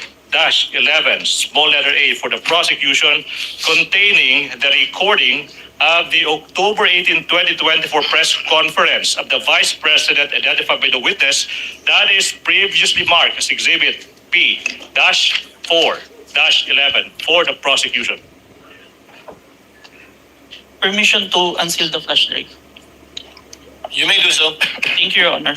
G: small letter A for the prosecution, containing the recording of the October 18, 2024 press conference of the Vice President identified by the witness that is previously marked as Exhibit P-4-11 for the prosecution.
H: Permission to unseal the flash drive.
B: You may do so.
H: Thank you, Your Honor.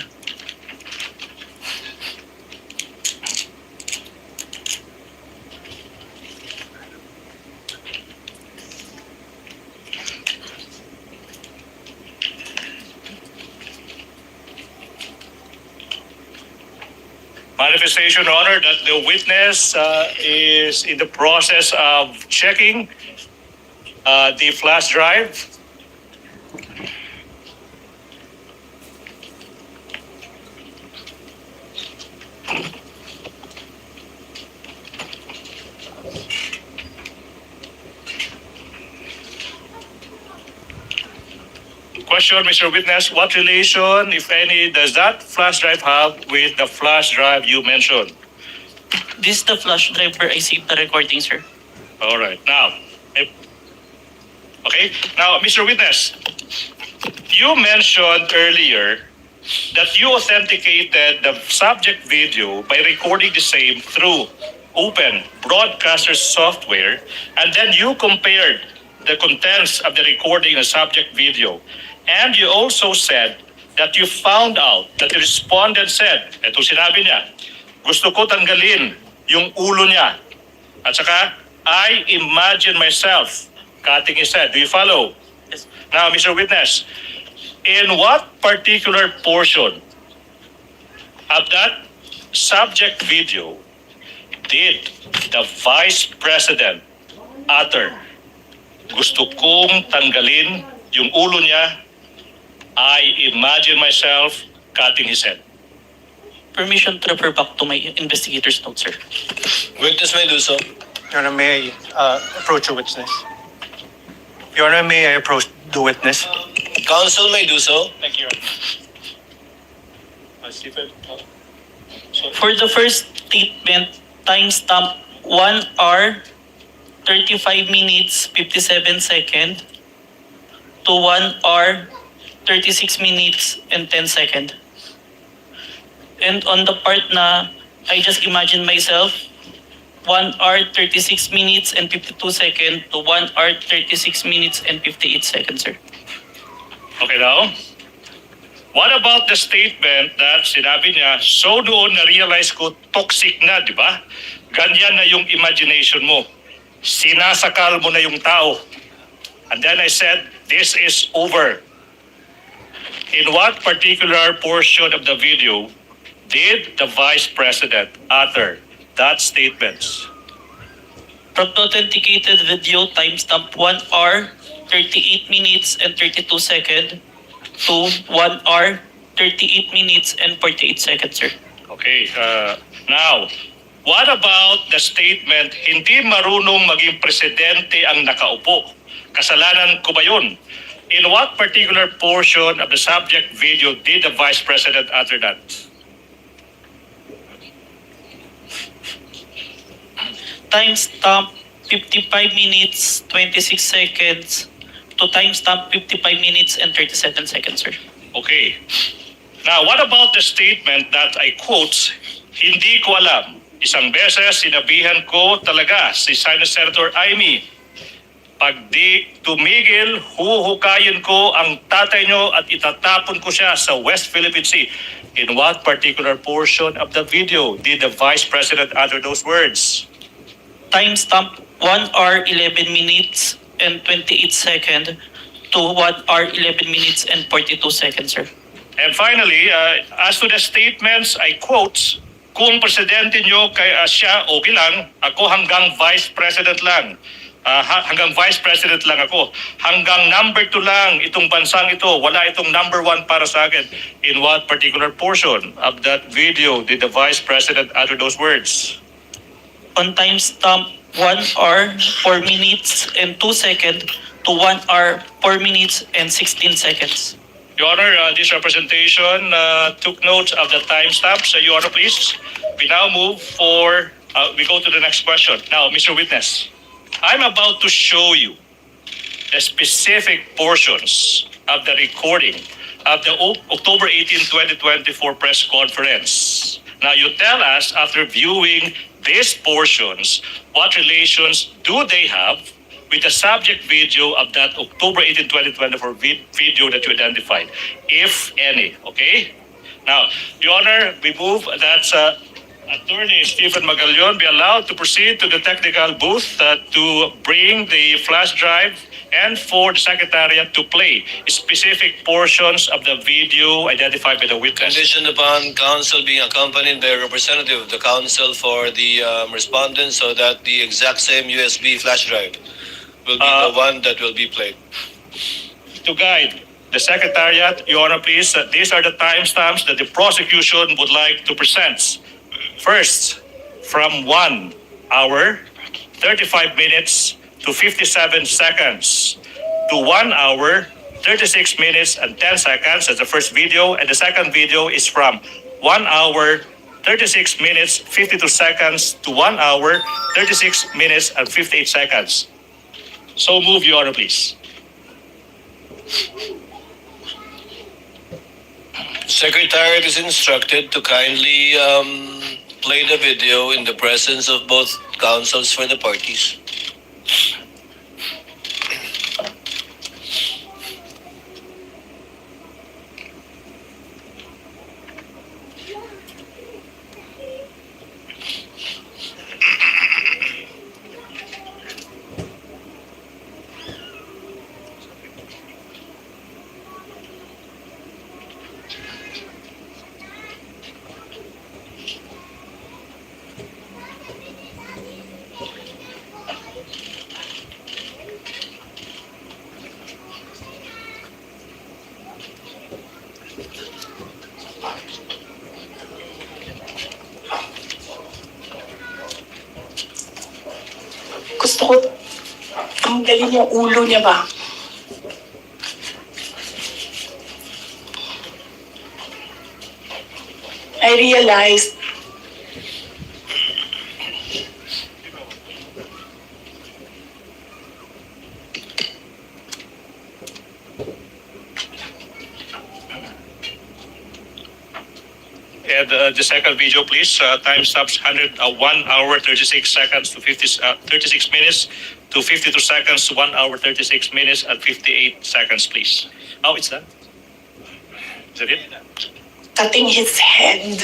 G: Manifestation, Your Honor, that the witness is in the process of checking the flash drive. Question, Mr. Witness, what relation, if any, does that flash drive have with the flash drive you mentioned?
H: This is the flash drive where I saved the recording, sir.
G: All right. Now, okay. Now, Mr. Witness, you mentioned earlier that you authenticated the subject video by recording the same through open broadcaster software, and then you compared the contents of the recording and subject video. And you also said that you found out that the respondent said, eto sinabi niya, gusto ko tanggalin yung ulo niya. At saka, I imagine myself cutting his head. Do you follow?
H: Yes.
G: Now, Mr. Witness, in what particular portion of that subject video did the Vice President utter, gusto kong tanggalin yung ulo niya, I imagine myself cutting his head?
H: Permission to refer back to my investigator's notes, sir.
B: Witness may do so.
F: Your Honor, may I approach the witness? Your Honor, may I approach the witness?
B: Council may do so.
F: Thank you, Your Honor.
H: For the first statement, timestamp 1 hour, 35 minutes, 57 seconds to 1 hour, 36 minutes, and 10 seconds. And on the part na I just imagine myself, 1 hour, 36 minutes, and 52 seconds to 1 hour, 36 minutes, and 58 seconds, sir.
G: Okay now, what about the statement that sinabi niya, so doon na-realize ko toxic na, di ba? Ganyan na yung imagination mo. Sinasakal mo na yung tao. And then I said, this is over. In what particular portion of the video did the Vice President utter that statement?
H: From the authenticated video, timestamp 1 hour, 38 minutes and 32 seconds to 1 hour, 38 minutes and 48 seconds, sir.
G: Okay, now, what about the statement, hindi marunong maging presidente ang nakaupo? Kasalanan ko ba yun? In what particular portion of the subject video did the Vice President utter that?
H: Timestamp 55 minutes, 26 seconds to timestamp 55 minutes and 37 seconds, sir.
G: Okay. Now, what about the statement that I quote, hindi ko alam, isang beses sinabihan ko talaga si Senator Amy, pag di tumigil, huhukayin ko ang tatay nyo at itatapon ko siya sa West Philippine Sea. In what particular portion of the video did the Vice President utter those words?
H: Timestamp 1 hour 11 minutes and 28 seconds to 1 hour 11 minutes and 42 seconds, sir.
G: And finally, as to the statements, I quote, kung presidente nyo siya, okay lang, ako hanggang Vice President lang. Hanggang Vice President lang ako. Hanggang number 2 lang itong bansang ito. Wala itong number 1 para sa akin. In what particular portion of that video did the Vice President utter those words?
H: On timestamp 1 hour 4 minutes and 2 seconds to 1 hour 4 minutes and 16 seconds.
G: Your Honor, this representation took note of the timestamps. Your Honor, please. We now move we go to the next question. Now, Mr. Witness, I'm about to show you the specific portions of the recording of the October 18, 2024 press conference. Now, you tell us, after viewing these portions, what relations do they have with the subject video of that October 18, 2024 video that you identified, if any, okay? Now, Your Honor, we move that Attorney Stephen Magallon be allowed to proceed to the technical booth to bring the flash drive and for the Secretariat to play specific portions of the video identified by the witness.
B: Conditioned upon counsel being accompanied by a representative of the counsel for the respondent so that the exact same USB flash drive will be the one that will be played.
G: To guide the Secretariat, Your Honor, please, these are the timestamps that the prosecution would like to present. First, from 1 hour, 35 minutes to 57 seconds to 1 hour, 36 minutes and 10 seconds. That's the first video. And the second video is from 1 hour, 36 minutes, 52 seconds to 1 hour, 36 minutes and 58 seconds. So move, Your Honor, please.
B: Secretariat is instructed to kindly play the video in the presence of both counsels for the parties.
O: Gusto ko, ang galing yung ulo niya ba? I realized
G: And the second video, please. Time stops 1 hour 36 seconds to 36 minutes to 52 seconds to 1 hour 36 minutes and 58 seconds, please. Oh, it's done. Is that it?
O: cutting his head.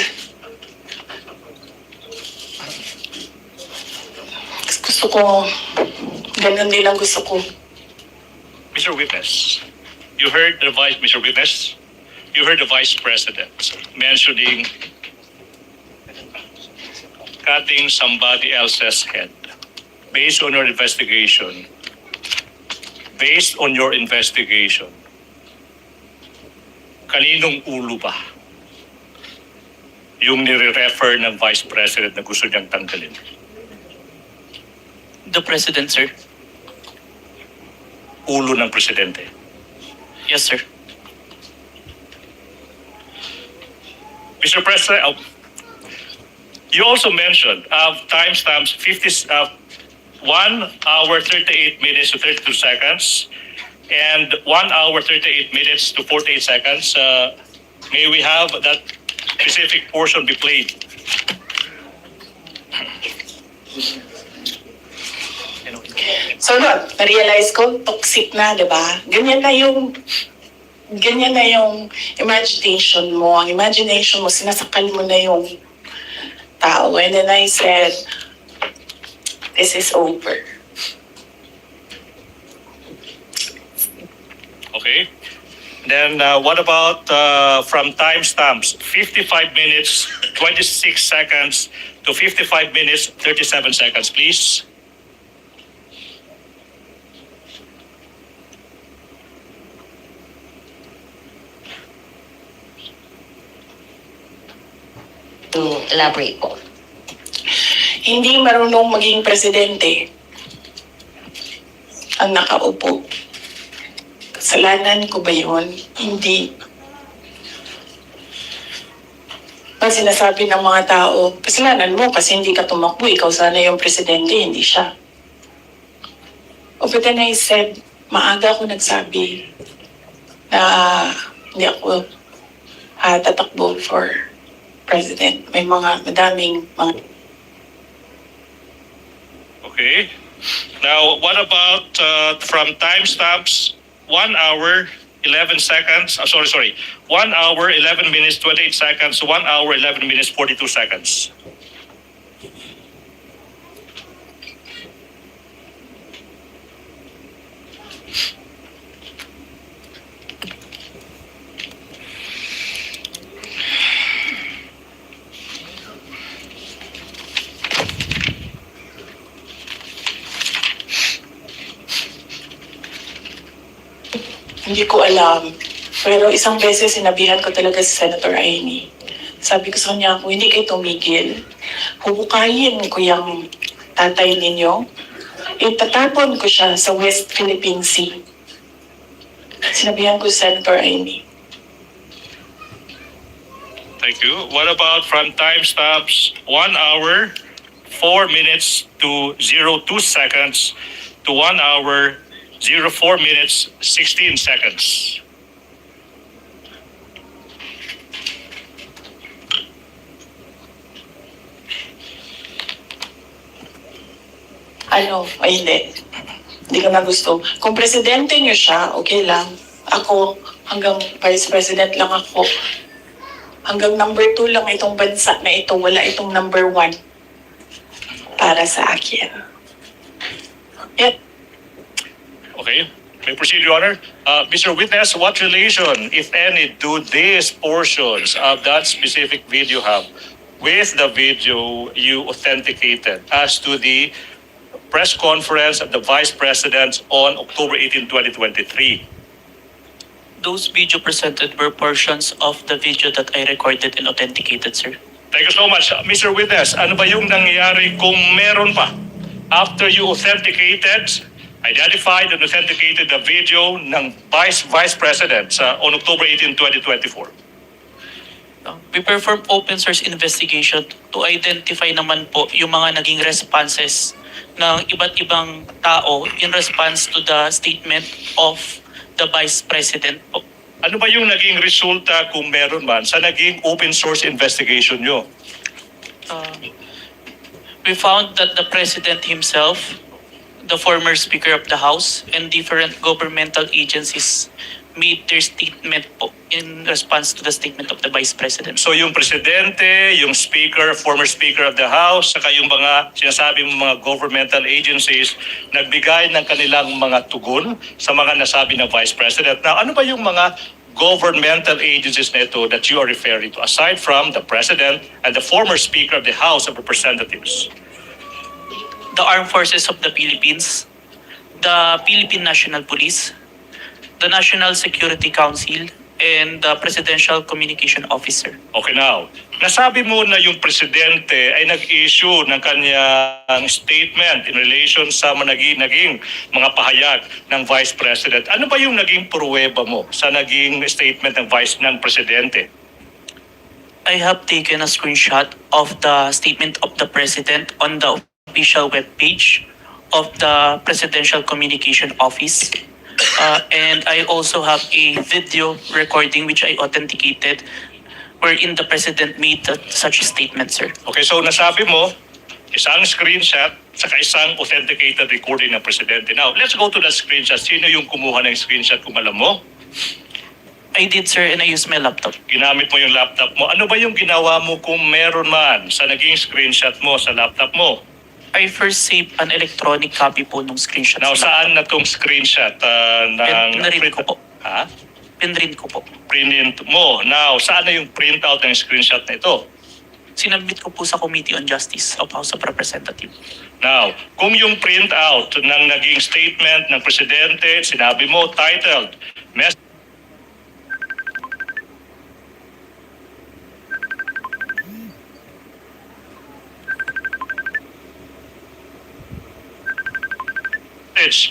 O: Gusto ko, ganun din ang gusto ko.
G: Mr. Witness, you heard the Vice President mentioning cutting somebody else's head. Based on your investigation, kaninong ulo ba yung nire-refer ng Vice President na gusto niyang tanggalin?
H: The President, sir.
G: Ulo ng Presidente.
H: Yes, sir.
G: Mr. President, you also mentioned timestamps 1 hour 38 minutes to 32 seconds and 1 hour 38 minutes to 48 seconds. May we have that specific portion be played?
O: So, na-realize ko, toxic na, di ba? Ganyan na yung imagination mo. Ang imagination mo, sinasakal mo na yung tao. And then I said, this is over.
G: Okay. Then what about from timestamps 55 minutes 26 seconds to 55 minutes 37 seconds, please?
O: To elaborate po. Hindi marunong maging presidente ang nakaupo. Kasalanan ko ba yun? Hindi. Pag sinasabi ng mga tao, kasalanan mo kasi hindi ka tumakbo, ikaw sana yung presidente, hindi siya. But then I said, maaga ako nagsabi na hindi ako tatakbo for president. May madaming mga...
G: Okay. Now, what about from timestamps 1 hour 11 seconds, 1 hour 11 minutes 28 seconds, 1 hour 11 minutes 42 seconds.
O: Hindi ko alam. Pero isang beses sinabihan ko talaga si Senator Amy. Sabi ko sa kanya, kung hindi kayo tumigil, hubukayin ko yung tatay ninyo. Itatapon ko siya sa West Philippine Sea. Sinabihan ko si Senator Amy.
G: Thank you. What about from timestamps 1 hour 4 minutes to 02 seconds to 1 hour 04 minutes 16 seconds?
O: Ay hindi. Hindi ko na gusto. Kung presidente niyo siya, okay lang. Ako, hanggang vice president lang ako. Hanggang number 2 lang itong bansa na ito. Wala itong number 1 para sa akin. Yep.
G: Okay. May proceed, Your Honor. Mr. Witness, what relation, if any, do these portions of that specific video have with the video you authenticated as to the press conference of the Vice President on October 18, 2023?
H: Those video presented were portions of the video that I recorded and authenticated, sir.
G: Thank you so much. Mr. Witness, ano ba yung nangyayari kung meron pa? After you identified and authenticated the video ng Vice President on October 18, 2024?
H: We perform open source investigation to identify naman po yung mga naging responses ng iba't ibang tao in response to the statement of the Vice President po.
G: Ano ba yung naging resulta kung meron man sa naging open source investigation nyo?
H: We found that the President himself, the former Speaker of the House, and different governmental agencies made their statement po in response to the statement of the Vice President.
G: So yung Presidente, yung Speaker, former Speaker of the House, saka yung mga sinasabi mong mga governmental agencies, nagbigay ng kanilang mga tugon sa mga nasabi ng Vice President. Now, ano ba yung mga governmental agencies na ito that you are referring to, aside from the President and the former Speaker of the House of Representatives?
H: The Armed Forces of the Philippines, the Philippine National Police, the National Security Council, and the Presidential Communication Officer.
G: Okay, now, nasabi mo na yung Presidente ay nag-issue ng kanyang statement in relation sa naging mga pahayag ng Vice President. Ano ba yung naging pruweba mo sa naging statement ng Presidente?
H: I have taken a screenshot of the statement of the President on the official webpage of the Presidential Communication Office. And I also have a video recording which I authenticated wherein the President made such a statement, sir.
G: Okay, so nasabi mo, isang screenshot saka isang authenticated recording ng Presidente. Now, let's go to the screenshot. Sino yung kumuha ng screenshot kung alam mo?
H: I did, sir, and I used my laptop.
G: Ginamit mo yung laptop mo. Ano ba yung ginawa mo kung meron man sa naging screenshot mo sa laptop mo?
H: I first saved an electronic copy po nung screenshot.
G: Now, saan na tong screenshot
H: Pinrint ko po.
G: Ha?
H: Pinrint ko po.
G: Print mo. Now, saan na yung printout ng screenshot na ito?
H: Sinabit ko po sa Committee on Justice of House of Representatives.
G: Now, kung yung printout ng naging statement ng Presidente, sinabi mo, titled, Message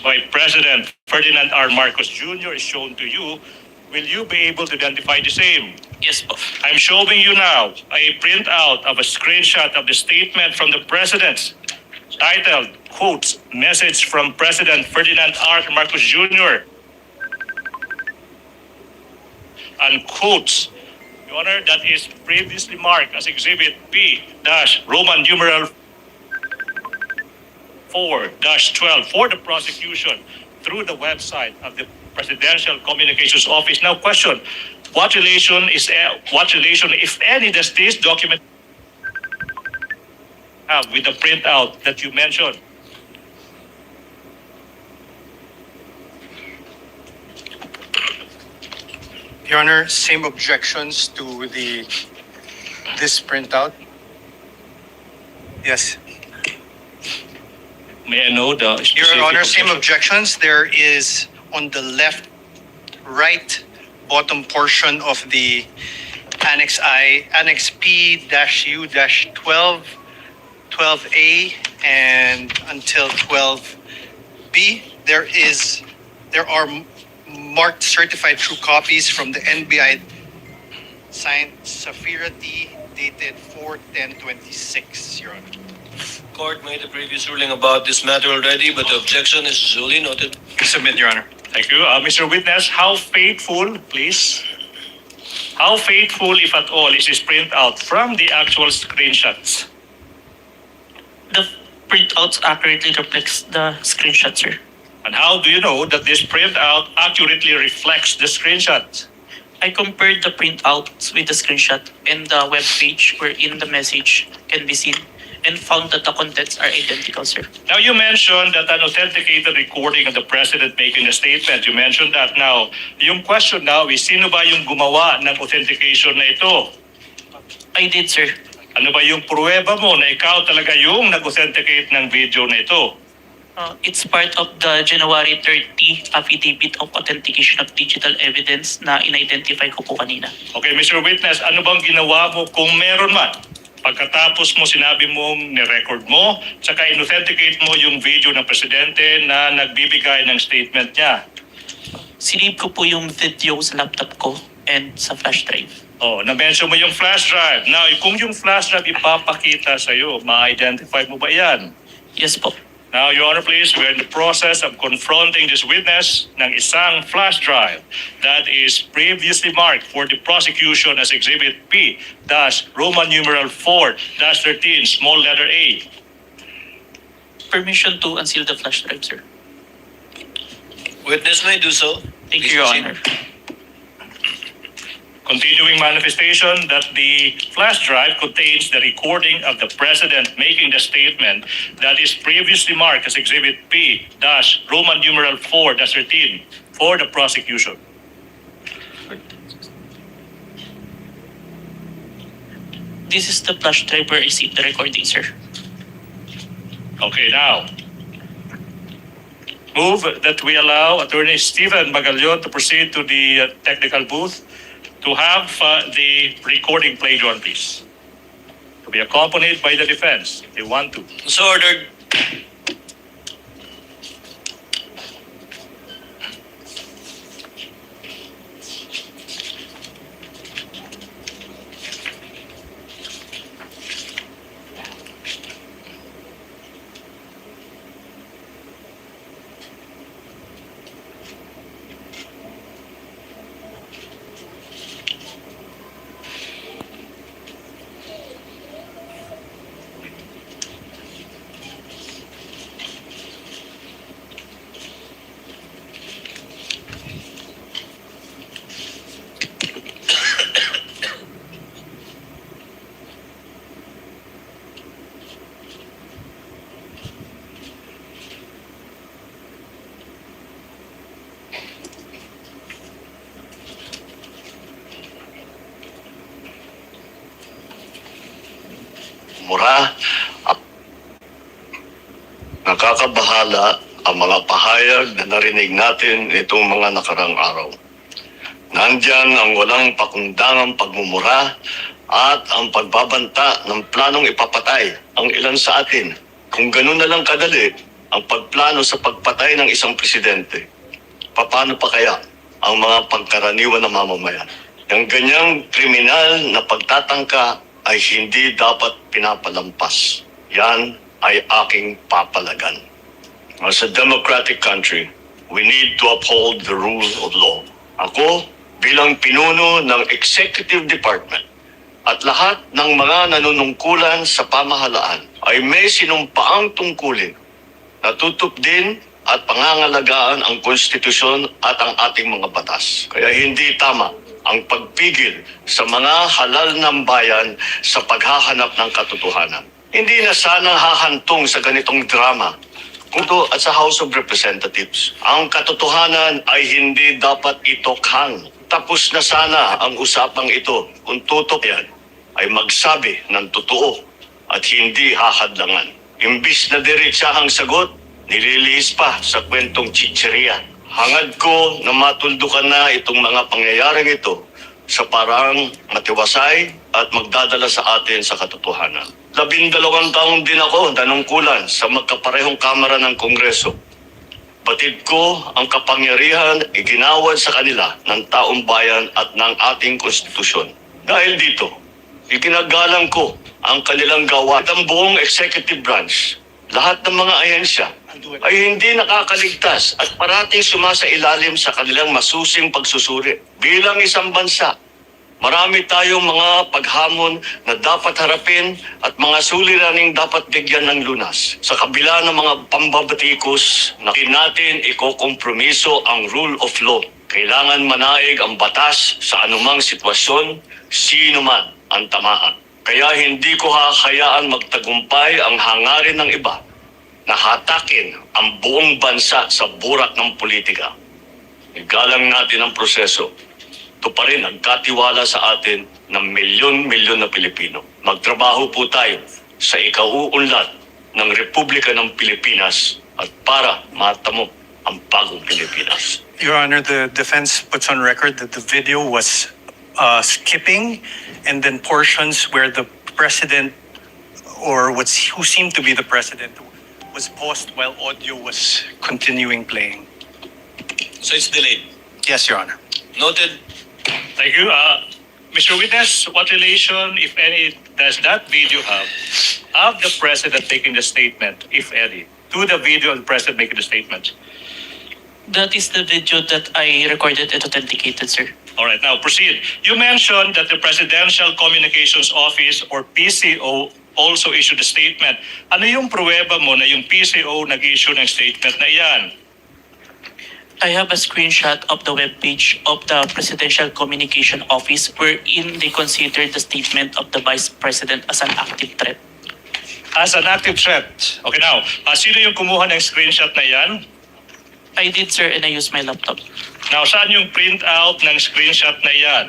G: by President Ferdinand R. Marcos Jr. is shown to you, will you be able to identify the same?
H: Yes po.
G: I'm showing you now a printout of a screenshot of the statement from the President titled, quotes, Message from President Ferdinand R. Marcos Jr. And quotes, Your Honor, that is previously marked as Exhibit P-Roman numeral 4-12 for the prosecution through the website of the Presidential Communications Office. Now, question: what relation, if any, does this document have with the printout that you mentioned?
F: Your Honor, same objections to this printout? Yes.
G: May I know the specific
F: Your Honor, same
G: objection?
F: objections. There is on the right bottom portion of the Annex P-U-12, 12A, and until 12B. There are marked certified true copies from the NBI signed Safira D, dated 4/10/26, Your Honor.
B: Court made a previous ruling about this matter already, but the objection is duly noted.
F: Submit, Your Honor.
G: Thank you. Mr. Witness, how faithful, please? How faithful, if at all, is this printout from the actual screenshots?
H: The printouts accurately reflects the screenshot, sir.
G: And how do you know that this printout accurately reflects the screenshot?
H: I compared the printouts with the screenshot and the web page wherein the message can be seen and found that the contents are identical, sir.
G: Now, you mentioned that an authenticated recording of the President making a statement. You mentioned that. Now, yung question now is, sino ba yung gumawa ng authentication na ito?
H: I did, sir.
G: Ano ba yung pruweba mo na ikaw talaga yung nag-authenticate ng video na ito?
H: It's part of the January 30 Affidavit of Authentication of Digital Evidence na in-identify ko po kanina.
G: Okay, Mr. Witness, ano bang ginawa mo kung meron man? Pagkatapos mo sinabi mong ni-record mo, saka in-authenticate mo yung video ng Presidente na nagbibigay ng statement niya.
H: Sinave ko po yung video sa laptop ko and sa flash drive.
G: Oh, na-mention mo yung flash drive. Now, kung yung flash drive ipapakita sa'yo, ma-identify mo ba yan?
H: Yes po.
G: Now, Your Honor, please, we're in the process of confronting this witness ng isang flash drive that is previously marked for the prosecution as Exhibit P-Roman numeral 4-13, small letter A.
H: Permission to unseal the flash drive, sir.
B: Witness may do so.
H: Thank
B: Please
H: you, Your
B: proceed.
H: Honor.
G: Continuing manifestation that the flash drive contains the recording of the President making the statement that is previously marked as Exhibit P-Roman numeral 4-13 for the prosecution.
H: This is the flash drive where I received the recording, sir.
G: Okay, now, move that we allow Attorney Stephen Magallon to proceed to the technical booth to have the recording played on, please. To be accompanied by the defense, if they want to.
B: So ordered.
P: Mura, nakakabahala ang mga pahayag na narinig natin itong mga nakarang araw. Nandyan ang walang pakundangang pagmumura at ang pagbabanta ng planong ipapatay ang ilan sa atin. Kung ganun na lang kadali ang pagplano sa pagpatay ng isang presidente, paano pa kaya ang mga pagkaraniwan na mamamayan? Ang ganyang kriminal na pagtatangka ay hindi dapat pinapalampas. Yan ay aking papalagan. As a democratic country, we need to uphold the rule of law. Ako, bilang pinuno ng Executive Department at lahat ng mga nanunungkulan sa pamahalaan ay may sinumpaang tungkulin na tutupdin at pangangalagaan ang konstitusyon at ang ating mga batas. Kaya hindi tama ang pagpigil sa mga halal ng bayan sa paghahanap ng katotohanan. Hindi na sana hahantong sa ganitong drama kuto at sa House of Representatives. Ang katotohanan ay hindi dapat itokhang. Tapos na sana ang usapang ito kung tutok yan ay magsabi ng totoo at hindi hahadlangan. Imbis na diretsahang sagot, nililihis pa sa kwentong chicheria. Hangad ko na matuldukan na itong mga pangyayaring ito sa parang matiwasay at magdadala sa atin sa katotohanan. 12 taon din ako nanungkulan sa magkaparehong kamara ng Kongreso. Batid ko ang kapangyarihan iginawad sa kanila ng taong bayan at ng ating konstitusyon. Dahil dito, iginagalang ko ang kanilang gawa at ang buong executive branch. Lahat ng mga ahensya ay hindi nakakaligtas at parating sumasailalim sa kanilang masusing pagsusuri. Bilang isang bansa, marami tayong mga paghamon na dapat harapin at mga suliraning dapat bigyan ng lunas. Sa kabila ng mga pambabatikos na natin ikokompromiso ang rule of law. Kailangan manaig ang batas sa anumang sitwasyon, sino man ang tamaan. Kaya hindi ko hahayaan magtagumpay ang hangarin ng iba na hatakin ang buong bansa sa burak ng politika. Igalang natin ang proseso. Ito pa rin ang katiwala sa atin ng milyon-milyon na Pilipino. Magtrabaho po tayo sa ikauunlad ng Republika ng Pilipinas at para matamo ang bagong Pilipinas.
F: Your Honor, the defense puts on record that the video was skipping and then portions where the president or who seemed to be the president was paused while audio was continuing playing.
B: So it's delayed.
F: Yes, Your Honor.
B: Noted.
G: Thank you. Mr. Witness, what relation, if any, does that video have of the president making the statement, if any, to the video of the president making the statement?
H: That is the video that I recorded and authenticated, sir.
G: All right, now proceed. You mentioned that the Presidential Communications Office or PCO also issued a statement. Ano yung pruweba mo na yung PCO nag-issue ng statement na iyan?
H: I have a screenshot of the webpage of the Presidential Communication Office wherein they consider the statement of the Vice President as an active threat.
G: As an active threat. Okay, now, sino yung kumuha ng screenshot na iyan?
H: I did, sir, and I used my laptop.
G: Now, saan yung print out ng screenshot na iyan?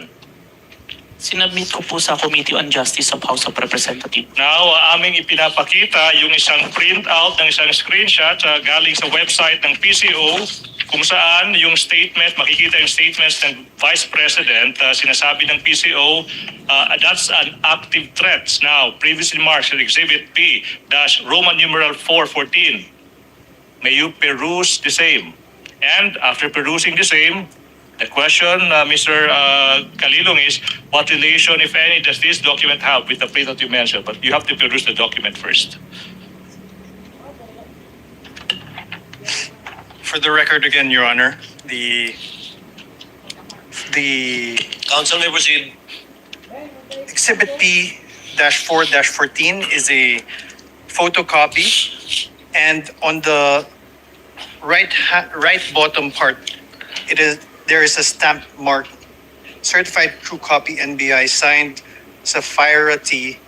H: Sinabmit ko po sa Committee on Justice of House of Representatives.
G: Now, aming ipinapakita yung isang printout ng isang screenshot galing sa website ng PCO kung saan yung statement, makikita yung statements ng Vice President, sinasabi ng PCO, that's an active threat. Now, previously marked as Exhibit P, Roman numeral 414. May you peruse the same. And after perusing the same, the question, Mr. Kalilong, is what relation, if any, does this document have with the printout you mentioned? But you have to peruse the document first.
F: For the record again, Your Honor, the
B: Council may proceed.
F: Exhibit P-4-14 is a photocopy, and on the right bottom part, there is a stamp mark, certified true copy NBI signed Sapphira T,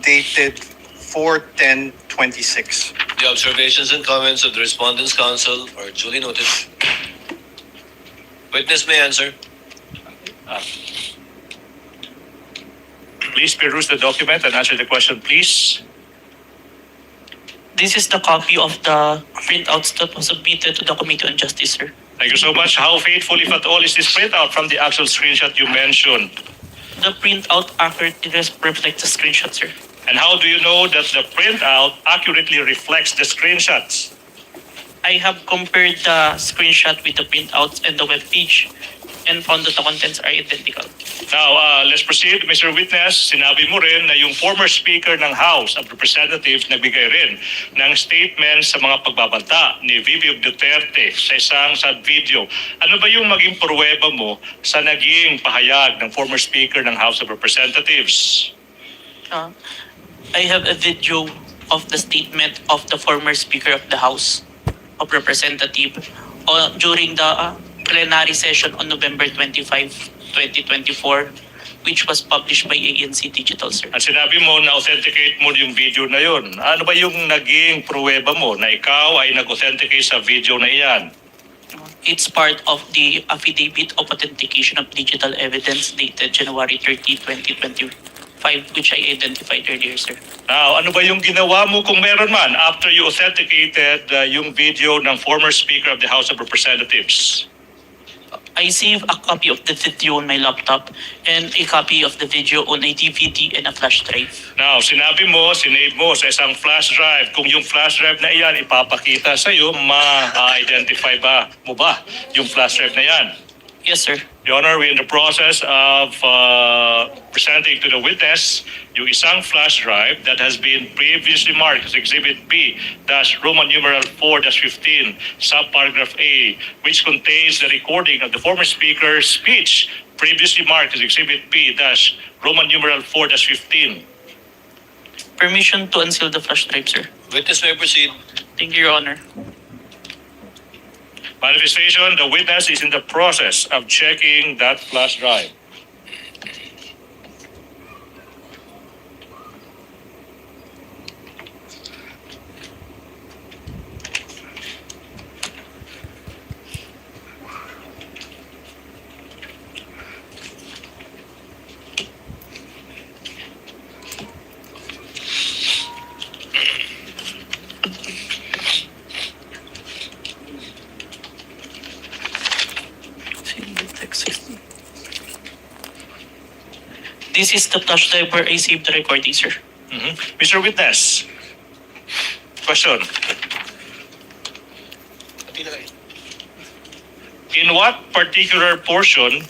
F: dated 4/10/26.
B: The observations and comments of the Respondents' Council are duly noted. Witness may answer.
G: Please peruse the document and answer the question, please.
H: This is the copy of the printouts that was submitted to the Committee on Justice, sir.
G: Thank you so much. How faithful, if at all, is this printout from the actual screenshot you mentioned?
H: The printout accurately reflects the screenshot, sir.
G: And how do you know that the printout accurately reflects the screenshots?
H: I have compared the screenshot with the printouts and the web page and found that the contents are identical.
G: Now, let's proceed. Mr. Witness, sinabi mo rin na yung former Speaker ng House of Representatives nagbigay rin ng statement sa mga pagbabanta ni VP Duterte sa video. Ano ba yung maging pruweba mo sa naging pahayag ng former Speaker ng House of Representatives?
H: I have a video of the statement of the former Speaker of the House of Representatives during the plenary session on November 25, 2024, which was published by ANC Digital, sir.
G: At sinabi mo na authenticate mo yung video na yun. Ano ba yung naging pruweba mo na ikaw ay nag-authenticate sa video na iyan?
H: It's part of the affidavit of authentication of digital evidence dated January 30, 2025, which I identified earlier, sir.
G: Now, ano ba yung ginawa mo kung meron man after you authenticated yung video ng former Speaker of the House of Representatives?
H: I saved a copy of the video on my laptop and a copy of the video on a DVD and a flash drive.
G: Now, sinabi mo, sinave mo sa isang flash drive. Kung yung flash drive na iyan ipapakita sa iyo, ma-identify mo ba yung flash drive na iyan?
H: Yes, sir.
G: Your Honor, we're in the process of presenting to the witness yung isang flash drive that has been previously marked as Exhibit B, Roman numeral 4-15, subparagraph A, which contains the recording of the former Speaker's speech, previously marked as Exhibit B, Roman numeral 4-15.
H: Permission to unseal the flash drive, sir.
B: Witness may proceed.
H: Thank you, Your Honor.
G: Manifestation, the witness is in the process of checking that flash drive.
H: This is the flash drive where I saved the recording, sir.
G: Mr. Witness, question. In what particular portion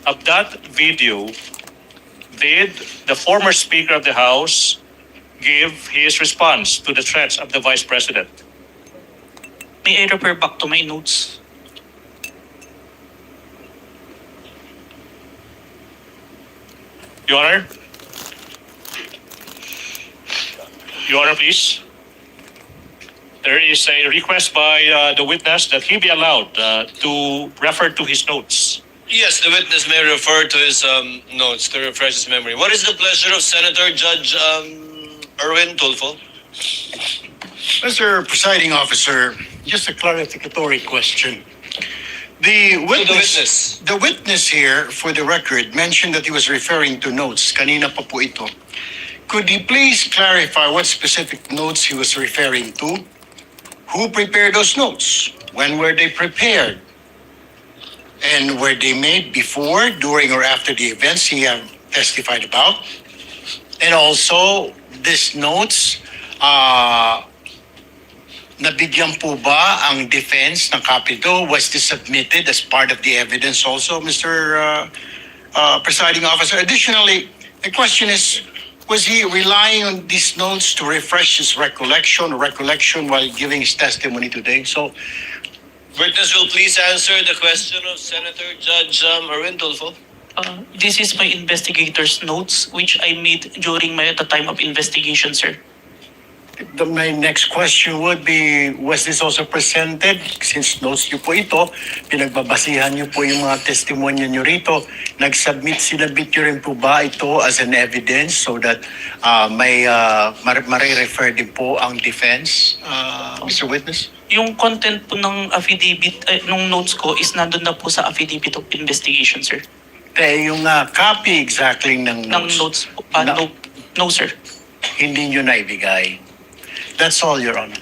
G: of that video did the former Speaker of the House give his response to the threats of the Vice President?
H: May I refer back to my notes?
G: Your Honor? Your Honor, please. There is a request by the witness that he be allowed to refer to his notes.
B: Yes, the witness may refer to his notes to refresh his memory. What is the pleasure of Senator Judge Erwin Tulfo?
Q: Mr. Presiding Officer, just a clarificatory question.
L: The
B: To the
L: witness,
B: witness.
L: the witness here, for the record, mentioned that he was referring to notes. Kanina pa po ito. Could he please clarify what specific notes he was referring to? Who prepared those notes? When were they prepared? And were they made before, during, or after the events he testified about? And also, these notes, nabigyan po ba ang defense ng Capitol? Was this submitted as part of the evidence also, Mr. Presiding Officer? Additionally, the question is, was he relying on these notes to refresh his recollection while giving his testimony today? So,
B: Witness will please answer the question of Senator Judge Erwin Tulfo.
H: This is my investigator's notes, which I made during the time of investigation, sir.
L: my next question would be, was this also presented? Since notes niyo po ito, pinagbabasihan niyo po yung mga testimonya niyo rito, sinabit niyo rin po ba ito as an evidence so that may-refer din po ang defense, Mr. Witness?
H: Yung content po ng affidavit, nung notes ko is nandun na po sa affidavit of investigation, sir.
L: Yung copy exactly ng notes?
H: Ng notes po, no, sir.
L: Hindi niyo naibigay. That's all, Your Honor.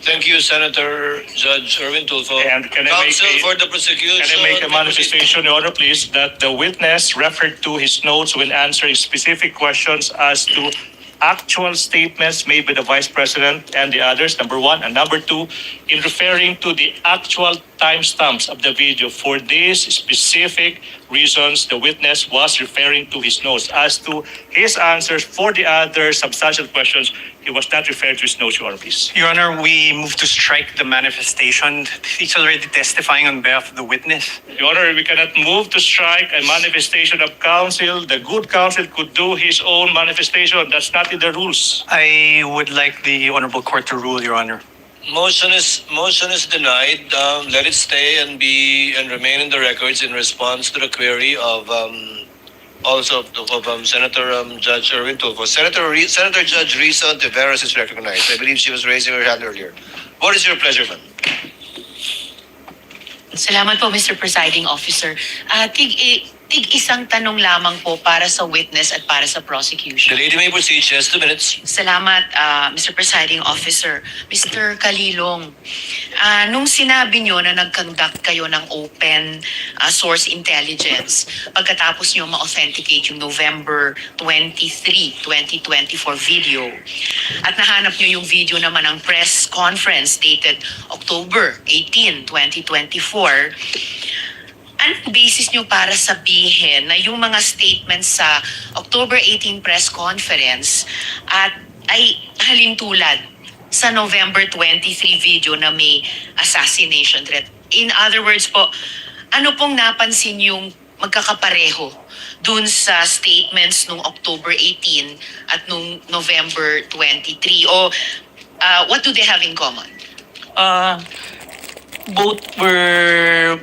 B: Thank you, Senator Judge Erwin Tulfo.
G: And can I make
B: Counsel
G: a-
B: for the prosecution.
G: Can I make a manifestation, Your Honor, please, that the witness referred to his notes when answering specific questions as to actual statements made by the Vice President and the others, number one. And number two, in referring to the actual timestamps of the video. For these specific reasons, the witness was referring to his notes. As to his answers for the other substantial questions, he was not referring to his notes, Your Honor, please.
F: Your Honor, we move to strike the manifestation. He's already testifying on behalf of the witness.
G: Your Honor, we cannot move to strike a manifestation of counsel. The good counsel could do his own manifestation. That's not in the rules.
F: I would like the Honorable Court to rule, Your Honor.
B: Motion is denied. Let it stay and remain in the records in response to the query of Senator Judge Erwin Tulfo. Senator Judge Risa Ontiveros is recognized. I believe she was raising her hand earlier. What is your pleasure, ma'am?
I: Salamat po, Mr. Presiding Officer. Tig-isang tanong lamang po para sa witness at para sa prosecution.
B: The lady may proceed. She has 2 minutes.
I: Salamat, Mr. Presiding Officer. Mr. Kalilong, nung sinabi nyo na nag-conduct kayo ng open source intelligence, pagkatapos nyo ma-authenticate yung November 23, 2024 video, at nahanap nyo yung video naman ng press conference dated October 18, 2024, anong basis nyo para sabihin na yung mga statements sa October 18 press conference ay halintulad sa November 23 video na may assassination threat? In other words po, ano pong napansin yung magkakapareho dun sa statements nung October 18 at nung November 23? O what do they have in common?
H: Both were,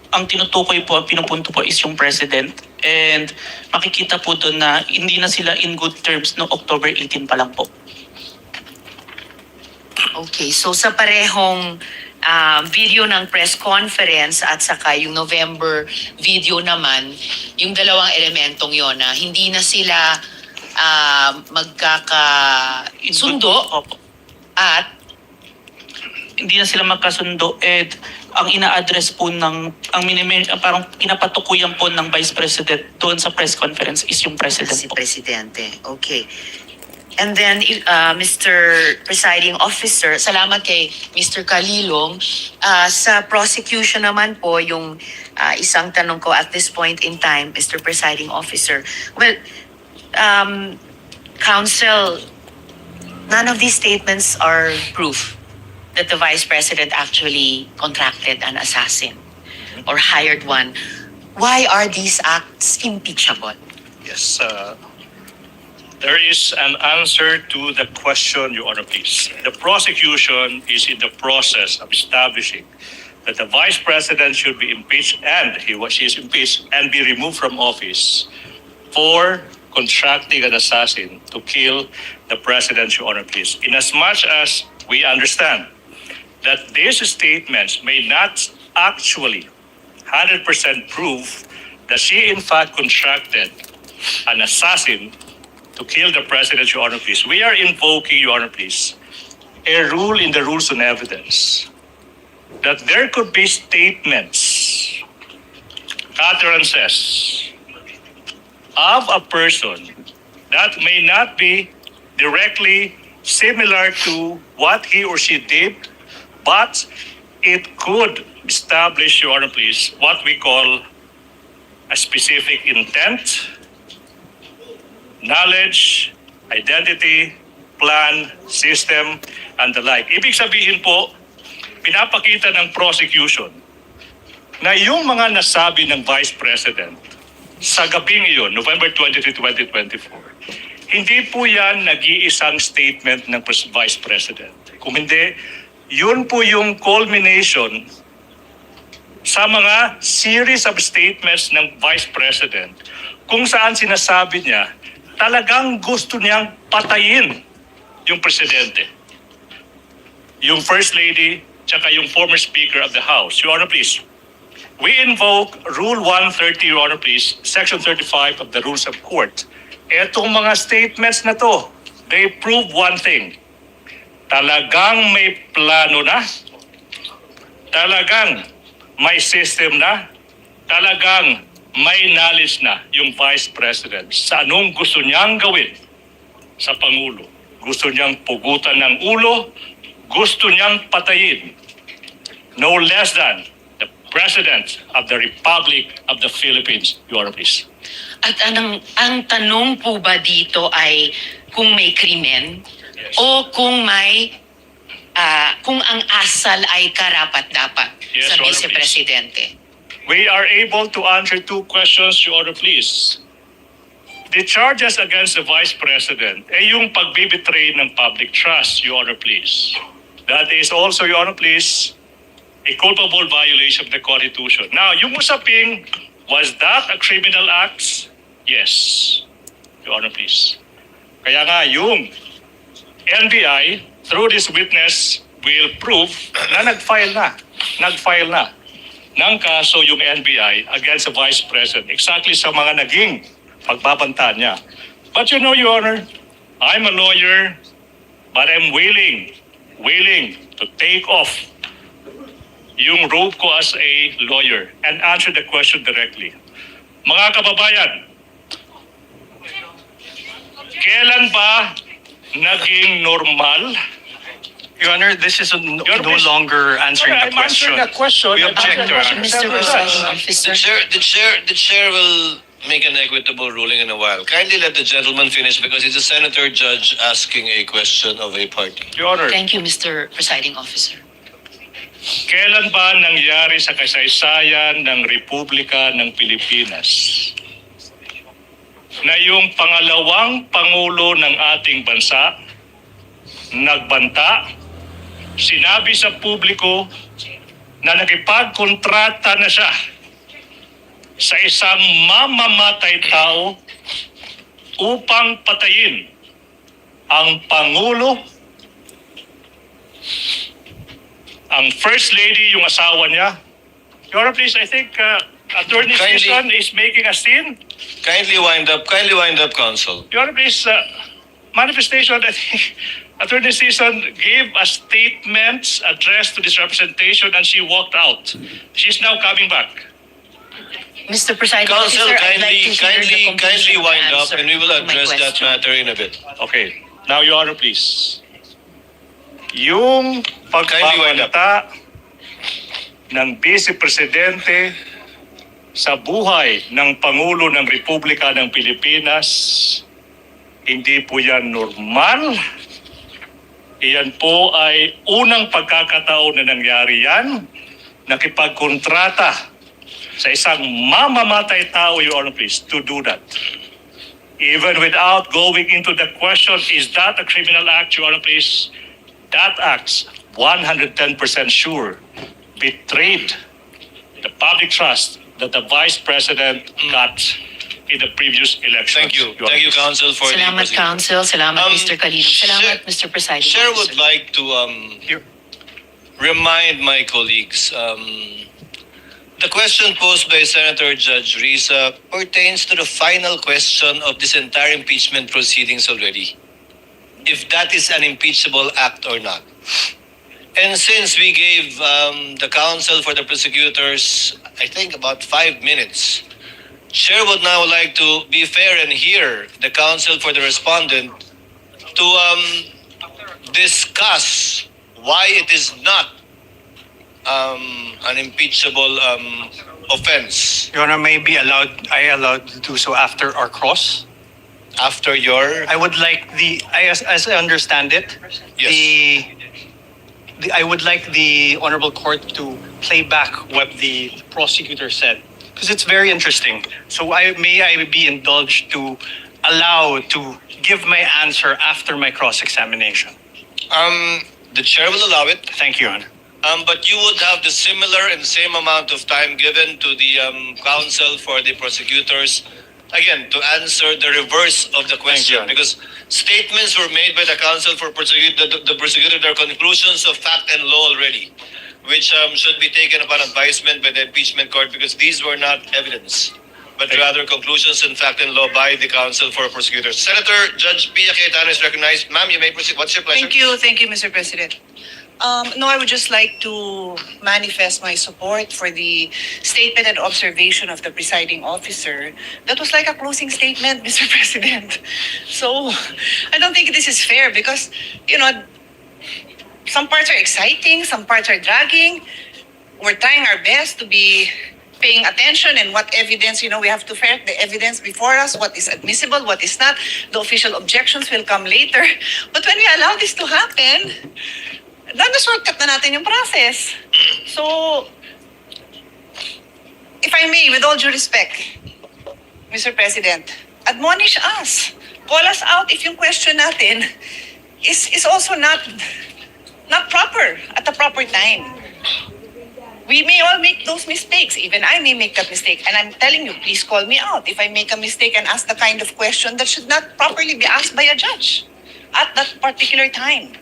H: ang tinutukoy po, ang pinupunto po is yung president. And makikita po doon na hindi na sila in good terms no October 18 pa lang po.
I: Okay, so sa parehong video ng press conference at saka yung November video naman, yung dalawang elementong yon na hindi na sila magkakasundo at
H: Hindi na sila magkasundo and ang ina-address po parang pinapatukuyan po ng Vice President doon sa press conference is yung President
I: si
H: po.
I: Presidente. Okay. And then, Mr. Presiding Officer, salamat kay Mr. Kalilong. Sa prosecution naman po, yung isang tanong ko at this point in time, Mr. Presiding Officer. Well, Counsel, none of these statements are proof that the Vice President actually contracted an assassin or hired one. Why are these acts impeachable?
G: Yes, there is an answer to the question, Your Honor, please. The prosecution is in the process of establishing that the Vice President should be impeached and she is impeached and be removed from office for contracting an assassin to kill the President, Your Honor, please. In as much as we understand that these statements may not actually 100% proof that she in fact contracted an assassin to kill the president, Your Honor, please. We are invoking, Your Honor, please, a rule in the rules on evidence that there could be statements, utterances of a person that may not be directly similar to what he or she did, but it could establish, Your Honor, please, what we call a specific intent, knowledge, identity, plan, system, and the like. Ibig sabihin po, pinapakita ng prosecution na yung mga nasabi ng Vice President sa gabing iyon, November 23, 2024, hindi po yan nag-iisang statement ng Vice President. Kung hindi, yun po yung culmination sa mga series of statements ng Vice President kung saan sinasabi niya talagang gusto niyang patayin yung presidente, yung First Lady, tsaka yung former Speaker of the House. Your Honor, please. We invoke Rule 130, Your Honor, please, Section 35 of the Rules of Court. Etong mga statements na to, they prove one thing. Talagang may plano na, talagang may system na, talagang may knowledge na yung Vice President sa anong gusto niyang gawin sa Pangulo. Gusto niyang pugutan ng ulo, gusto niyang patayin no less than the President of the Republic of the Philippines. Your Honor, please.
Q: At ang tanong po ba dito ay kung may krimen o kung may kung ang asal ay karapat-dapat
G: Yes,
Q: sa
G: Your Honor,
Q: Vice-Presidente?
G: We are able to answer two questions, Your Honor, please. The charges against the Vice President ay yung pagbibitray ng public trust, Your Honor, please. That is also, Your Honor, please, a culpable violation of the Constitution. Now, yung usaping, was that a criminal act? Yes, Your Honor, please. Kaya nga, yung NBI, through this witness, will prove na nag-file na ng kaso yung NBI against the Vice President exactly sa mga naging pagbabanta niya. But you know, Your Honor, I'm a lawyer, but I'm willing to take off yung robe ko as a lawyer and answer the question directly. Mga kababayan, kailan ba naging normal?
F: Your Honor, this is no longer answering the question.
G: I'm answering the question.
F: We object, Your Honor.
Q: Mr. Presiding Officer.
B: The chair will make an equitable ruling in a while. Kindly let the gentleman finish because it's a senator judge asking a question of a party.
G: Your Honor,
Q: Thank you, Mr. Presiding Officer.
G: kailan ba nangyari sa kasaysayan ng Republika ng Pilipinas na yung pangalawang Pangulo ng ating bansa nagbanta, sinabi sa publiko na nakipagkontrata na siya sa isang mamamatay tao upang patayin ang Pangulo, ang First Lady, yung asawa niya. Your Honor, please, I think Attorney Sison is making a scene.
B: Kindly wind up, counsel.
G: Your Honor, please, manifestation, I think Attorney Sison gave a statement addressed to this representation and she walked out. She's now coming back.
Q: Mr. Presiding
B: Counsel,
Q: Officer, I'd like to hear the
B: kindly
Q: conclusion
B: wind up
Q: answer
B: and we will
Q: to my
B: address that
Q: question.
B: matter in a bit.
G: Okay. Now, Your Honor, please. Yung
B: Kindly wind up.
G: pagbabanta ng Vice Presidente sa buhay ng Pangulo ng Republika ng Pilipinas, hindi po yan normal. Iyan po ay unang pagkakataon na nangyari yan, nakipagkontrata sa isang mamamatay tao, Your Honor, please, to do that. Even without going into the question, is that a criminal act, Your Honor, please? That act, 110% sure, betrayed the public trust that the Vice President got in the previous election.
B: Thank you. Thank you, counsel, for the
Q: Salamat,
B: proceeding.
Q: Counsel. Salamat, Mr. Calino. Salamat,
B: Chair-
Q: Mr. Presiding
B: Chair
Q: Officer.
B: would like to remind my colleagues The question posed by Senator Judge Risa pertains to the final question of this entire impeachment proceedings already. If that is an impeachable act or not. And since we gave the counsel for the prosecutors, I think about 5 minutes, Chair would now like to be fair and hear the counsel for the respondent to discuss why it is not an impeachable offense.
F: Your Honor, I allowed to do so after our cross?
B: After your...
F: I would like as I understand it,
B: Yes.
F: I would like the Honorable Court to play back what the prosecutor said, because it's very interesting. So may I be indulged to allow to give my answer after my cross-examination?
B: The Chair will allow it.
F: Thank you, Your Honor.
B: But you would have the similar and same amount of time given to the counsel for the prosecutors, again, to answer the reverse of the question. Because statements were made by the counsel for the prosecutor, their conclusions of fact and law already, which should be taken upon advisement by the impeachment court, because these were not evidence, but rather conclusions in fact and law by the counsel for prosecutors. Senator Judge Pia Cayetano is recognized. Ma'am, you may proceed. What's your pleasure?
I: Thank you, Mr. President. No, I would just like to manifest my support for the statement and observation of the presiding officer. That was like a closing statement, Mr. President. So, I don't think this is fair because, some parts are exciting, some parts are dragging. We're trying our best to be paying attention and what evidence, we have to ferret the evidence before us, what is admissible, what is not. The official objections will come later. But when we allow this to happen, shortcut na natin yung process. So, if I may, with all due respect, Mr. President, admonish us. Call us out if yung question natin is also not proper at the proper time. We may all make those mistakes. Even I may make that mistake. And I'm telling you, please call me out if I make a mistake and ask the kind of question that should not properly be asked by a judge at that particular time.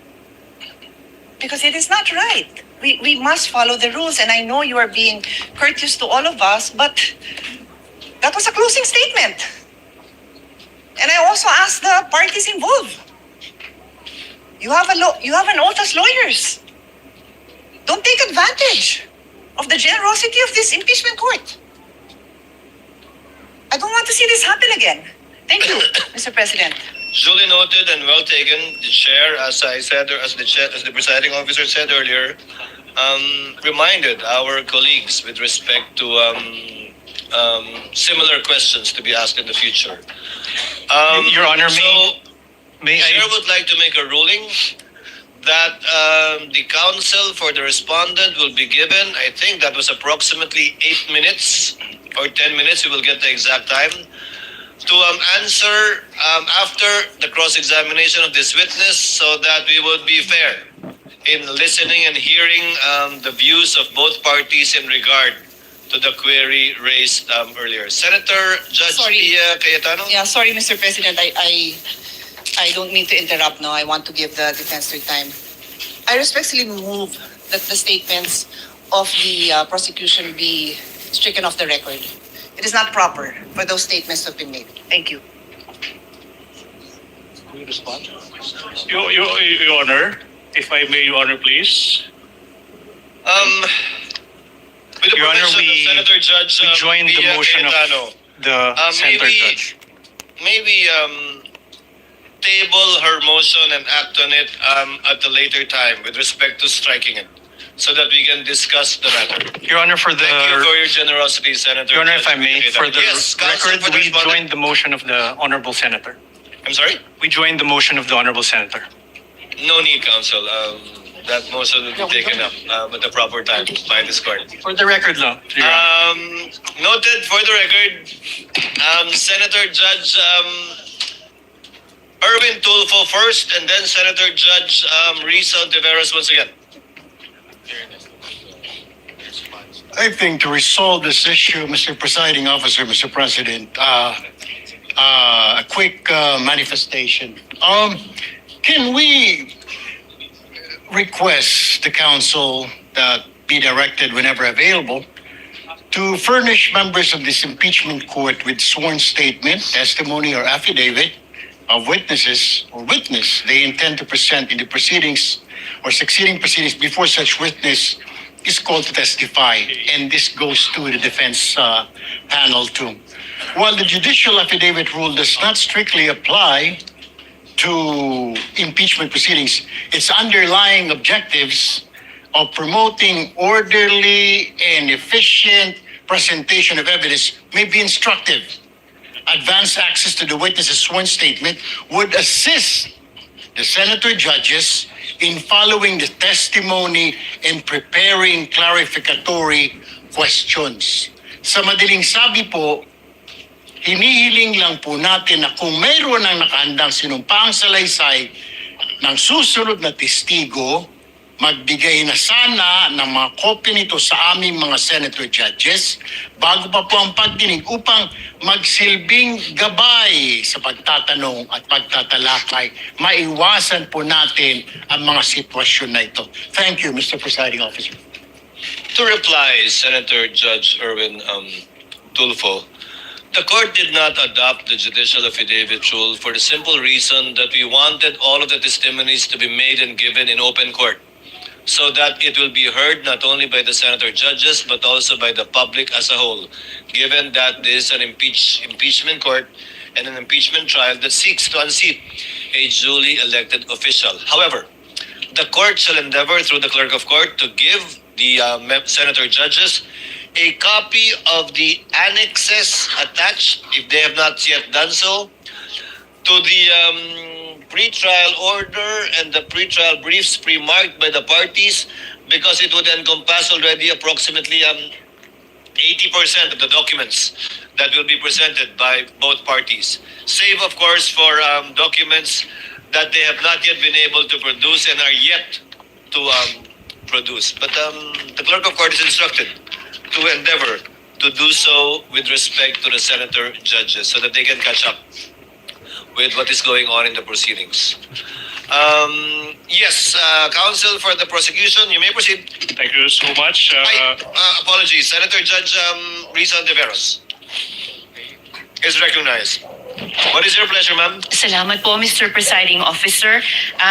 I: Because it is not right. We must follow the rules. And I know you are being courteous to all of us, but that was a closing statement. And I also asked the parties involved. You have an oath as lawyers. Don't take advantage of the generosity of this impeachment court. I don't want to see this happen again. Thank you, Mr. President.
B: Duly noted and well taken. The chair, as I said, or as the presiding officer said earlier, reminded our colleagues with respect to similar questions to be asked in the future.
F: Your Honor,
B: the chair would like to make a ruling that the counsel for the respondent will be given, I think that was approximately 8 minutes or 10 minutes, we will get the exact time, to answer after the cross-examination of this witness so that we would be fair in listening and hearing the views of both parties in regard to the query raised earlier. Senator Judge Pia Cayetano?
I: Yeah, sorry, Mr. President. I don't mean to interrupt now. I want to give the defense their time. I respectfully move that the statements of the prosecution be stricken off the record. It is not proper for those statements to have been made. Thank you.
G: Will you respond? Your Honor, if I may, Your Honor, please.
B: With the
F: Your Honor,
B: permission of Senator Judge
F: we joined the
B: Pia
F: motion
B: Cayetano,
F: of the Senator Judge.
B: maybe table her motion and act on it at a later time with respect to striking it, so that we can discuss the matter.
F: Your Honor, for the
B: Thank you for your generosity, Senator.
F: Your Honor, if I
B: Judge
F: may,
B: Pia
F: for
B: Cayetano.
F: the
B: Yes, counsel
F: record,
B: for the
F: we
B: respondent.
F: joined the motion of the Honorable Senator.
B: I'm sorry?
F: We joined the motion of the Honorable Senator.
B: No need, counsel. That motion will be taken up at the proper time by this court.
F: For the record lang, Your Honor.
B: Noted for the record, Senator Judge Erwin Tulfo first, and then Senator Judge Risa Ontiveros once again.
R: I think to resolve this issue, Mr. Presiding Officer, Mr. President, a quick manifestation. Can we request the council that be directed whenever available to furnish members of this impeachment court with sworn statement, testimony, or affidavit of witnesses or witness they intend to present in the proceedings or succeeding proceedings before such witness is called to testify. And this goes to the defense panel too. While the judicial affidavit rule does not strictly apply to impeachment proceedings, its underlying objectives of promoting orderly and efficient presentation of evidence may be instructive. Advanced access to the witness's sworn statement would assist the senator judges in following the testimony and preparing clarificatory questions. Sa madaling sabi po, hinihiling lang po natin na kung mayroon ang nakahandang sinumpaang salaysay ng susunod na testigo, magbigay na sana ng mga kopya nito sa aming mga senator judges bago pa po ang pagdinig upang magsilbing gabay sa pagtatanong at pagtatalakay. Maiwasan po natin ang mga sitwasyon na ito. Thank you, Mr. Presiding Officer.
B: To reply, Senator Judge Erwin Tulfo, the court did not adopt the judicial affidavit rule for the simple reason that we wanted all of the testimonies to be made and given in open court, so that it will be heard not only by the senator judges but also by the public as a whole, given that this is an impeachment court and an impeachment trial that seeks to unseat a duly elected official. However, the court shall endeavor through the clerk of court to give the senator judges a copy of the annexes attached, if they have not yet done so, to the pre-trial order and the pre-trial briefs pre-marked by the parties, because it would encompass already approximately 80% of the documents that will be presented by both parties, save of course for documents that they have not yet been able to produce and are yet to produce. But the clerk of court is instructed to endeavor to do so with respect to the senator judges so that they can catch up with what is going on in the proceedings. Yes, counsel for the prosecution, you may proceed.
G: Thank you so much.
B: Apologies, Senator Judge Risa Ontiveros is recognized. What is your pleasure, ma'am?
Q: Salamat po, Mr. Presiding Officer.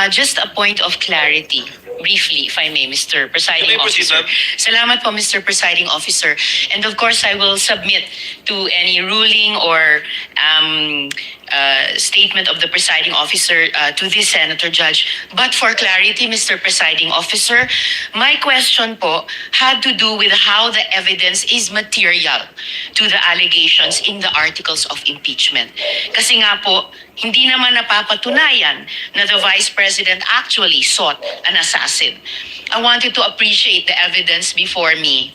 Q: Just a point of clarity, briefly, if I may, Mr. Presiding
B: You may proceed,
Q: Officer.
B: ma'am.
Q: Salamat po, Mr. Presiding Officer. And of course, I will submit to any ruling or statement of the presiding officer to this senator judge. But for clarity, Mr. Presiding Officer, my question po had to do with how the evidence is material to the allegations in the articles of impeachment. Kasi nga po, hindi naman napapatunayan na the Vice President actually sought an assassin. I wanted to appreciate the evidence before me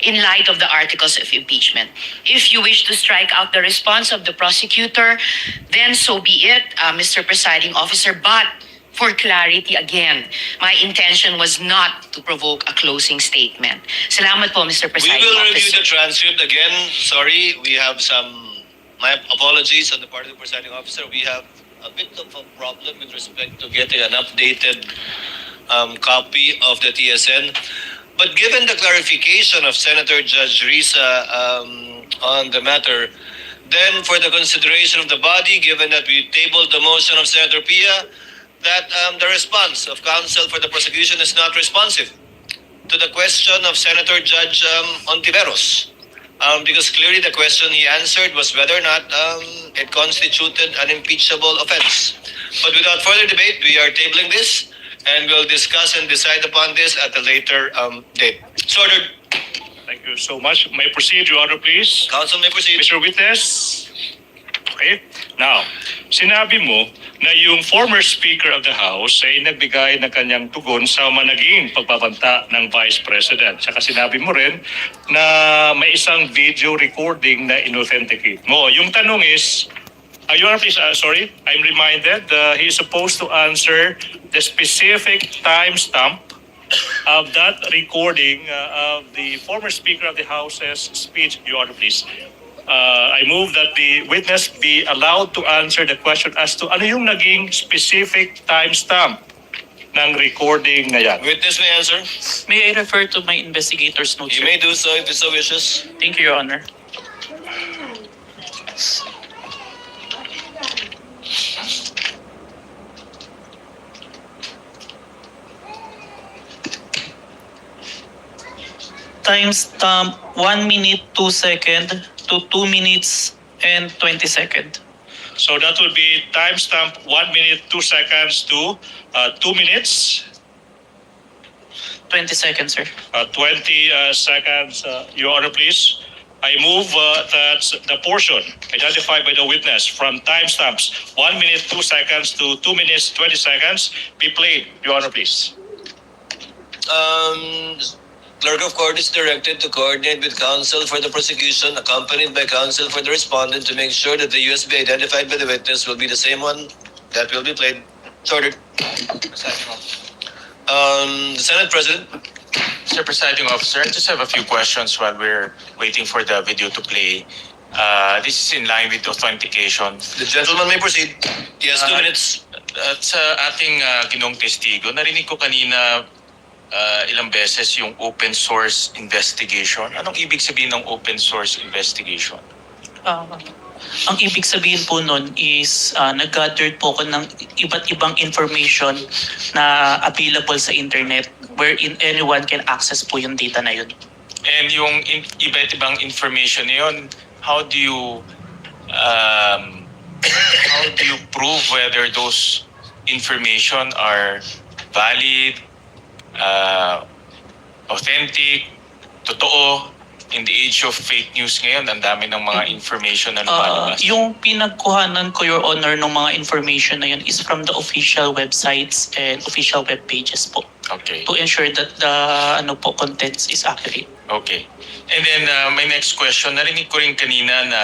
Q: in light of the articles of impeachment. If you wish to strike out the response of the prosecutor, then so be it, Mr. Presiding Officer. But for clarity again, my intention was not to provoke a closing statement. Salamat po, Mr.
B: We
Q: Presiding
B: will review
Q: Officer.
B: the transcript again. Sorry, we have my apologies on the part of the presiding officer. We have a bit of a problem with respect to getting an updated copy of the TSN. But given the clarification of Senator Judge Risa on the matter, then for the consideration of the body, given that we tabled the motion of Senator Pia, that the response of counsel for the prosecution is not responsive to the question of Senator Judge Ontiveros. Because clearly the question he answered was whether or not it constituted an impeachable offense. But without further debate, we are tabling this and we'll discuss and decide upon this at a later date. So ordered.
G: Thank you so much. May I proceed, Your Honor, please?
B: Counsel may proceed.
G: Mr. Witness. Okay. Now, sinabi mo na yung former Speaker of the House ay nagbigay ng kanyang tugon sa managing pagbabanta ng Vice President. Saka sinabi mo rin na may isang video recording na inauthenticate mo. Yung tanong is, Your Honor, please, sorry, I'm reminded he is supposed to answer the specific timestamp of that recording of the former Speaker of the House's speech. Your Honor, please. I move that the witness be allowed to answer the question as to ano yung naging specific timestamp ng recording na yan.
B: Witness may answer.
H: May I refer to my investigator's notes,
B: You
H: sir?
B: may do so if you so wishes.
H: Thank you, Your Honor. Timestamp 1 minute 2 second to 2 minutes and 20 second.
G: So that will be timestamp 1 minute 2 seconds to 2 minutes
H: 20 seconds, sir.
G: 20 seconds. Your Honor, please. I move that the portion identified by the witness from timestamps 1 minute 2 seconds to 2 minutes 20 seconds be played. Your Honor, please.
B: Clerk of Court is directed to coordinate with counsel for the prosecution, accompanied by counsel for the respondent, to make sure that the USB identified by the witness will be the same one that will be played. It's ordered. The Senate President.
S: Mr. Presiding Officer, I just have a few questions while we're waiting for the video to play. This is in line with authentication.
B: The gentleman may proceed. Yes, 2 minutes.
S: At sa ating ginong testigo, narinig ko kanina ilang beses yung open source investigation. Anong ibig sabihin ng open source investigation?
H: Ang ibig sabihin po nun is nag-gathered po ko ng iba't ibang information na available sa internet wherein anyone can access po yung data na yun.
S: And yung iba't ibang information na yun, how do you prove whether those information are valid, authentic, totoo? In the age of fake news ngayon, ang dami ng mga information na lumalabas.
H: Yung pinagkuhanan ko, Your Honor, ng mga information na yun is from the official websites and official web pages po.
S: Okay.
H: To ensure that the contents is accurate.
S: Okay. And then my next question, narinig ko rin kanina na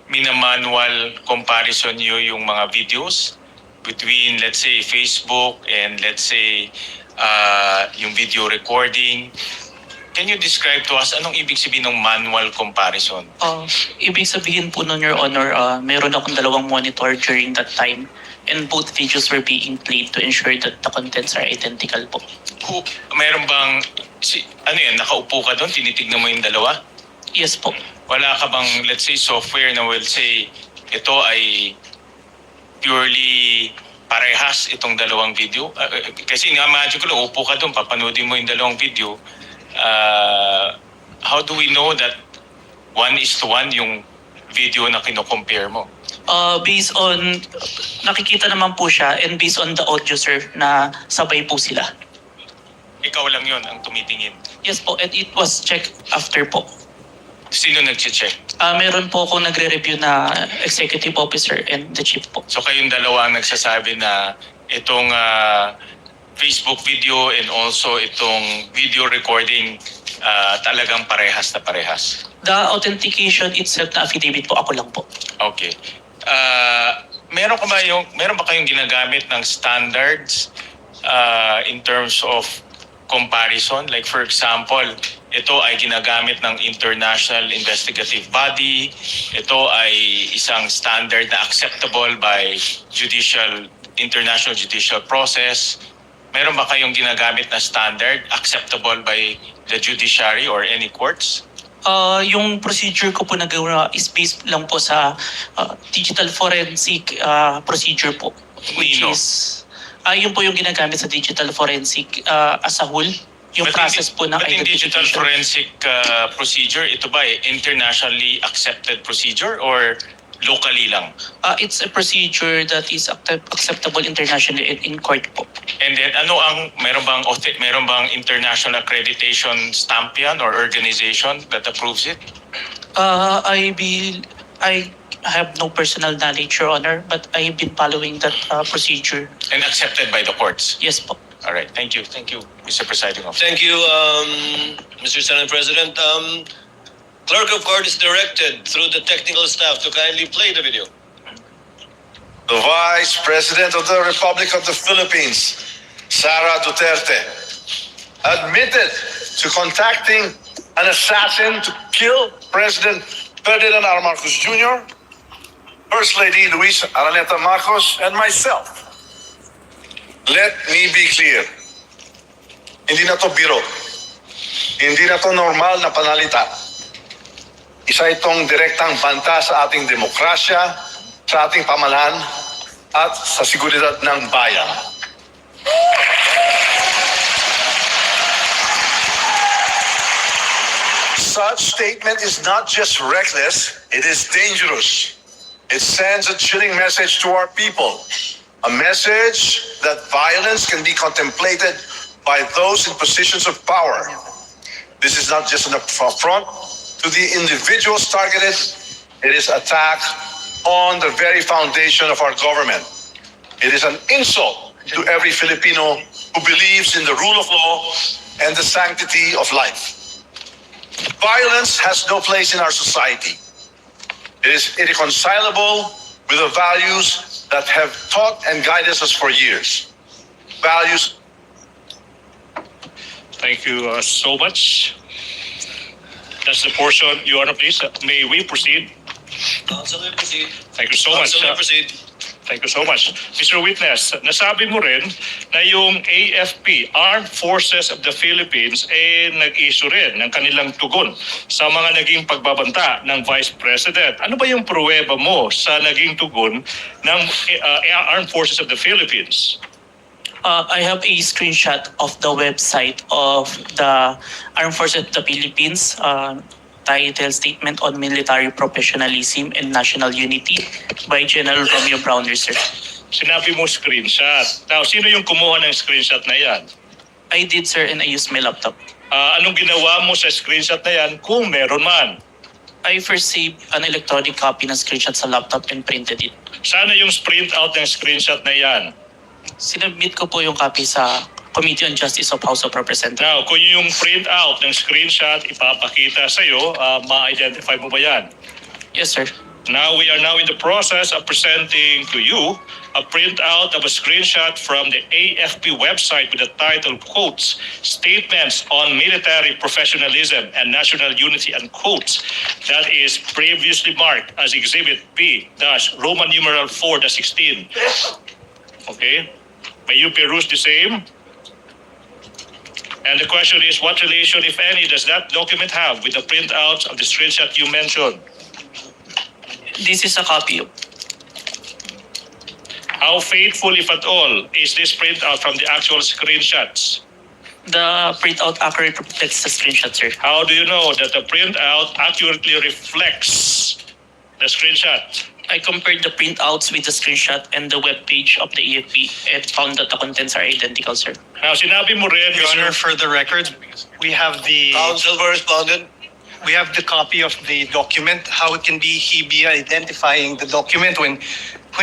S: minamanual comparison nyo yung mga videos between, let's say, Facebook and let's say, yung video recording. Can you describe to us anong ibig sabihin ng manual comparison?
H: Ibig sabihin po nun, Your Honor, meron akong dalawang monitor during that time and both videos were being played to ensure that the contents are identical po.
S: Meron bang, nakaupo ka doon, tinitignan mo yung dalawa?
H: Yes po.
S: Wala ka bang, let's say, software na will say, ito ay purely parehas itong dalawang video? Kasi imagine ko lang, upo ka doon, papanoodin mo yung dalawang video. How do we know that 1:1 yung video na kino-compare mo?
H: Based on, nakikita naman po siya and based on the audio, sir, na sabay po sila.
S: Ikaw lang yon ang tumitingin?
H: Yes po, and it was checked after po.
S: Sino nag-check?
H: Meron po akong nagre-review na executive officer and the chief po.
S: So kayong dalawa ang nagsasabi na itong Facebook video and also itong video recording talagang parehas na parehas?
H: The authentication itself na affidavit po, ako lang po.
S: Okay. Meron ba kayong ginagamit ng standards in terms of comparison? Like for example, ito ay ginagamit ng international investigative body. Ito ay isang standard na acceptable by international judicial process. Meron ba kayong ginagamit na standard acceptable by the judiciary or any courts?
H: Yung procedure ko po nagawa is based lang po sa digital forensic procedure po. Which is, yun po yung ginagamit sa digital forensic as a whole. Yung process po ng
S: identification. But in digital forensic procedure, ito ba internationally accepted procedure or locally lang?
H: It's a procedure that is acceptable internationally in court po.
S: And then meron bang international accreditation stamp yan or organization that approves it?
H: I have no personal knowledge, Your Honor, but I've been following that procedure.
S: And accepted by the courts?
H: Yes po.
S: All right. Thank you. Thank you, Mr. Presiding Officer.
B: Thank you, Mr. Senate President. Clerk of Court is directed through the technical staff to kindly play the video.
T: The Vice President of the Republic of the Philippines, Sara Duterte, admitted to contacting an assassin to kill President Ferdinand R. Marcos Jr., First Lady Luisa Araneta Marcos, and myself. Let me be clear. Hindi na to biro. Hindi na to normal na panalita. Isa itong direktang banta sa ating demokrasya, sa ating pamahalaan, at sa seguridad ng bayan. Such statement is not just reckless, it is dangerous. It sends a chilling message to our people. A message that violence can be contemplated by those in positions of power. This is not just an affront to the individuals targeted, it is attack on the very foundation of our government. It is an insult to every Filipino who believes in the rule of law and the sanctity of life. Violence has no place in our society. It is irreconcilable with the values that have taught and guided us for years. Values.
G: Thank you so much. That's the portion. Your Honor, please. May we proceed?
B: Counsel, proceed.
G: Thank you so much.
B: Counsel, proceed.
G: Thank you so much. Mr. Witness, nasabi mo rin na yung AFP, Armed Forces of the Philippines, nag-issue rin ng kanilang tugon sa mga naging pagbabanta ng Vice President. Ano ba yung pruweba mo sa naging tugon ng Armed Forces of the Philippines?
H: I have a screenshot of the website of the Armed Forces of the Philippines, title Statement on Military Professionalism and National Unity by General Romeo Browner, sir.
G: Sinabi mo screenshot. Now, sino yung kumuha ng screenshot na yan?
H: I did, sir, and I used my laptop.
G: Anong ginawa mo sa screenshot na yan kung meron man?
H: I first saved an electronic copy ng screenshot sa laptop and printed it.
G: Sana yung print out ng screenshot na yan.
H: Sinubmit ko po yung copy sa Committee on Justice of House of Representatives.
G: Now, kung yung print out ng screenshot ipapakita sa'yo, ma-identify mo ba yan?
H: Yes, sir.
G: Now, we are now in the process of presenting to you a printout of a screenshot from the AFP website with the title, quotes, Statements on Military Professionalism and National Unity, and quotes, that is previously marked as Exhibit B-Roman numeral 4-16. Okay? May you peruse the same? And the question is, what relation, if any, does that document have with the printouts of the screenshot you mentioned?
H: This is a copy.
G: How faithful, if at all, is this printout from the actual screenshots?
H: The printout accurately reflects the screenshot, sir.
G: How do you know that the printout accurately reflects the screenshot?
H: I compared the printouts with the screenshot and the webpage of the AFP and found that the contents are identical, sir.
G: Now, sinabi mo rin,
F: Your Honor, for the record, we have the
B: Counsel for respondent.
F: we have the copy of the document. How can he be identifying the document when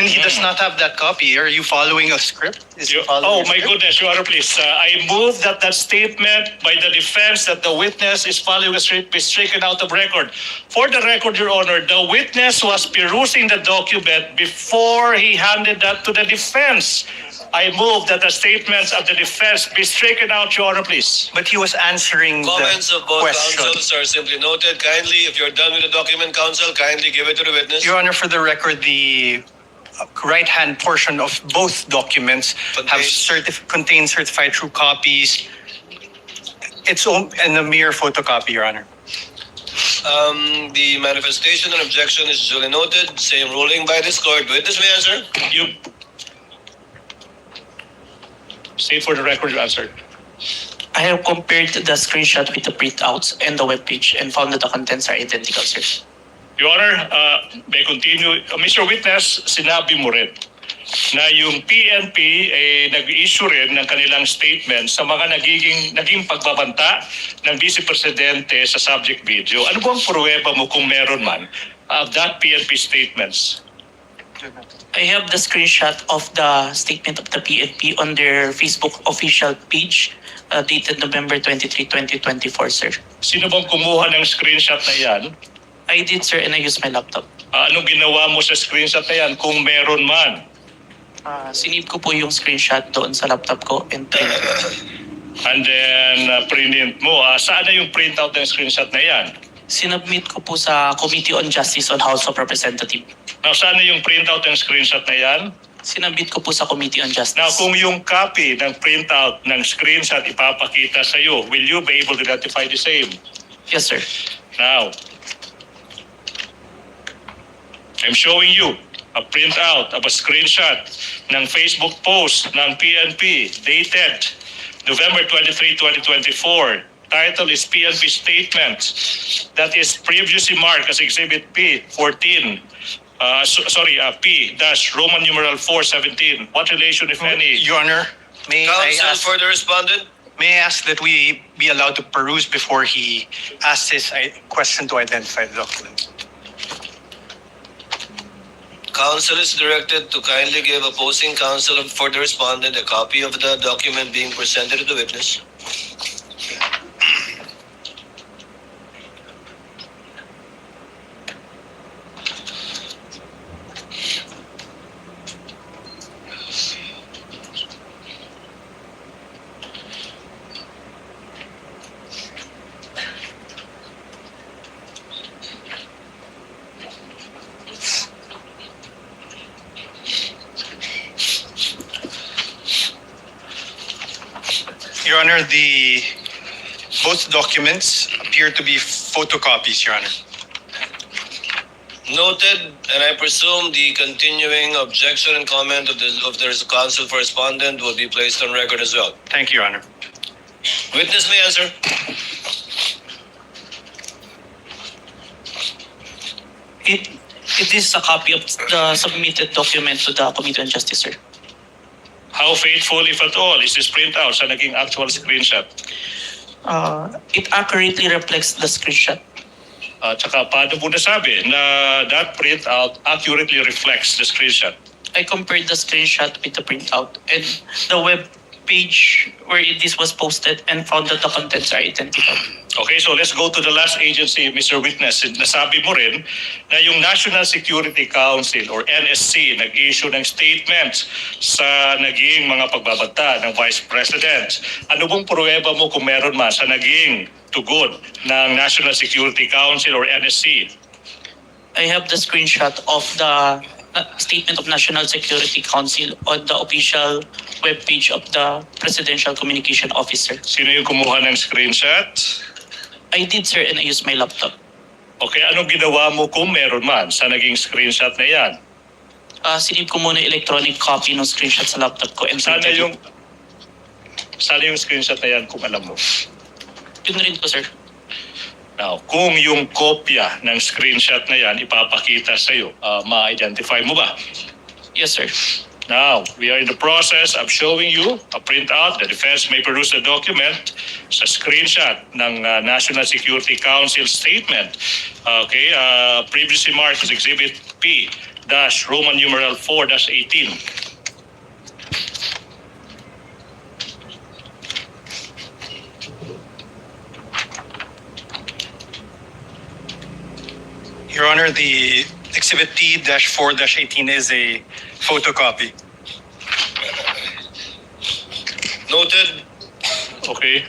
F: he does not have that copy? Are you following a script?
G: Oh my goodness, Your Honor, please. I move that statement by the defense that the witness is following a script be stricken out of record. For the record, Your Honor, the witness was perusing the document before he handed that to the defense. I move that the statements of the defense be stricken out, Your Honor, please.
F: But he was answering
B: Comments
F: the
B: of both
F: question.
B: counsels are simply noted. Kindly, if you're done with the document, counsel, kindly give it to the witness.
F: Your Honor, for the record, the right-hand portion of both documents contain certified true copies. It's and a mere photocopy, Your Honor.
B: The manifestation and objection is duly noted. Same ruling by this court. Witness may answer.
G: You state for the record your answer.
H: I have compared the screenshot with the printouts and the webpage and found that the contents are identical, sir.
G: Your Honor, may continue. Mr. Witness, sinabi mo rin na yung PNP nag-issue rin ng kanilang statement sa mga naging pagbabanta ng Vice Presidente sa subject video. Ano bang pruweba mo kung meron man of that PNP statements?
H: I have the screenshot of the statement of the PNP on their Facebook official page dated November 23, 2024, sir.
G: Sino bang kumuha ng screenshot na yan?
H: I did, sir, and I used my laptop.
G: Anong ginawa mo sa screenshot na yan kung meron man?
H: Sinave ko po yung screenshot doon sa laptop ko and printed.
G: And then print mo. Saan na yung printout ng screenshot na yan?
H: Sinubmit ko po sa Committee on Justice on House of Representatives.
G: Now, saan na yung printout ng screenshot na yan?
H: Sinabit ko po sa Committee on Justice.
G: Now, kung yung copy ng printout ng screenshot ipapakita sa iyo, will you be able to identify the same?
H: Yes, sir.
G: Now, I'm showing you a printout of a screenshot ng Facebook post ng PNP dated November 23, 2024. Title is PNP Statement that is previously marked as Exhibit P 14. P-Roman numeral 417. What relation, if any?
F: Your Honor, may I
B: Counsel
F: ask,
B: for the respondent.
F: may I ask that we be allowed to peruse before he asks his question to identify the document?
B: Counsel is directed to kindly give opposing counsel for the respondent a copy of the document being presented to the witness.
F: Your Honor, both documents appear to be photocopies, Your Honor.
B: Noted, and I presume the continuing objection and comment of the counsel for respondent will be placed on record as well.
F: Thank you, Your Honor.
B: Witness may answer.
H: It is a copy of the submitted document to the Committee on Justice, sir.
G: How faithful, if at all, is this printout sa naging actual screenshot?
H: It accurately reflects the screenshot.
G: At saka paano mo nasabi na that printout accurately reflects the screenshot?
H: I compared the screenshot with the printout and the web page where this was posted and found that the contents are identical.
G: Okay, so let's go to the last agency, Mr. Witness. Nasabi mo rin na yung National Security Council or NSC nag-issue ng statement sa naging mga pagbabanta ng Vice President. Ano bang pruweba mo kung meron man sa naging tugon ng National Security Council or NSC?
H: I have the screenshot of the statement of National Security Council on the official webpage of the Presidential Communication Officer.
G: Sino yung kumuha ng screenshot?
H: I did, sir, and I used my laptop.
G: Okay, anong ginawa mo kung meron man sa naging screenshot na yan?
H: Sinip ko muna electronic copy ng screenshot sa laptop ko. And
G: Sana yung screenshot na yan kung alam mo.
H: Yun rin po, sir.
G: Now, kung yung kopya ng screenshot na yan ipapakita sa iyo, ma-identify mo ba?
H: Yes, sir.
G: Now, we are in the process of showing you a printout. The defense may produce the document sa screenshot ng National Security Council statement. Okay, previously marked as Exhibit P-Roman numeral 4-18.
F: Your Honor, the Exhibit T-4-18 is a photocopy.
B: Noted.
G: Okay.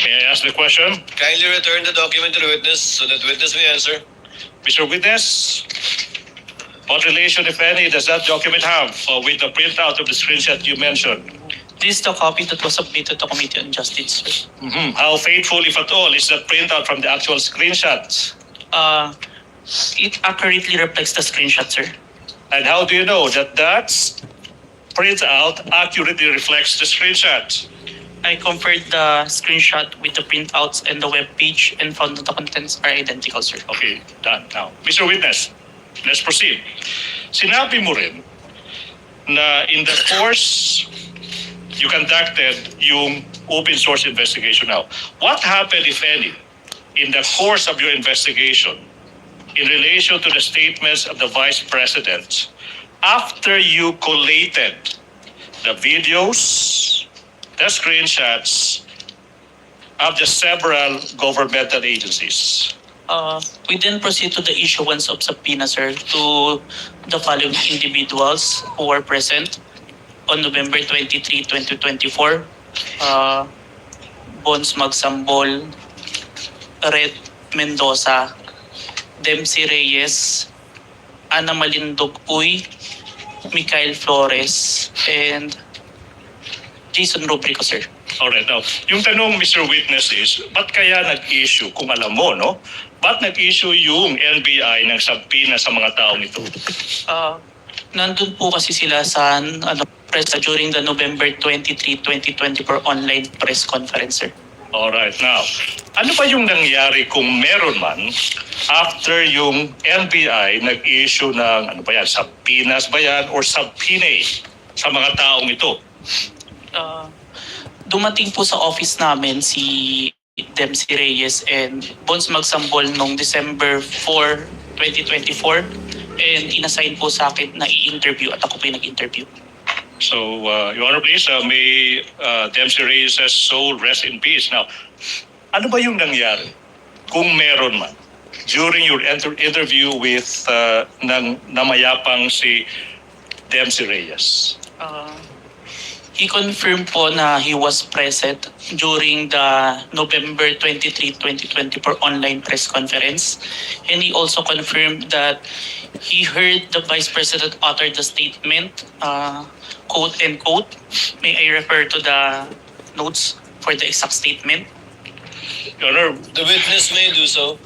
G: May I ask the question?
B: Kindly return the document to the witness so that witness may answer.
G: Mr. Witness, what relation, if any, does that document have with the printout of the screenshot you mentioned?
H: This is the copy that was submitted to Committee on Justice, sir.
G: How faithful, if at all, is that printout from the actual screenshot?
H: It accurately reflects the screenshot, sir.
G: And how do you know that that printout accurately reflects the screenshot?
H: I compared the screenshot with the printouts and the web page and found that the contents are identical, sir.
G: Okay, done. Now, Mr. Witness, let's proceed. Sinabi mo rin na in the course you conducted yung open source investigation. Now, what happened, if any, in the course of your investigation in relation to the statements of the Vice President after you collated the videos, the screenshots of the several governmental agencies?
H: We then proceed to the issuance of subpoena, sir, to the following individuals who were present on November 23, 2024. Bons Magsambol, Red Mendoza, Dempsey Reyes, Ana Malindog Uy, Mikhail Flores, and Jason Rubrico, sir.
G: Alright, now, yung tanong, Mr. Witness, is, ba't kaya nag-issue, kung alam mo, no? Ba't nag-issue yung NBI ng subpoena sa mga taong ito?
H: Nandun po kasi sila sa press during the November 23, 2024 online press conference, sir.
G: Alright, now, ano ba yung nangyari kung meron man after yung NBI nag-issue ng, ano ba yan, subpoenas ba yan or subpoena sa mga taong ito?
H: Dumating po sa office namin si Dempsey Reyes and Bons Magsambol noong December 4, 2024 and inassign po sa akin na i-interview at ako po yung nag-interview.
G: So, Your Honor, please, may Dempsey Reyes' soul rest in peace. Now, ano ba yung nangyari kung meron man during your interview with ng namayapang si Dempsey Reyes?
H: He confirmed po na he was present during the November 23, 2024 online press conference. And he also confirmed that he heard the Vice President utter the statement, quote and quote. May I refer to the notes for the exact statement?
G: Your Honor,
B: The witness may do so.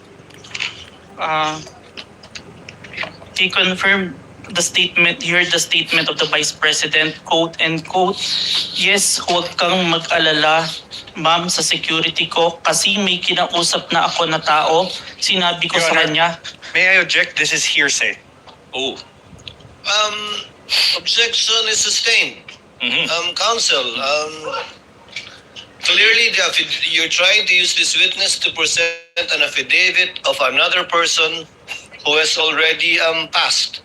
H: He confirmed the statement, he heard the statement of the Vice President, quote and quote, yes, huwag kang mag-alala, ma'am, sa security ko kasi may kinausap na ako na tao, sinabi ko
F: Your
H: sa
F: Honor,
H: kanya.
F: May I object? This is hearsay.
G: oh,
B: Objection is sustained. Counsel, clearly you're trying to use this witness to present an affidavit of another person who has already passed.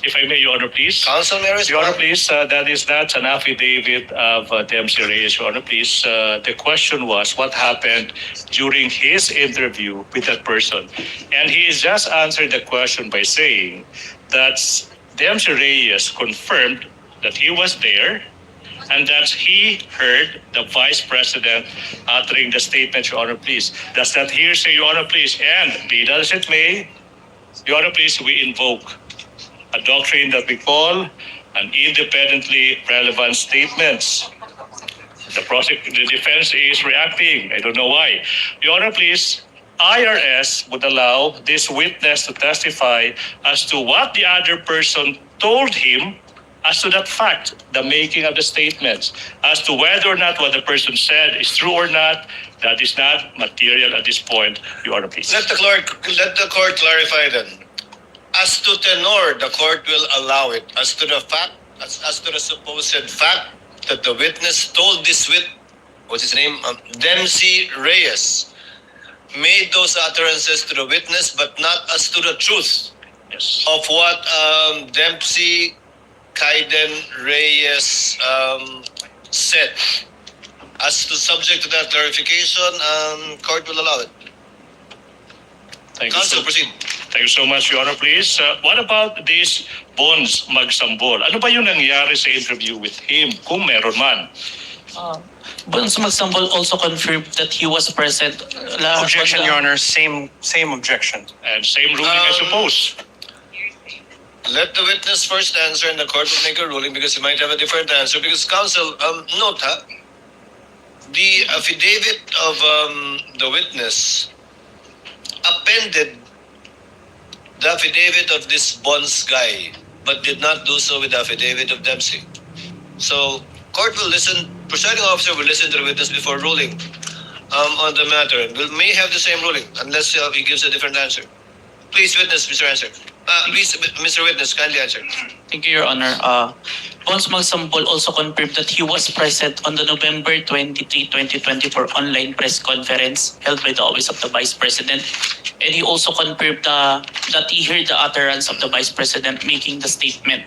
G: if I may, Your Honor, please.
B: Counsel may
G: Your Honor,
B: respond.
G: please, that is not an affidavit of Dempsey Reyes. Your Honor, please, the question was what happened during his interview with that person. And he has just answered the question by saying that Dempsey Reyes confirmed that he was there and that he heard the Vice President uttering the statement, Your Honor, please. Does that hearsay, Your Honor, please? And be that as it may, Your Honor, please, we invoke a doctrine that we call an independently relevant statements. The defense is reacting. I don't know why. Your Honor, please, IRS would allow this witness to testify as to what the other person told him as to that fact, the making of the statements, as to whether or not what the person said is true or not. That is not material at this point, Your Honor, please.
B: Let the court clarify then. As to tenor, the court will allow it. As to the fact, as to the supposed fact that the witness told this what's his name, Dempsey Reyes, made those utterances to the witness, but not as to the truth of what Dempsey Kaiden Reyes said. As to subject to that clarification, court will allow it.
G: Thank you.
B: Counsel, proceed.
G: Thank you so much, Your Honor, please. What about this Bons Magsambol? Ano ba yung nangyari sa interview with him, kung meron man?
H: Bons Magsambol also confirmed that he was present.
F: Objection, Your Honor. Same objection.
G: And same ruling, I suppose.
B: Let the witness first answer and the court will make a ruling because he might have a different answer. Because counsel, note the affidavit of the witness appended the affidavit of this Bonds guy, but did not do so with the affidavit of Dempsey. So, court will listen, presiding officer will listen to the witness before ruling on the matter. We may have the same ruling unless he gives a different answer. Please, witness, Mr. Answer. Please, Mr. Witness, kindly answer.
H: Thank you, Your Honor. Bons Magsambol also confirmed that he was present on the November 23, 2024 online press conference held by the Office of the Vice President. And he also confirmed that he heard the utterance of the Vice President making the statement.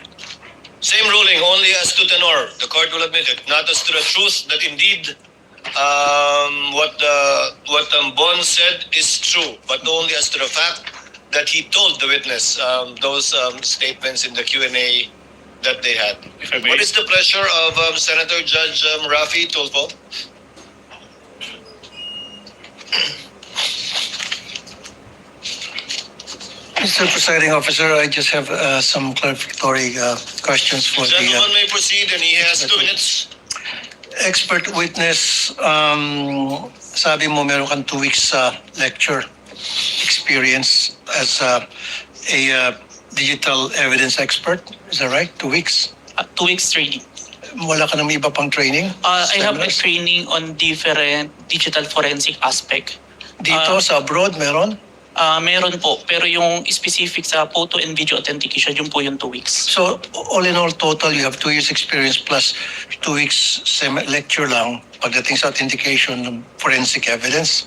B: Same ruling, only as to tenor. The court will admit it, not as to the truth that indeed what Bon said is true, but only as to the fact that he told the witness those statements in the Q&A that they had. What is the pleasure of Senator Judge Rafi Tulfo?
L: Mr. Presiding Officer, I just have some clarificatory questions for
B: Gentleman
L: the
B: may proceed and he has 2 minutes.
L: expert witness. Sabi mo meron kang 2 weeks lecture experience as a digital evidence expert. Is that right? 2 weeks?
H: 2 weeks training.
L: Wala ka nang iba pang training?
H: I have a
L: Seminars?
H: training on different digital forensic aspect.
L: Dito sa abroad meron?
H: Meron po, pero yung specific sa photo and video authentication, yun po yung 2 weeks.
L: So all in all total you have 2 years experience plus 2 weeks lecture lang pagdating sa authentication ng forensic evidence?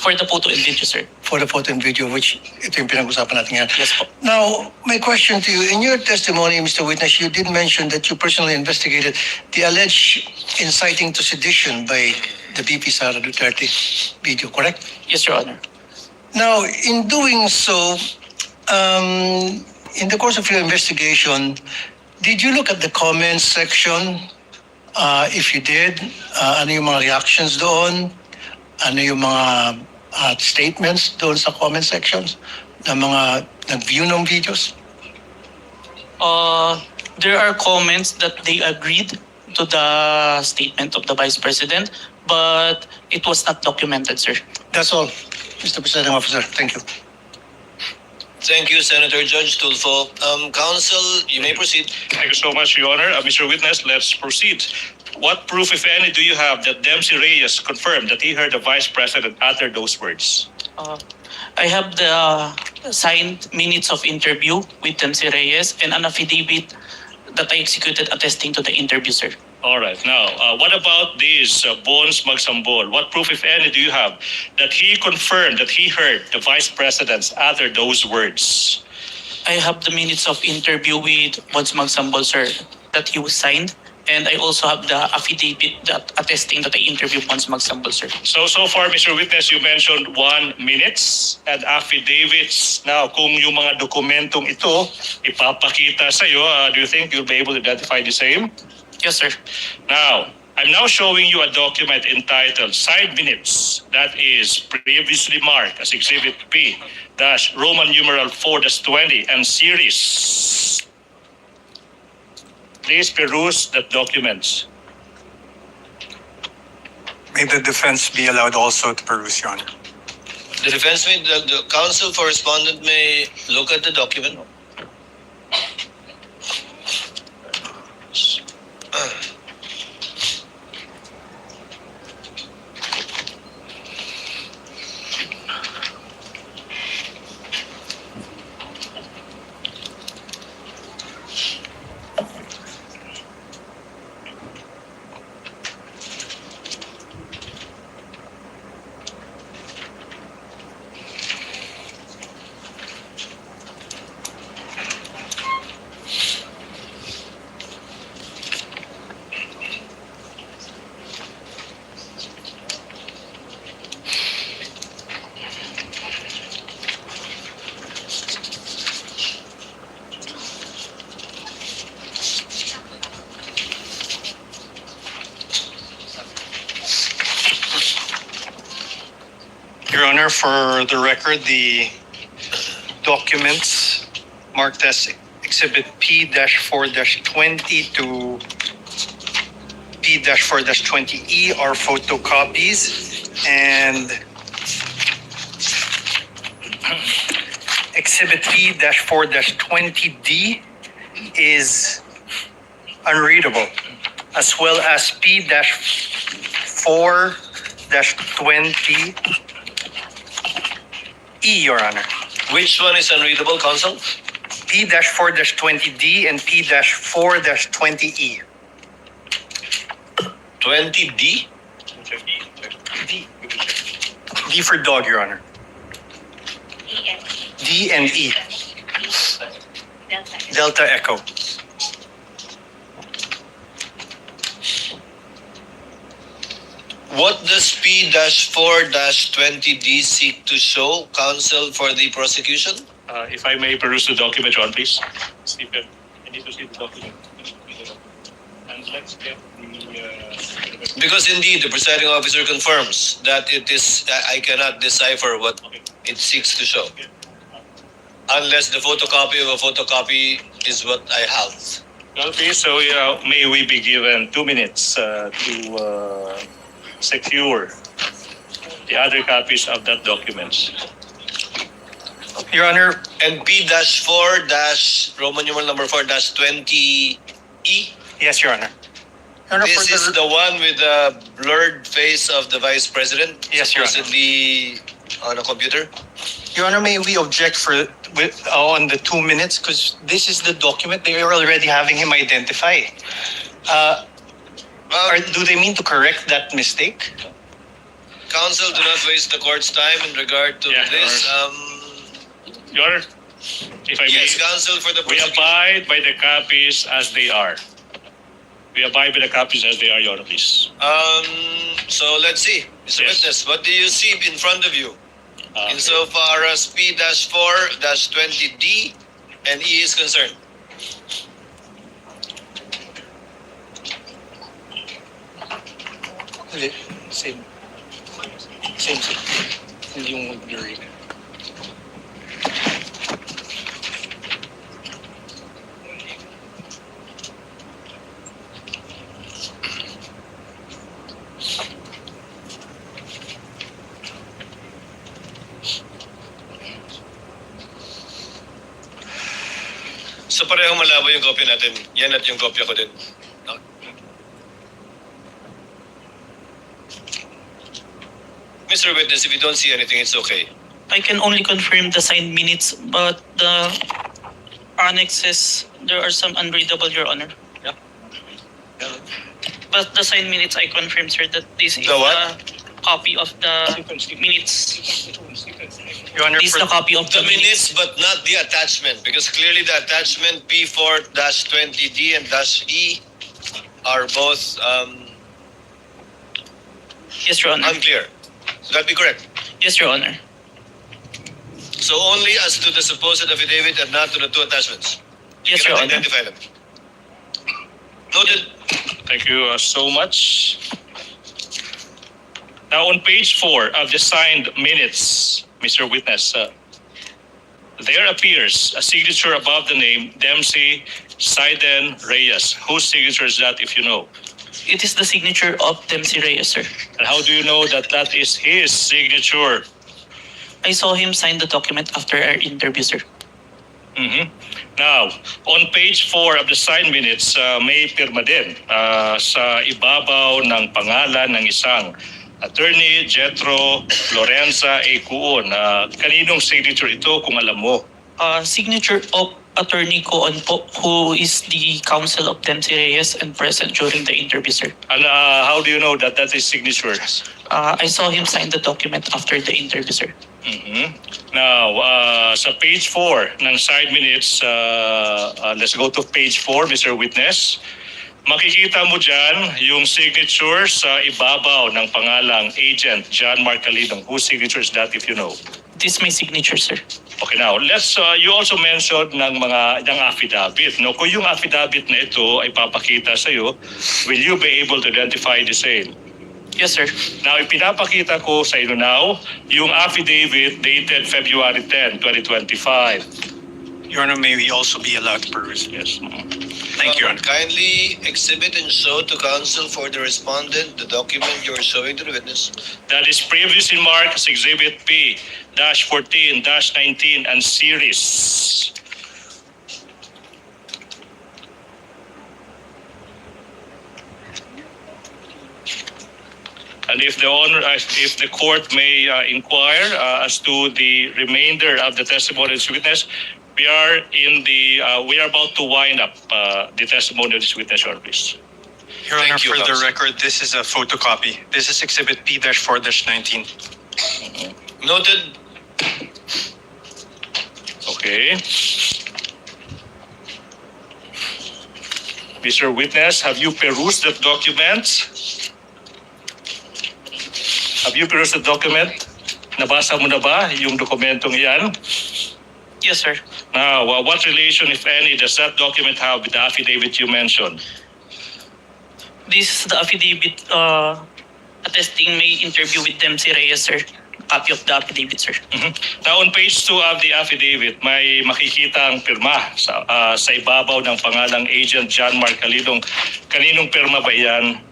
H: For the photo and video, sir.
L: For the photo and video, which ito yung pinag-usapan natin ngayon.
H: Yes po.
L: Now, my question to you, in your testimony, Mr. Witness, you did mention that you personally investigated the alleged inciting to sedition by the VP Sara Duterte video, correct?
H: Yes, Your Honor.
L: Now, in doing so, in the course of your investigation, did you look at the comments section? If you did, ano yung mga reactions doon? Ano yung mga statements doon sa comment sections ng mga nag-view ng videos?
H: There are comments that they agreed to the statement of the Vice President, but it was not documented, sir.
L: That's all, Mr. Presiding Officer. Thank you.
B: Thank you, Senator Judge Tulfo. Counsel, you may proceed.
G: Thank you so much, Your Honor. Mr. Witness, let's proceed. What proof, if any, do you have that Dempsey Reyes confirmed that he heard the Vice President utter those words?
H: I have the signed minutes of interview with Dempsey Reyes and an affidavit that I executed attesting to the interview, sir.
G: All right. Now, what about this Bones Magsambol? What proof, if any, do you have that he confirmed that he heard the Vice President utter those words?
H: I have the minutes of interview with Bones Magsambol, sir, that he was signed. And I also have the affidavit that attesting that I interviewed Bones Magsambol, sir.
G: So far, Mr. Witness, you mentioned 1 minutes and affidavits. Now, kung yung mga dokumentong ito ipapakita sa'yo, do you think you'll be able to identify the same?
H: Yes, sir.
G: Now, I'm now showing you a document entitled Signed Minutes that is previously marked as Exhibit P Roman numeral 4-20 and series. Please peruse that document.
F: May the defense be allowed also to peruse, Your Honor?
B: The defense may, the counsel for respondent may look at the document.
F: Your Honor, for the record, the documents marked as Exhibit P-4-20 to P-4-20E are photocopies, and Exhibit P-4-20D is unreadable, as well as P-4-20E, Your Honor.
B: Which one is unreadable, counsel?
F: P-4-20D and P-4-20E.
B: 20D?
F: D for dog, Your Honor. D and E. Delta Echo.
B: What does P-4-20D seek to show, counsel for the prosecution?
G: If I may peruse the document, John, please. Stephen, I need to see the document. And let's get the...
B: Because indeed, the presiding officer confirms that it is, I cannot decipher what it seeks to show. unless the photocopy of a photocopy is what I have.
G: Okay, so may we be given 2 minutes to secure the other copies of that documents.
F: Your Honor,
B: And P-4 dash Roman numeral number 4 dash 20E.
F: yes, Your Honor. Your Honor,
B: This is the one with the blurred face of the Vice President,
F: Yes, Your Honor.
B: supposedly on a computer.
F: Your Honor, may we object on the 2 minutes? Because this is the document. They are already having him identify. Do they mean to correct that mistake?
B: Counsel, do not waste the court's time in regard to this.
G: Your Honor, if I
B: Yes,
G: may,
B: counsel for the
G: we abide by the copies as they are. We abide by the copies as they are, Your Honor, please.
B: So let's see, Mr.
G: Yes.
B: Witness, what do you see in front of you? Insofar as P-4-20D and E is concerned.
F: Same. Hindi yung blurry.
B: So parehong malabo yung kopya natin. Yan at yung kopya ko din. Mr. Witness, if you don't see anything, it's okay.
H: I can only confirm the signed minutes, but the annexes, there are some unreadable, Your Honor.
F: Yeah.
H: But the signed minutes, I confirm, sir, that this is
B: The what?
H: the copy of the minutes.
F: Your Honor,
H: This is the copy of
B: The minutes, but not the attachment, because clearly the attachment P4-20D and -E are both
H: Yes, Your Honor.
B: unclear. Would that be correct?
H: Yes, Your Honor.
B: So only as to the supposed affidavit and not to the two attachments.
H: Yes,
B: You
H: Your
B: cannot
H: Honor.
B: identify them. Noted.
G: Thank you so much. Now, on page 4 of the signed minutes, Mr. Witness, there appears a signature above the name Dempsey Saiden Reyes. Whose signature is that, if you know?
H: It is the signature of Dempsey Reyes, sir.
G: And how do you know that that is his signature?
H: I saw him sign the document after our interview, sir.
G: Now, on page 4 of the signed minutes, may pirma din sa ibabaw ng pangalan ng isang Attorney Jetro Lorenza A. Cuon. Kaninong signature ito kung alam mo?
H: Signature of Attorney Coon po, who is the counsel of Dempsey Reyes and present during the interview, sir.
G: And how do you know that that is signature?
H: I saw him sign the document after the interview, sir.
G: Now, sa page 4 ng side minutes, let's go to page 4, Mr. Witness. Makikita mo dyan yung signature sa ibabaw ng pangalang Agent John Marcalino. Whose signature is that, if you know?
H: This is my signature, sir.
G: Okay, now, you also mentioned ng affidavit. No? Kung yung affidavit na ito ay papakita sa'yo, will you be able to identify the same?
H: Yes, sir.
G: Now, ipinapakita ko sa inyo now yung affidavit dated February 10, 2025.
F: Your Honor, may we also be allowed to peruse?
G: Yes.
F: Thank you, Your Honor.
B: Kindly exhibit and show to counsel for the respondent the document you are showing to the witness.
G: That is previously marked as Exhibit P-14-19 and series. And if the court may inquire as to the remainder of the testimony of this witness, we are about to wind up the testimony of this witness, Your Honor, please.
F: Your Honor,
B: Thank you,
F: for the
B: counsel.
F: record, this is a photocopy. This is Exhibit P-4-19.
B: Noted.
G: Okay. Mr. Witness, have you perused the document? Have you perused the document? Nabasa mo na ba yung dokumentong iyan?
H: Yes, sir.
G: Now, what relation, if any, does that document have with the affidavit you mentioned?
H: This is the affidavit attesting my interview with Dempsey Reyes, sir. copy of the affidavit, sir.
G: Now, on page 2 of the affidavit, may makikita ang pirma sa ibabaw ng pangalang Agent John Mark Calilong. Kaninong pirma ba yan?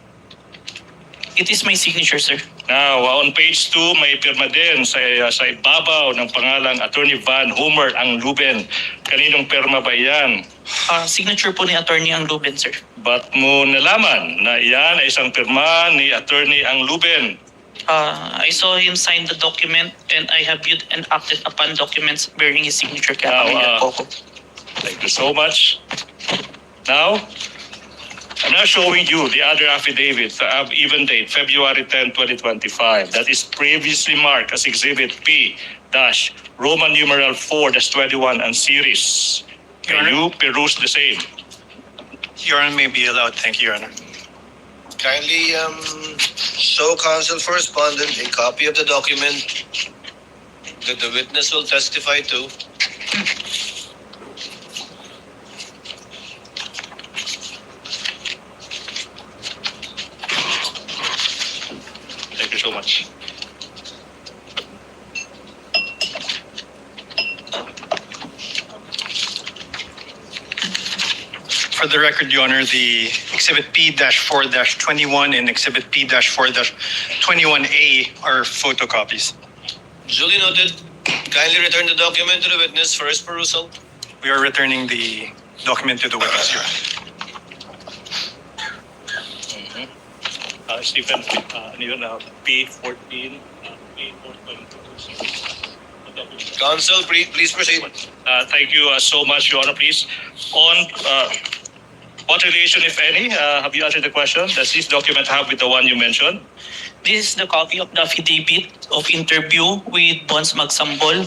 H: It is my signature, sir.
G: Now, on page 2, may pirma din sa ibabaw ng pangalang Attorney Van Homer ang Luben. Kaninong pirma ba yan?
H: Signature po ni Attorney ang Luben, sir.
G: Ba't mo nalaman na iyan ay isang pirma ni Attorney ang Luben?
H: I saw him sign the document and I have viewed and acted upon documents bearing his signature. Kaya familiar po ako.
G: Thank you so much. Now, I'm now showing you the other affidavit of even date, February 10, 2025. That is previously marked as Exhibit P-Roman numeral 4-21 and series. Can you peruse the same?
F: Your Honor may be allowed. Thank you, Your Honor.
B: Kindly show counsel for respondent a copy of the document that the witness will testify to.
G: Thank you so much.
F: For the record, Your Honor, the Exhibit P-4-21 and Exhibit P-4-21A are photocopies.
B: Duly noted. Kindly return the document to the witness for his perusal.
F: We are returning the document to the witness, Your Honor.
G: Stephen, P14, P422.
B: Counsel, please proceed.
G: Thank you so much, Your Honor. Please, on what relation, if any, have you answered the question? Does this document have with the one you mentioned?
H: This is the copy of the affidavit of interview with Bons Magsambol.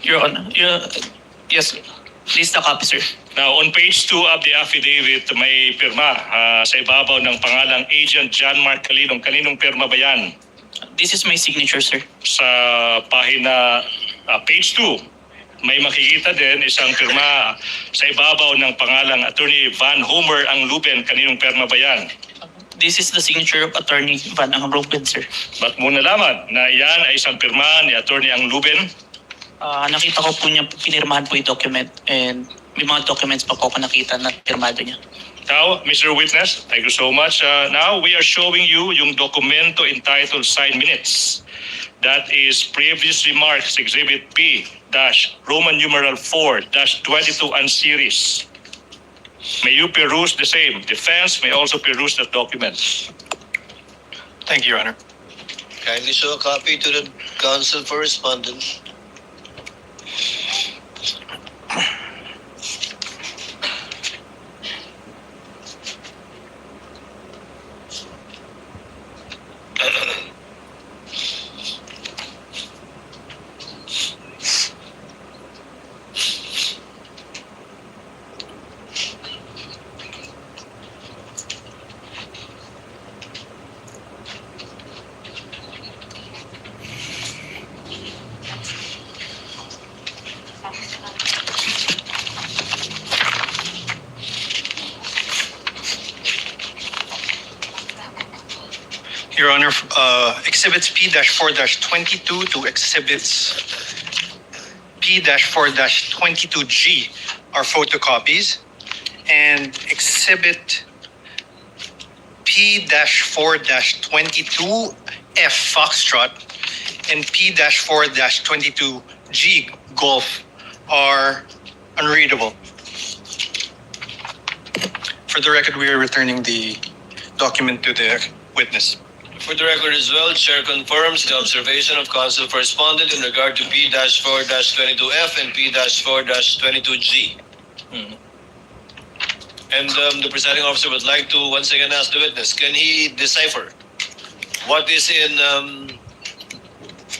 H: Your Honor, yes, this is the copy, sir.
G: Now, on page 2 of the affidavit, may pirma sa ibabaw ng pangalang Agent John Mark Calilong. Kaninong pirma ba yan?
H: This is my signature, sir.
G: Sa pahina, page 2, may makikita din isang pirma sa ibabaw ng pangalang Attorney Van Homer ang Luben. Kaninong pirma ba yan?
H: This is the signature of Attorney Van ang Luben, sir.
G: Ba't mo nalaman na yan ay isang pirma ni Attorney ang Luben?
H: Nakita ko po niya, pinirmahan po yung document and may mga documents pa po ako nakita na pirmado niya.
G: Now, Mr. Witness, thank you so much. Now, we are showing you yung dokumento entitled Signed Minutes. That is previously marked as Exhibit P-Roman numeral 4-22 and series. May you peruse the same. Defense may also peruse that document.
F: Thank you, Your Honor.
B: Kindly show a copy to the counsel for respondent.
F: Your Honor, Exhibits P-4-22 to Exhibits P-4-22G are photocopies, and Exhibit P-4-22F Foxtrot and P-4-22G Golf are unreadable. For the record, we are returning the document to the witness.
B: For the record as well, Chair confirms the observation of counsel for respondent in regard to P-4-22F and P-4-22G. And the presiding officer would like to once again ask the witness, can he decipher what is in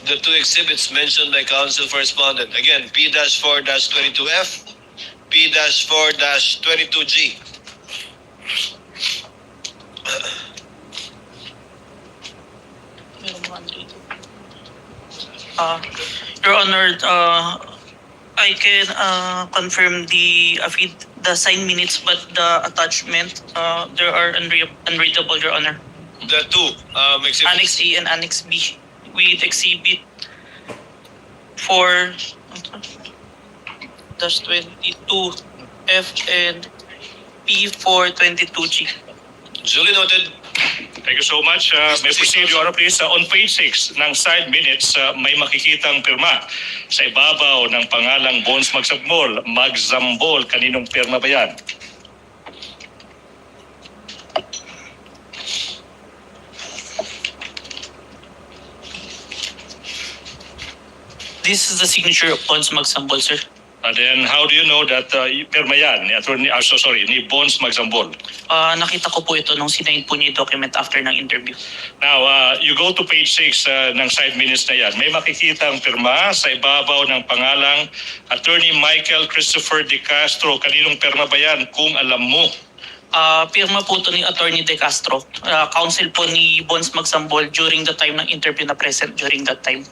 B: the two exhibits mentioned by counsel for respondent? Again, P-4-22F, P-4-22G.
H: Your Honor, I can confirm the signed minutes, but the attachment, there are unreadable, Your Honor.
B: The two, exhibits.
H: Annex A and Annex B with exhibit 4 dash 22 F and P for 22G.
B: Duly noted.
G: Thank you so much. May proceed, Your Honor, please. On page 6 ng side minutes, may makikitang pirma sa ibabaw ng pangalang Bones Magzambol. Kaninong pirma ba yan?
H: This is the signature of Bones Magsambol, sir.
G: And then, how do you know that pirma yan? Ni Bones Magzambol.
H: Nakita ko po ito nung sinayin po niya yung document after ng interview.
G: Now, you go to page 6 ng side minutes na yan. May makikitang pirma sa ibabaw ng pangalang Attorney Michael Christopher De Castro. Kaninong pirma ba yan kung alam mo?
H: Pirma po ito ni Attorney De Castro. Counsel po ni Bones Magsambol during the time ng interview na present during that time.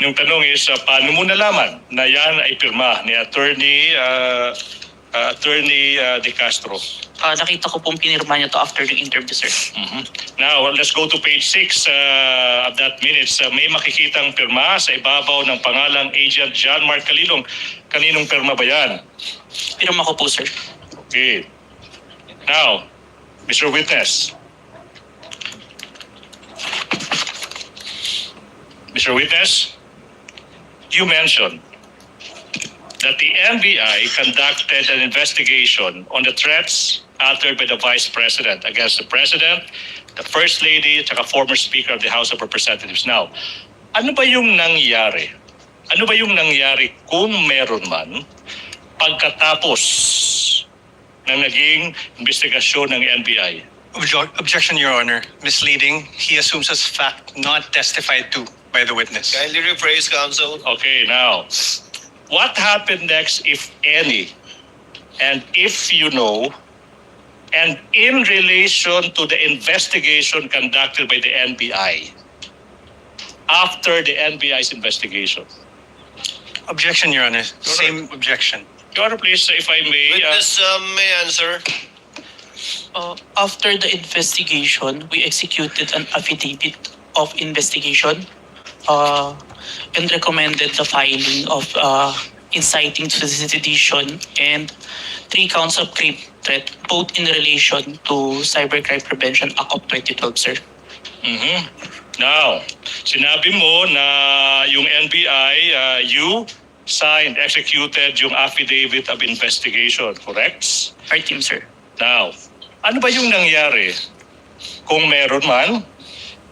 G: Yung tanong is, paano mo nalaman na yan ay pirma ni Attorney De Castro?
H: Nakita ko pong pinirma niya to after the interview, sir.
G: Now, let's go to page 6 of that minutes. May makikitang pirma sa ibabaw ng pangalang Agent John Mark Calilong. Kaninong pirma ba yan?
H: Pirma ko po, sir.
G: Okay. Now, Mr. Witness. Mr. Witness, you mentioned that the NBI conducted an investigation on the threats uttered by the Vice President against the President, the First Lady, at saka former Speaker of the House of Representatives. Now, ano ba yung nangyari? Ano ba yung nangyari kung meron man pagkatapos ng naging investigasyon ng NBI?
F: Objection, Your Honor. Misleading. He assumes as fact not testified to by the witness.
B: Kindly rephrase, counsel.
G: Okay, now, what happened next, if any, and if you know, and in relation to the investigation conducted by the NBI, after the NBI's investigation?
F: Objection, Your Honor. Same objection.
G: Your Honor, please, if I may.
B: Witness may answer.
H: After the investigation, we executed an affidavit of investigation and recommended the filing of inciting to sedition and 3 counts of grave threat, both in relation to Cybercrime Prevention Act of 2012, sir.
G: Now, sinabi mo na yung NBI, you signed, executed yung affidavit of investigation, correct?
H: Our team, sir.
G: Now, ano ba yung nangyari kung meron man,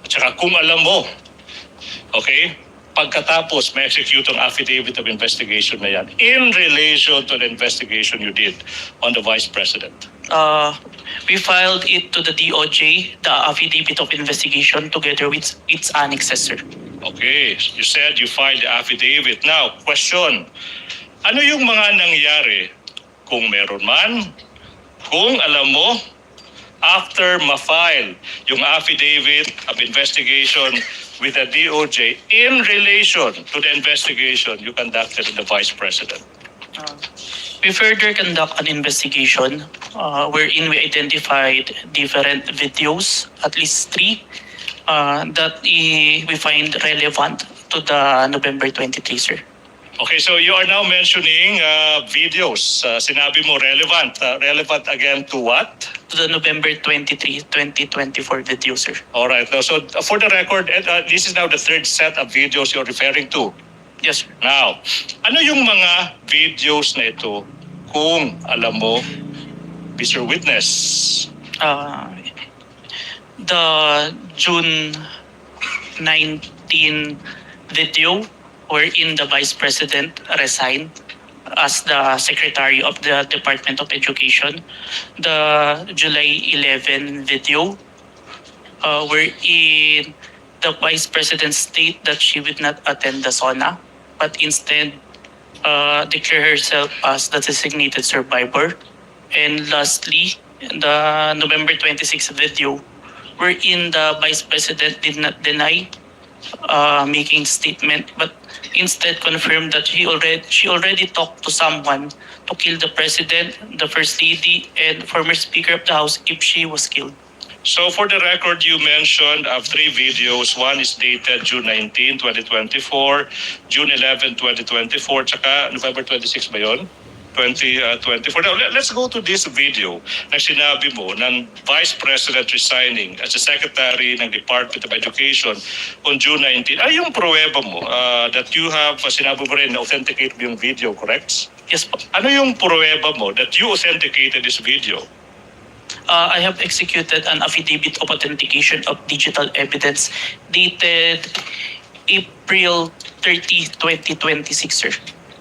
G: at saka kung alam mo, okay, pagkatapos may execute ang affidavit of investigation na yan in relation to the investigation you did on the Vice President?
H: We filed it to the DOJ, the affidavit of investigation, together with its annexes, sir.
G: Okay, you said you filed the affidavit. Now, question, ano yung mga nangyari kung meron man, kung alam mo, after ma-file yung affidavit of investigation with the DOJ in relation to the investigation you conducted in the Vice President?
H: We further conduct an investigation wherein we identified different videos, at least 3, that we find relevant to the November 23, sir.
G: Okay, so you are now mentioning videos. Sinabi mo relevant. Relevant again to what?
H: To the November 23, 2024 video, sir.
G: All right. So for the record, this is now the 3rd set of videos you're referring to.
H: Yes, sir.
G: Now, ano yung mga videos na ito kung alam mo, Mr. Witness?
H: The June 19 video wherein the Vice President resigned as the Secretary of the Department of Education. The July 11 video wherein the Vice President stated that she would not attend the SONA, but instead declare herself as the designated survivor. And lastly, the November 26 video wherein the Vice President did not deny making statement, but instead confirmed that she already talked to someone to kill the President, the First Lady, and former Speaker of the House if she was killed.
G: So for the record, you mentioned 3 videos. One is dated June 19, 2024, June 11, 2024, tsaka November 26 ba yun? 2024. Now, let's go to this video na sinabi mo ng Vice President resigning as the Secretary ng Department of Education on June 19. Ay, yung pruweba mo that you have, sinabi mo rin na authenticate mo yung video, correct?
H: Yes po.
G: Ano yung pruweba mo that you authenticated this video?
H: I have executed an affidavit of authentication of digital evidence dated April 30, 2026, sir.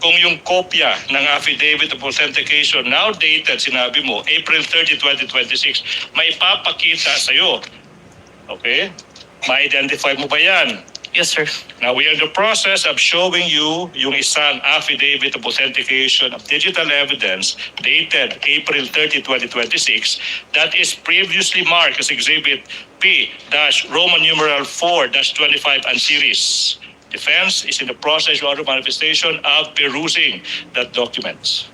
G: Kung yung kopya ng affidavit of authentication now dated, sinabi mo, April 30, 2026, may papakita sa'yo. Okay? Ma-identify mo ba yan?
H: Yes, sir.
G: Now, we are in the process of showing you yung isang affidavit of authentication of digital evidence dated April 30, 2026 that is previously marked as Exhibit P-Roman numeral 4-25 and series. Defense is in the process of manifestation of perusing that document.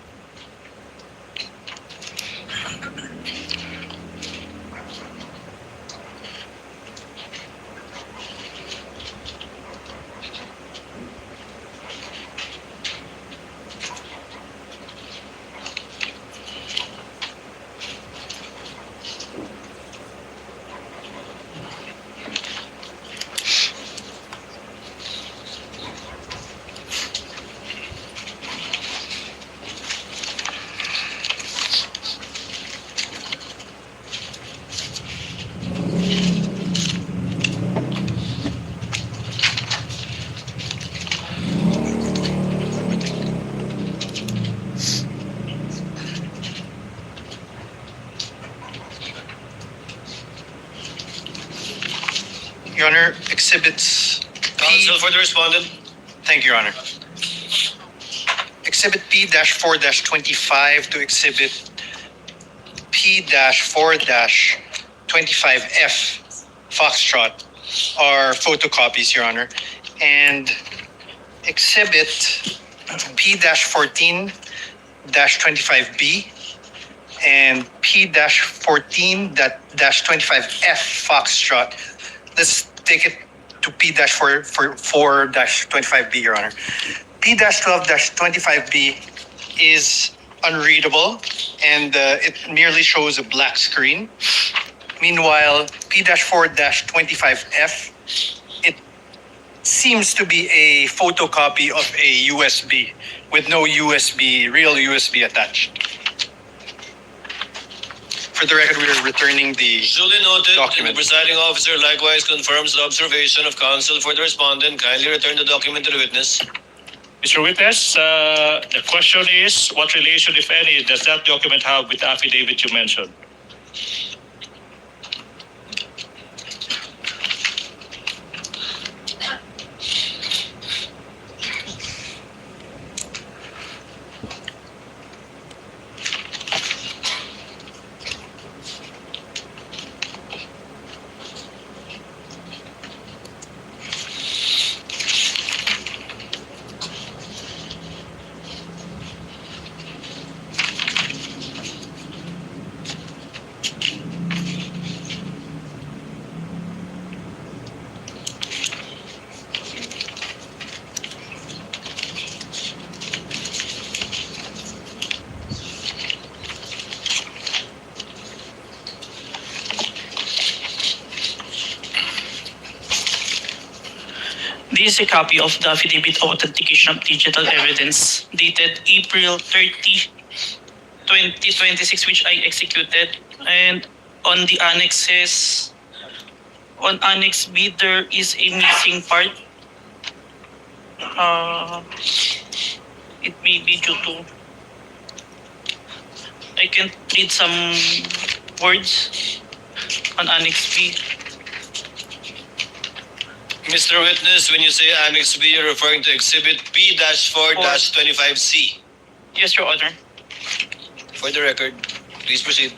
F: Your Honor, exhibits
B: Counsel for the respondent.
F: Thank you, Your Honor. Exhibit P-4-25 to Exhibit P-4-25F Foxtrot are photocopies, Your Honor. And Exhibit P-14-25B and P-14-25F Foxtrot. Let's take it to P-4-25B, Your Honor. P-12-25B is unreadable and it merely shows a black screen. Meanwhile, P-4-25F, it seems to be a photocopy of a USB with no real USB attached. For the record, we are returning the
B: Duly noted.
F: document.
B: The presiding officer likewise confirms the observation of counsel for the respondent. Kindly return the document to the witness.
G: Mr. Witness, the question is, what relation, if any, does that document have with the affidavit you mentioned?
H: This is a copy of the affidavit of authentication of digital evidence dated April 30, 2026, which I executed. And on the annexes, on Annex B, there is a missing part. It may be due to, I can read some words on Annex B.
B: Mr. Witness, when you say Annex B, you're referring to Exhibit P-4-25C.
H: Yes, Your Honor.
B: For the record, please proceed.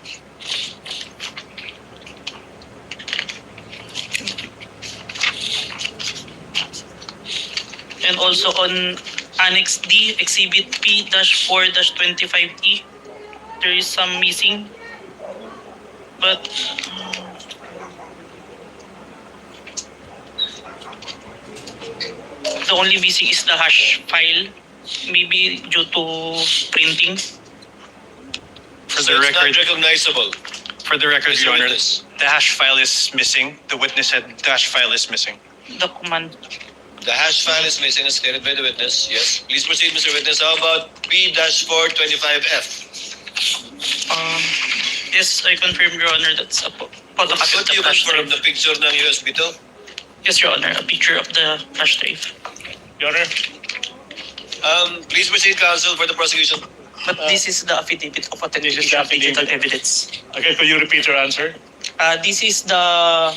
H: And also on Annex D, Exhibit P-4-25E, there is some missing. But The only missing is the hash file, maybe due to printing.
F: For
B: So
F: the
B: it's not
F: record,
B: recognizable.
F: for the record,
B: Mr.
F: Your Honor,
B: Witness.
F: the hash file is missing. The witness said the hash file is missing.
H: The command.
B: The hash file is missing as stated by the witness. Yes. Please proceed, Mr. Witness. How about P-425F?
H: Yes, I confirm, Your Honor, that's a photocopy
B: What
H: of
B: do you
H: the flash
B: confirm?
H: drive.
B: The picture ng USB to?
H: Yes, Your Honor, a picture of the flash drive.
G: Your Honor,
B: Please proceed, counsel, for the prosecution.
H: But this is the affidavit of authentication of digital evidence.
G: okay, could you repeat your answer?
H: This is the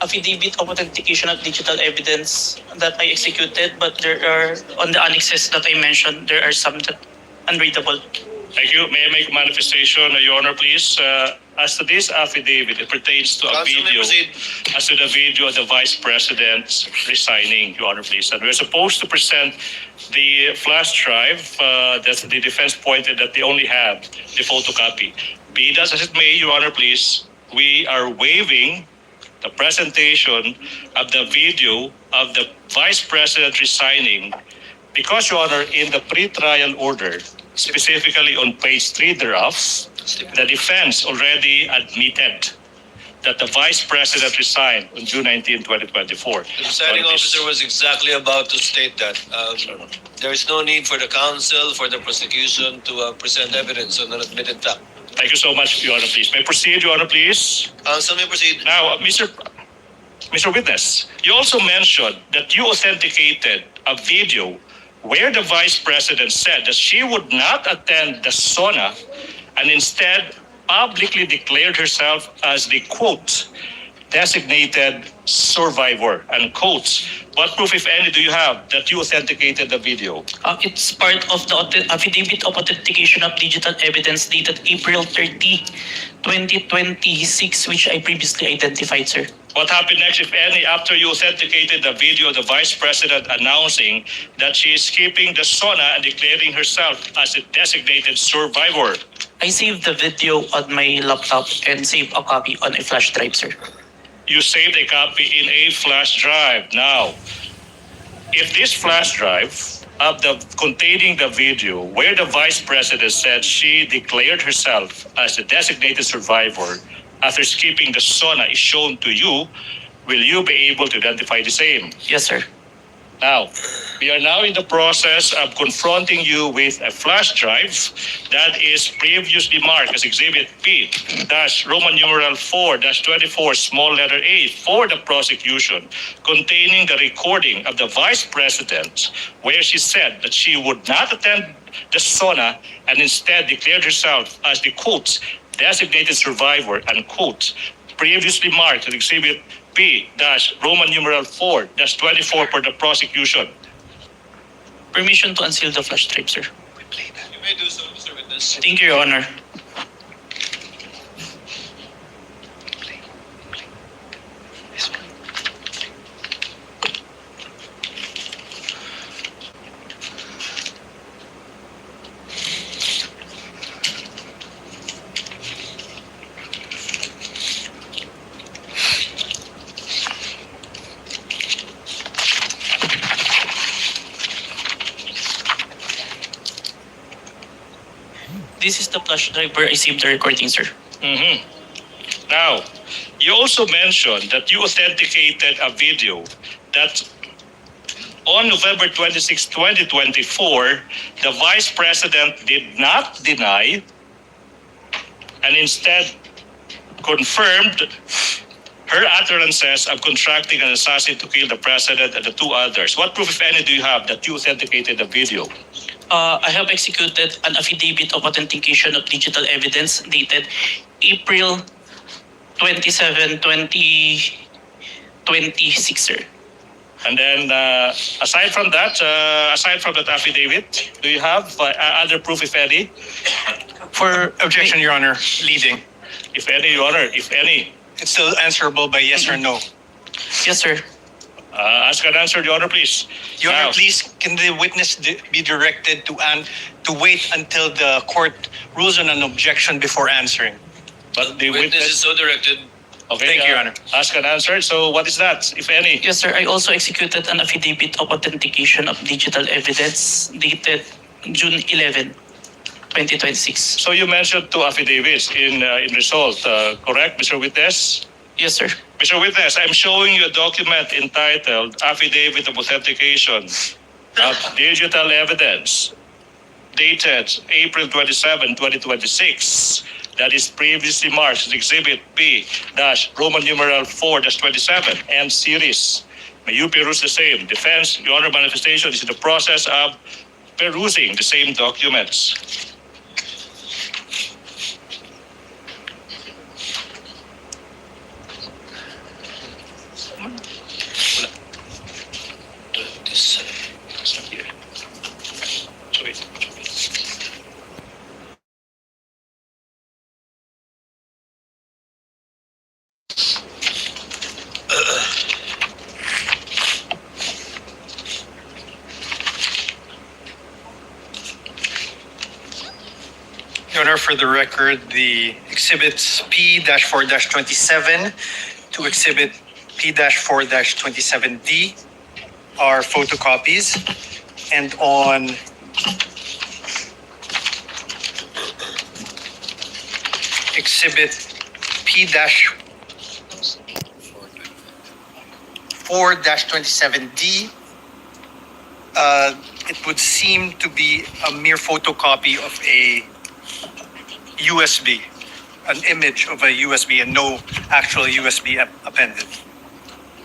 H: affidavit of authentication of digital evidence that I executed, but there are, on the annexes that I mentioned, there are some that unreadable.
G: Thank you. May I make manifestation, Your Honor, please? As to this affidavit, it pertains to a
B: Counsel, may
G: video,
B: proceed.
G: as to the video of the Vice President resigning, Your Honor, please. And we're supposed to present the flash drive that the defense pointed that they only have the photocopy. Be that as it may, Your Honor, please, we are waiving the presentation of the video of the Vice President resigning because, Your Honor, in the pre-trial order, specifically on page 3 thereof, the defense already admitted that the Vice President resigned on June 19, 2024.
B: The presiding officer was exactly about to state that. There is no need for the counsel, for the prosecution to present evidence on an admitted fact.
G: Thank you so much, Your Honor, please. May I proceed, Your Honor, please?
B: Counsel may proceed.
G: Now, Mr. Witness, you also mentioned that you authenticated a video where the Vice President said that she would not attend the SONA and instead publicly declared herself as the, quote, designated survivor, unquote. What proof, if any, do you have that you authenticated the video?
H: It's part of the affidavit of authentication of digital evidence dated April 30, 2026, which I previously identified, sir.
G: What happened next, if any, after you authenticated the video of the Vice President announcing that she is skipping the SONA and declaring herself as a designated survivor?
H: I saved the video on my laptop and saved a copy on a flash drive, sir.
G: You saved a copy in a flash drive. Now, if this flash drive of containing the video where the Vice President said she declared herself as a designated survivor after skipping the SONA is shown to you, will you be able to identify the same?
H: Yes, sir.
G: Now, we are now in the process of confronting you with a flash drive that is previously marked as Exhibit P, Roman numeral 4-24, small letter A, for the prosecution, containing the recording of the Vice President, where she said that she would not attend the SONA and instead declared herself as the, quote, designated survivor, unquote, previously marked as Exhibit P, Roman numeral 4-24 for the prosecution.
H: Permission to unseal the flash drive, sir.
B: You may do so, Mr. Witness.
H: Thank you, Your Honor. This is the flash drive where I saved the recording, sir.
G: Mm-hmm. Now, you also mentioned that you authenticated a video that on November 26, 2024, the Vice President did not deny and instead confirmed her utterances of contracting an assassin to kill the President and the two others. What proof, if any, do you have that you authenticated the video?
H: I have executed an affidavit of authentication of digital evidence dated April 27, 2026, sir.
G: And then, aside from that affidavit, do you have other proof, if any?
F: For objection, Your Honor, leading.
G: If any, Your Honor, if any.
F: It's still answerable by yes or no.
H: Yes, sir.
G: Ask an answer, Your Honor, please.
F: Your
G: Now,
F: Honor, please, can the witness be directed to wait until the court rules on an objection before answering?
G: But the
B: Witness is
G: witness,
B: so directed.
G: Okay,
F: Thank you, Your Honor.
G: Ask and answer. So what is that, if any?
H: Yes, sir. I also executed an affidavit of authentication of digital evidence dated June 11, 2026.
G: So you mentioned two affidavits in result, correct, Mr. Witness?
H: Yes, sir.
G: Mr. Witness, I'm showing you a document entitled Affidavit of Authentication of Digital Evidence dated April 27, 2026. That is previously marked as Exhibit P-Roman numeral 4-27 and series. May you peruse the same. Defense, Your Honor, manifestation is in the process of perusing the same documents.
F: Your Honor, for the record, the exhibits P-4-27 to exhibit P-4-27D are photocopies, and on exhibit P-4-27D, it would seem to be a mere photocopy of a USB, an image of a USB and no actual USB appended.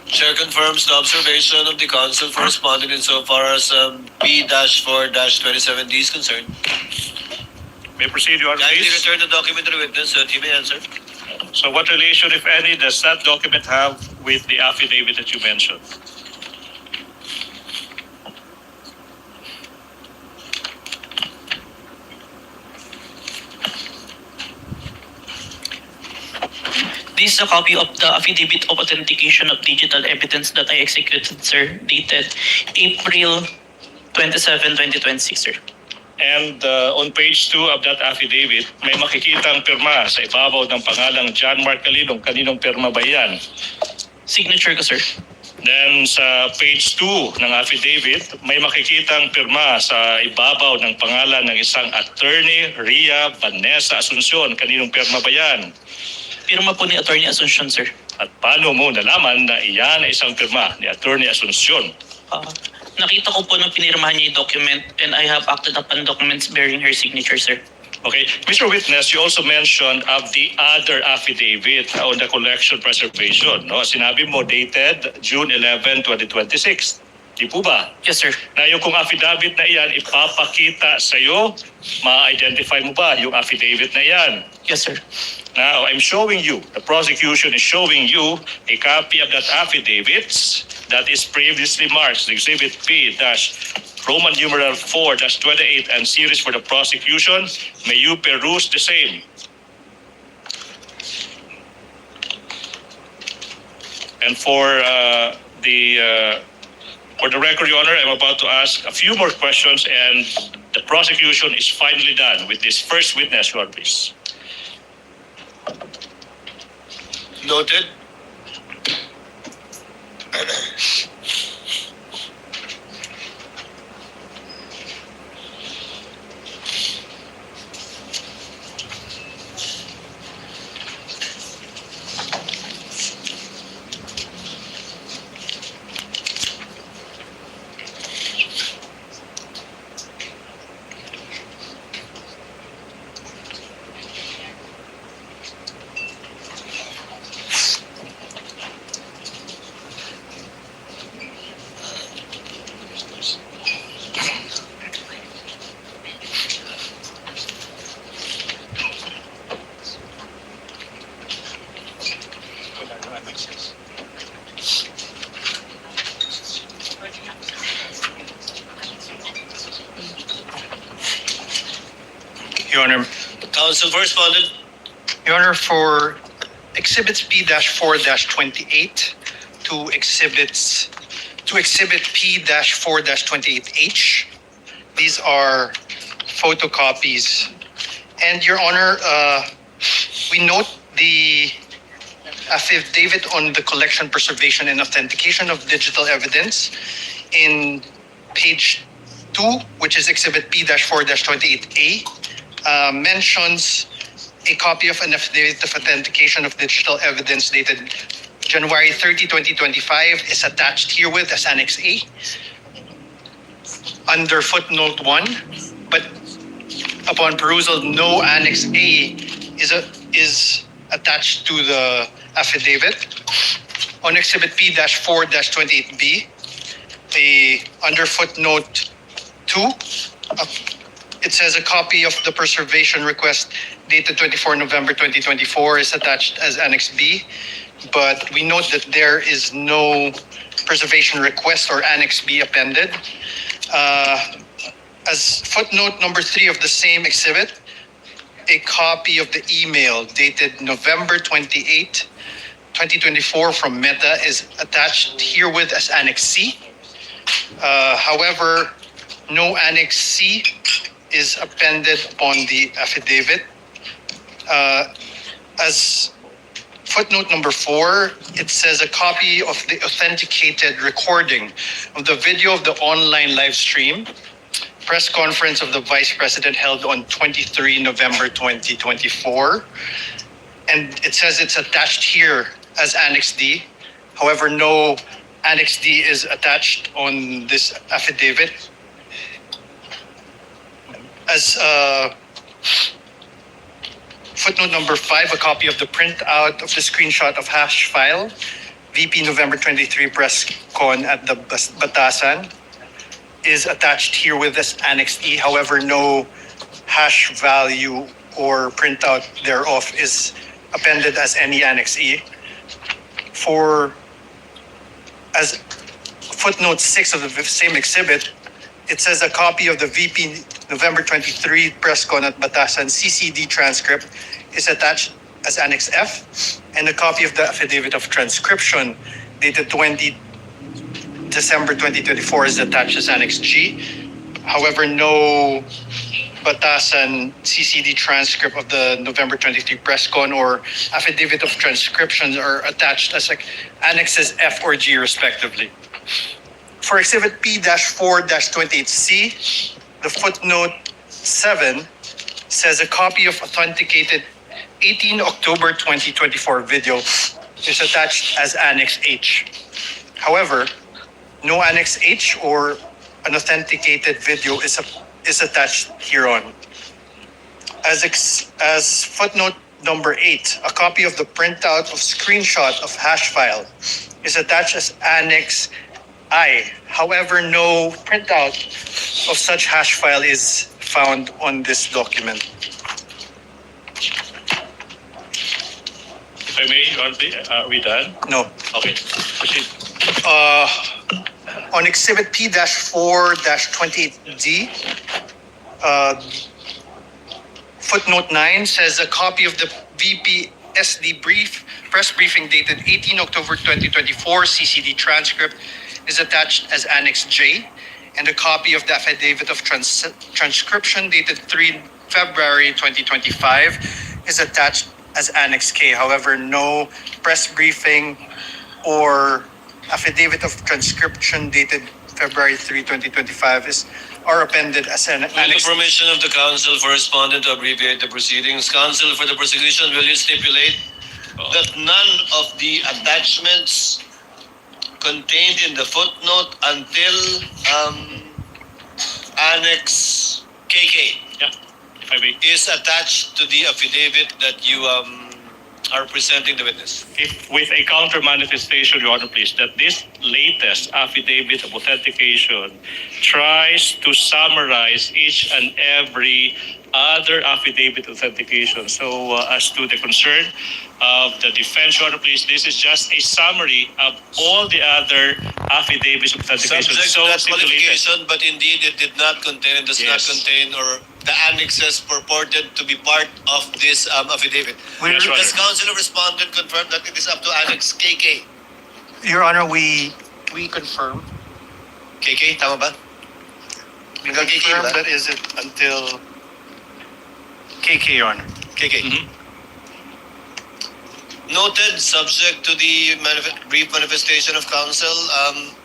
B: Chair confirms the observation of the counsel for respondent insofar as P-4-27D is concerned.
G: May proceed, Your Honor,
B: Kindly
G: please.
B: return the document to the witness so that he may answer.
G: So what relation, if any, does that document have with the affidavit that you mentioned?
H: This is a copy of the affidavit of authentication of digital evidence that I executed, sir, dated April 27, 2026, sir.
G: And on page 2 of that affidavit, may makikitang pirma sa ibabaw ng pangalang John Mark Calilong. Kaninong pirma ba yan?
H: Signature ko, sir.
G: Then sa page 2 ng affidavit, may makikitang pirma sa ibabaw ng pangalan ng isang attorney, Ria Vanessa Asuncion. Kaninong pirma ba yan?
H: Pirma po ni Attorney Asuncion, sir.
G: At paano mo nalaman na iyan ay isang pirma ni Attorney Asuncion?
H: Nakita ko po nung pinirmahan niya yung document and I have acted upon documents bearing her signature, sir.
G: Okay. Mr. Witness, you also mentioned of the other affidavit on the collection preservation. No? Sinabi mo dated June 11, 2026. Di po ba?
H: Yes, sir.
G: Na yung kung affidavit na iyan ipapakita sa'yo, ma-identify mo ba yung affidavit na iyan?
H: Yes, sir.
G: Now, I'm showing you, the prosecution is showing you a copy of that affidavit that is previously marked, Exhibit P-Roman numeral 4-28 and series for the prosecution. May you peruse the same. And for the record, Your Honor, I'm about to ask a few more questions and the prosecution is finally done with this first witness, Your Honor, please.
B: Noted.
F: Your Honor,
B: Counsel for respondent.
F: Your Honor, for exhibits P-4-28 to exhibit P-4-28H, these are photocopies. And Your Honor, we note the affidavit on the collection, preservation, and authentication of digital evidence in page 2, which is Exhibit P-4-28A, mentions a copy of an affidavit of authentication of digital evidence dated January 30, 2025 is attached herewith as Annex A under footnote 1, but upon perusal, no Annex A is attached to the affidavit. On Exhibit P-4-28B, under footnote 2, it says a copy of the preservation request dated 24 November 2024 is attached as Annex B, but we note that there is no preservation request or Annex B appended. As footnote number 3 of the same exhibit, a copy of the email dated November 28, 2024 from Meta is attached herewith as Annex C. However, no Annex C is appended upon the affidavit. As footnote number 4, it says a copy of the authenticated recording of the video of the online live stream press conference of the Vice President held on 23 November 2024. And it says it's attached here as Annex D. However, no Annex D is attached on this affidavit. As footnote number 5, a copy of the printout of the screenshot of hash file, VP November 23 press con at the Batasan, is attached herewith as Annex E. However, no hash value or printout thereof is appended as any Annex E. As footnote 6 of the same exhibit, it says a copy of the VP November 23 press con at Batasan CCD transcript is attached as Annex F, and a copy of the affidavit of transcription dated 20 December 2024 is attached as Annex G. However, no Batasan CCD transcript of the November 23 press con or affidavit of transcriptions are attached as Annexes F or G respectively. For Exhibit P-4-28C, the footnote 7 says a copy of authenticated 18 October 2024 video is attached as Annex H. However, no Annex H or an authenticated video is attached hereon. As footnote number 8, a copy of the printout of screenshot of hash file is attached as Annex I. However, no printout of such hash file is found on this document.
G: If I may, are we done?
F: No.
G: Okay, proceed.
F: On Exhibit P-4-28D, footnote 9 says a copy of the VP SD press briefing dated 18 October 2024 CCD transcript is attached as Annex J, and a copy of the affidavit of transcription dated 3 February 2025 is attached as Annex K. However, no press briefing or affidavit of transcription dated February 3, 2025 are appended as an
B: With
F: Annex.
B: the permission of the counsel for respondent to abbreviate the proceedings, counsel for the prosecution, will you stipulate that none of the attachments contained in the footnote until Annex KK
G: If I may.
B: is attached to the affidavit that you are presenting the witness?
G: If with a counter manifestation, Your Honor, please, that this latest affidavit of authentication tries to summarize each and every other affidavit authentication. So as to the concern of the defense, Your Honor, please, this is just a summary of all the other affidavits of authentication.
B: Subject
G: So
B: to that
G: stipulated.
B: qualification, but indeed it did not contain, does not
G: Yes.
B: contain, or the annexes purported to be part of this affidavit.
G: Yes, Your
B: Does
G: Honor.
B: counsel respondent confirm that it is up to Annex KK?
F: Your Honor, we confirm.
B: KK, tama ba? Hanggang KK
F: Confirm
B: ba?
F: that is it until KK, Your Honor.
B: KK. Noted, subject to the brief manifestation of counsel,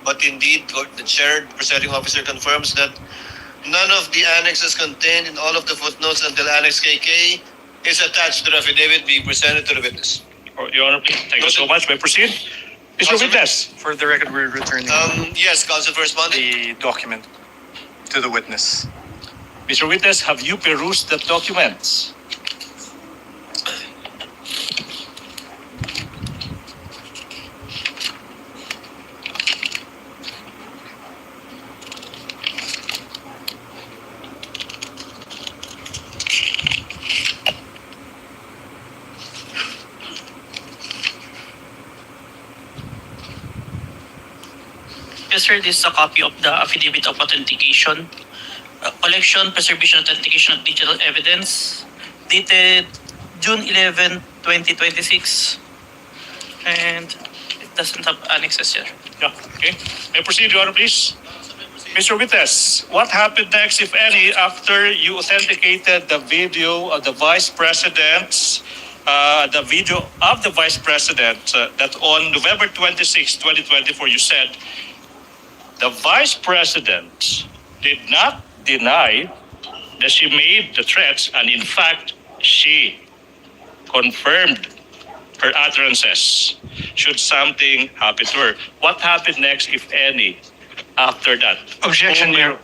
B: but indeed, the chair presiding officer confirms that none of the annexes contained in all of the footnotes until Annex KK is attached to the affidavit being presented to the witness.
G: Your Honor, please. Thank you so much. May I proceed? Mr. Witness.
F: For the record, we're returning
B: Yes, counsel for respondent.
F: the document to the witness.
G: Mr. Witness, have you perused the documents?
H: Yes, sir, this is a copy of the affidavit of authentication, collection, preservation, authentication of digital evidence, dated June 11, 2026, and it doesn't have annexes here.
G: Yeah, okay. May I proceed, Your Honor, please? Mr. Witness, what happened next, if any, after you authenticated the video of the Vice President's that on November 26, 2024, you said the Vice President did not deny that she made the threats, and in fact, she confirmed her utterances should something happen to her. What happened next, if any, after that?
F: Objection, Your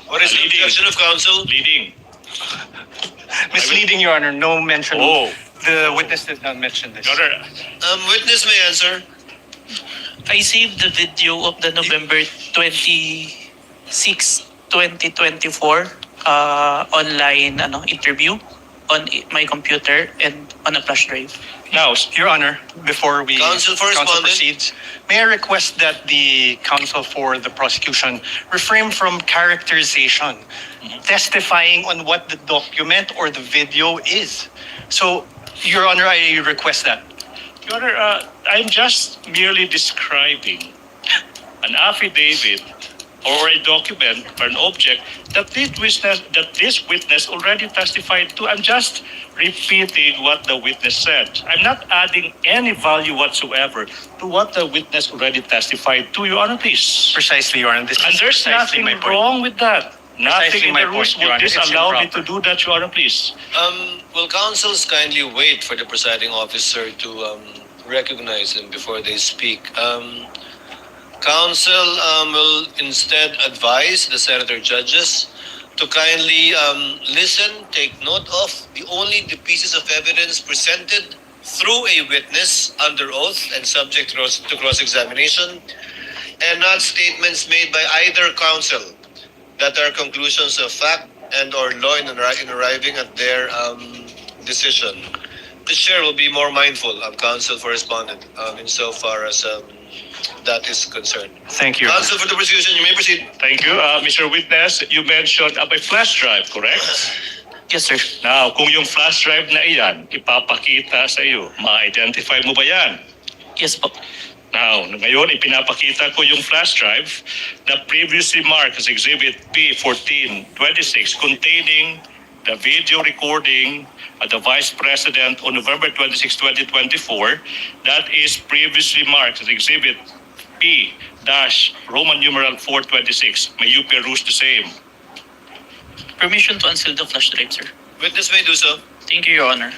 B: What is the
G: Leading.
B: objection of counsel?
G: Leading.
F: Misleading, Your Honor. No mention.
G: Oh.
F: The witness did not mention this.
G: Your Honor,
B: Witness may answer.
H: I saved the video of the November 26, 2024 online interview on my computer and on a flash drive.
F: Now, Your Honor, before we
B: Counsel for respondent.
F: proceeds, may I request that the counsel for the prosecution refrain from characterization, testifying on what the document or the video is. So, Your Honor, I request that.
G: Your Honor, I'm just merely describing an affidavit or a document or an object that this witness already testified to. I'm just repeating what the witness said. I'm not adding any value whatsoever to what the witness already testified to. Your Honor, please.
F: Precisely, Your Honor. This
G: And
F: is
G: there's
F: precisely
G: nothing
F: my point.
G: wrong with that. Nothing in
F: my
G: the rules
F: point, Your
G: would
F: Honor. It's
G: disallow me to
F: improper.
G: do that, Your Honor, please.
B: Will counsels kindly wait for the presiding officer to recognize them before they speak? Counsel will instead advise the senator judges to kindly listen, take note of the pieces of evidence presented through a witness under oath and subject to cross-examination, and not statements made by either counsel that are conclusions of fact and or law in arriving at their decision. The chair will be more mindful of counsel for respondent insofar as that is concerned.
F: Thank you, Your Honor.
B: Counsel for the prosecution, you may proceed.
G: Thank you. Mr. Witness, you mentioned a flash drive, correct?
H: Yes, sir.
G: Now, kung yung flash drive na iyan, ipapakita sa iyo, ma-identify mo ba yan?
H: Yes po.
G: Now, ngayon, ipinapakita ko yung flash drive na previously marked as Exhibit P1426 containing the video recording of the Vice President on November 26, 2024 that is previously marked as Exhibit P-Roman numeral 426. May you peruse the same.
H: Permission to unseal the flash drive, sir.
B: Witness may do so.
H: Thank you, Your Honor.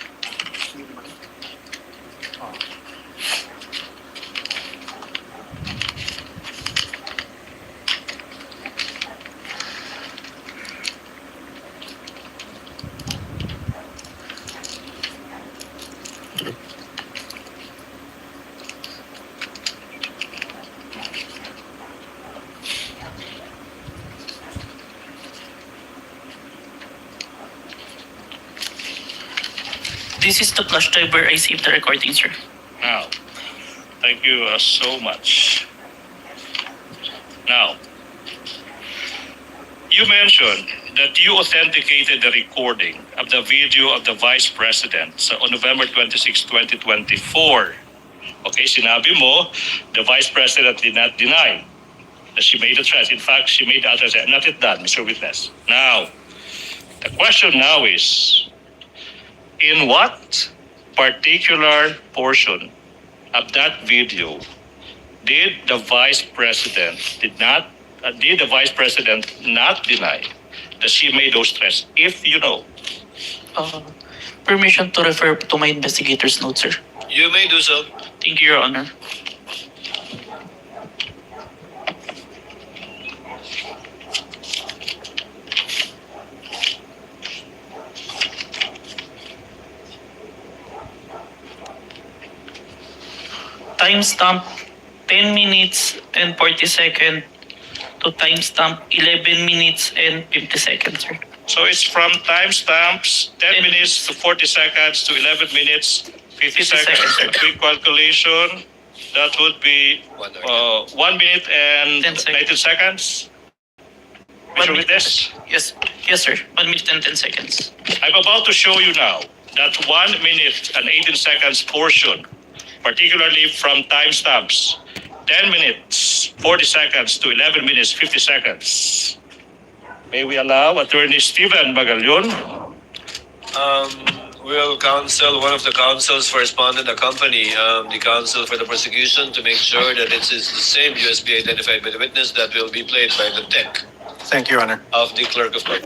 H: This is the flash drive where I saved the recording, sir.
G: Now, thank you so much. Now, you mentioned that you authenticated the recording of the video of the Vice President on November 26, 2024. Okay, sinabi mo, the Vice President did not deny that she made a threat. In fact, she made the utterance. Not it done, Mr. Witness. Now, the question now is, in what particular portion of that video, did the Vice President not deny that she made those threats? If you know.
H: Permission to refer to my investigator's notes, sir.
B: You may do so.
H: Thank you, Your Honor. Timestamp 10 minutes and 40 seconds to timestamp 11 minutes and 50 seconds, sir.
G: So it's from timestamps 10 minutes to 40 seconds to 11 minutes 50 seconds. A quick calculation, that would be 1 minute and 19 seconds. Mr. Witness?
H: Yes, sir. 1 minute and 10 seconds.
G: I'm about to show you now that 1 minute and 18 seconds portion, particularly from timestamps 10 minutes, 40 seconds to 11 minutes, 50 seconds. May we allow Attorney Steven Magallon?
B: Will counsel, one of the counsels for respondent accompany the counsel for the prosecution to make sure that it is the same USB identified by the witness that will be played by the tech
D: Thank you, Your Honor.
B: of the clerk of court.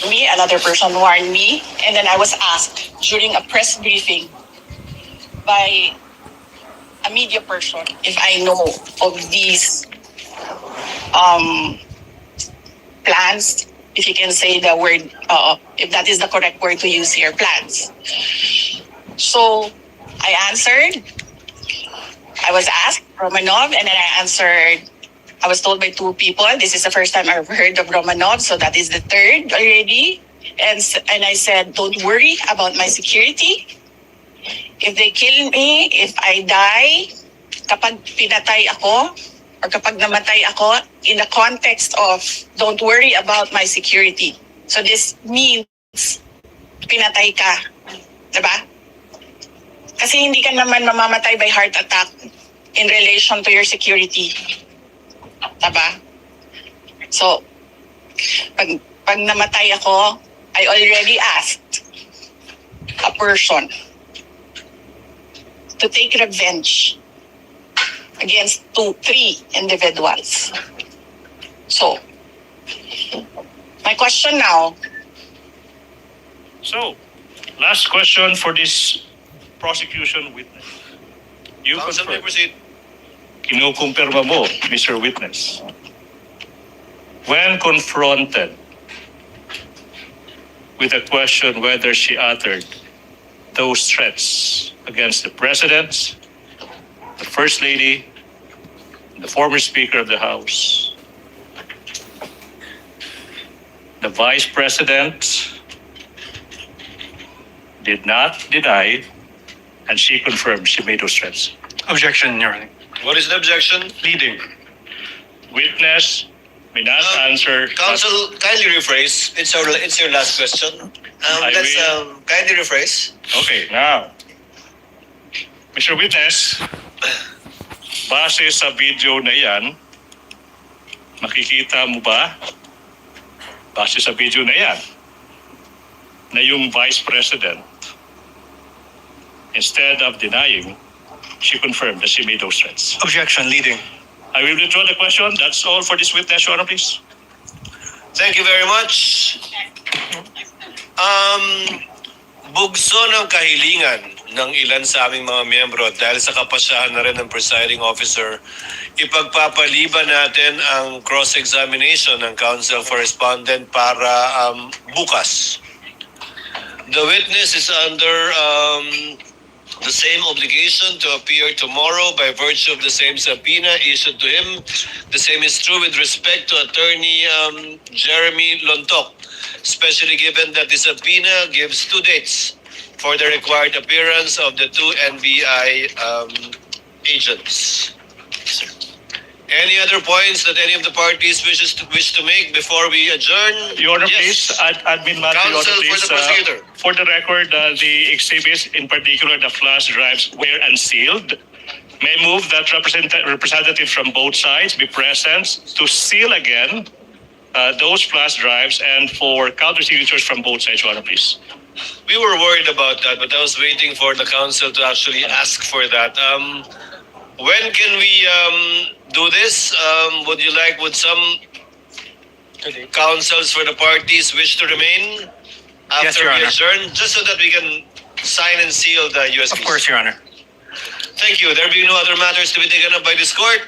O: Me, another person warned me, and then I was asked during a press briefing by a media person if I know of these plans, if you can say the word, if that is the correct word to use here, plans. So I answered, I was asked, Romanov, and then I answered, I was told by two people, this is the first time I've heard of Romanov, so that is the third already. And I said, don't worry about my security. If they kill me, if I die, kapag pinatay ako, or kapag namatay ako, in the context of don't worry about my security. So this means pinatay ka. Diba? Kasi hindi ka naman mamamatay by heart attack in relation to your security. Diba? So, pag namatay ako, I already asked a person to take revenge against 3 individuals. So, my question now.
G: So, last question for this prosecution witness. You
B: Counsel may
G: confirm.
B: proceed.
G: Kinukumpirma mo, Mr. Witness, when confronted with the question whether she uttered those threats against the President, the First Lady, the former Speaker of the House, the Vice President did not deny, and she confirmed she made those threats.
D: Objection, Your Honor.
B: What is the objection?
D: Leading.
G: Witness may not answer.
B: Counsel, kindly rephrase. It's your last question. Let's kindly rephrase.
G: Okay, now, Mr. Witness, base sa video na yan, makikita mo ba, base sa video na yan, na yung Vice President, instead of denying, she confirmed that she made those threats.
D: Objection, leading.
G: I will withdraw the question. That's all for this witness, Your Honor, please.
B: Thank you very much. Bugso ng kahilingan ng ilan sa aming mga miyembro at dahil sa kapasyahan na rin ng presiding officer, ipagpapaliban natin ang cross-examination ng counsel for respondent para bukas. The witness is under the same obligation to appear tomorrow by virtue of the same subpoena issued to him. The same is true with respect to Attorney Jeremy Lontok, especially given that the subpoena gives 2 dates for the required appearance of the 2 NBI agents. Any other points that any of the parties wish to make before we adjourn?
G: Your Honor,
B: Yes.
G: please, Admin Matter, Your Honor,
B: Counsel for
G: please,
B: the prosecutor.
G: for the record, the exhibits, in particular the flash drives, were unsealed. May I move that representatives from both sides be present to seal again those flash drives and for counter signatures from both sides, Your Honor, please.
B: We were worried about that, but I was waiting for the council to actually ask for that. When can we do this? Would some councils for the parties wish to remain
F: Yes,
B: after
F: Your
B: we
F: Honor.
B: adjourn, just so that we can sign and seal the USBs?
F: Of course, Your Honor.
B: Thank you. There being no other matters to be taken up by this court,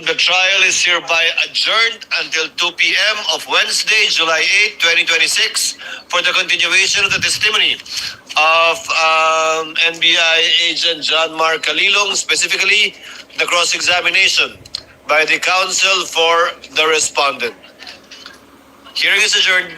B: the trial is hereby adjourned until 2 p.m. of Wednesday, July 8, 2026, for the continuation of the testimony of NBI agent John Mark Kalilong, specifically the cross-examination by the counsel for the respondent. Hearing is adjourned.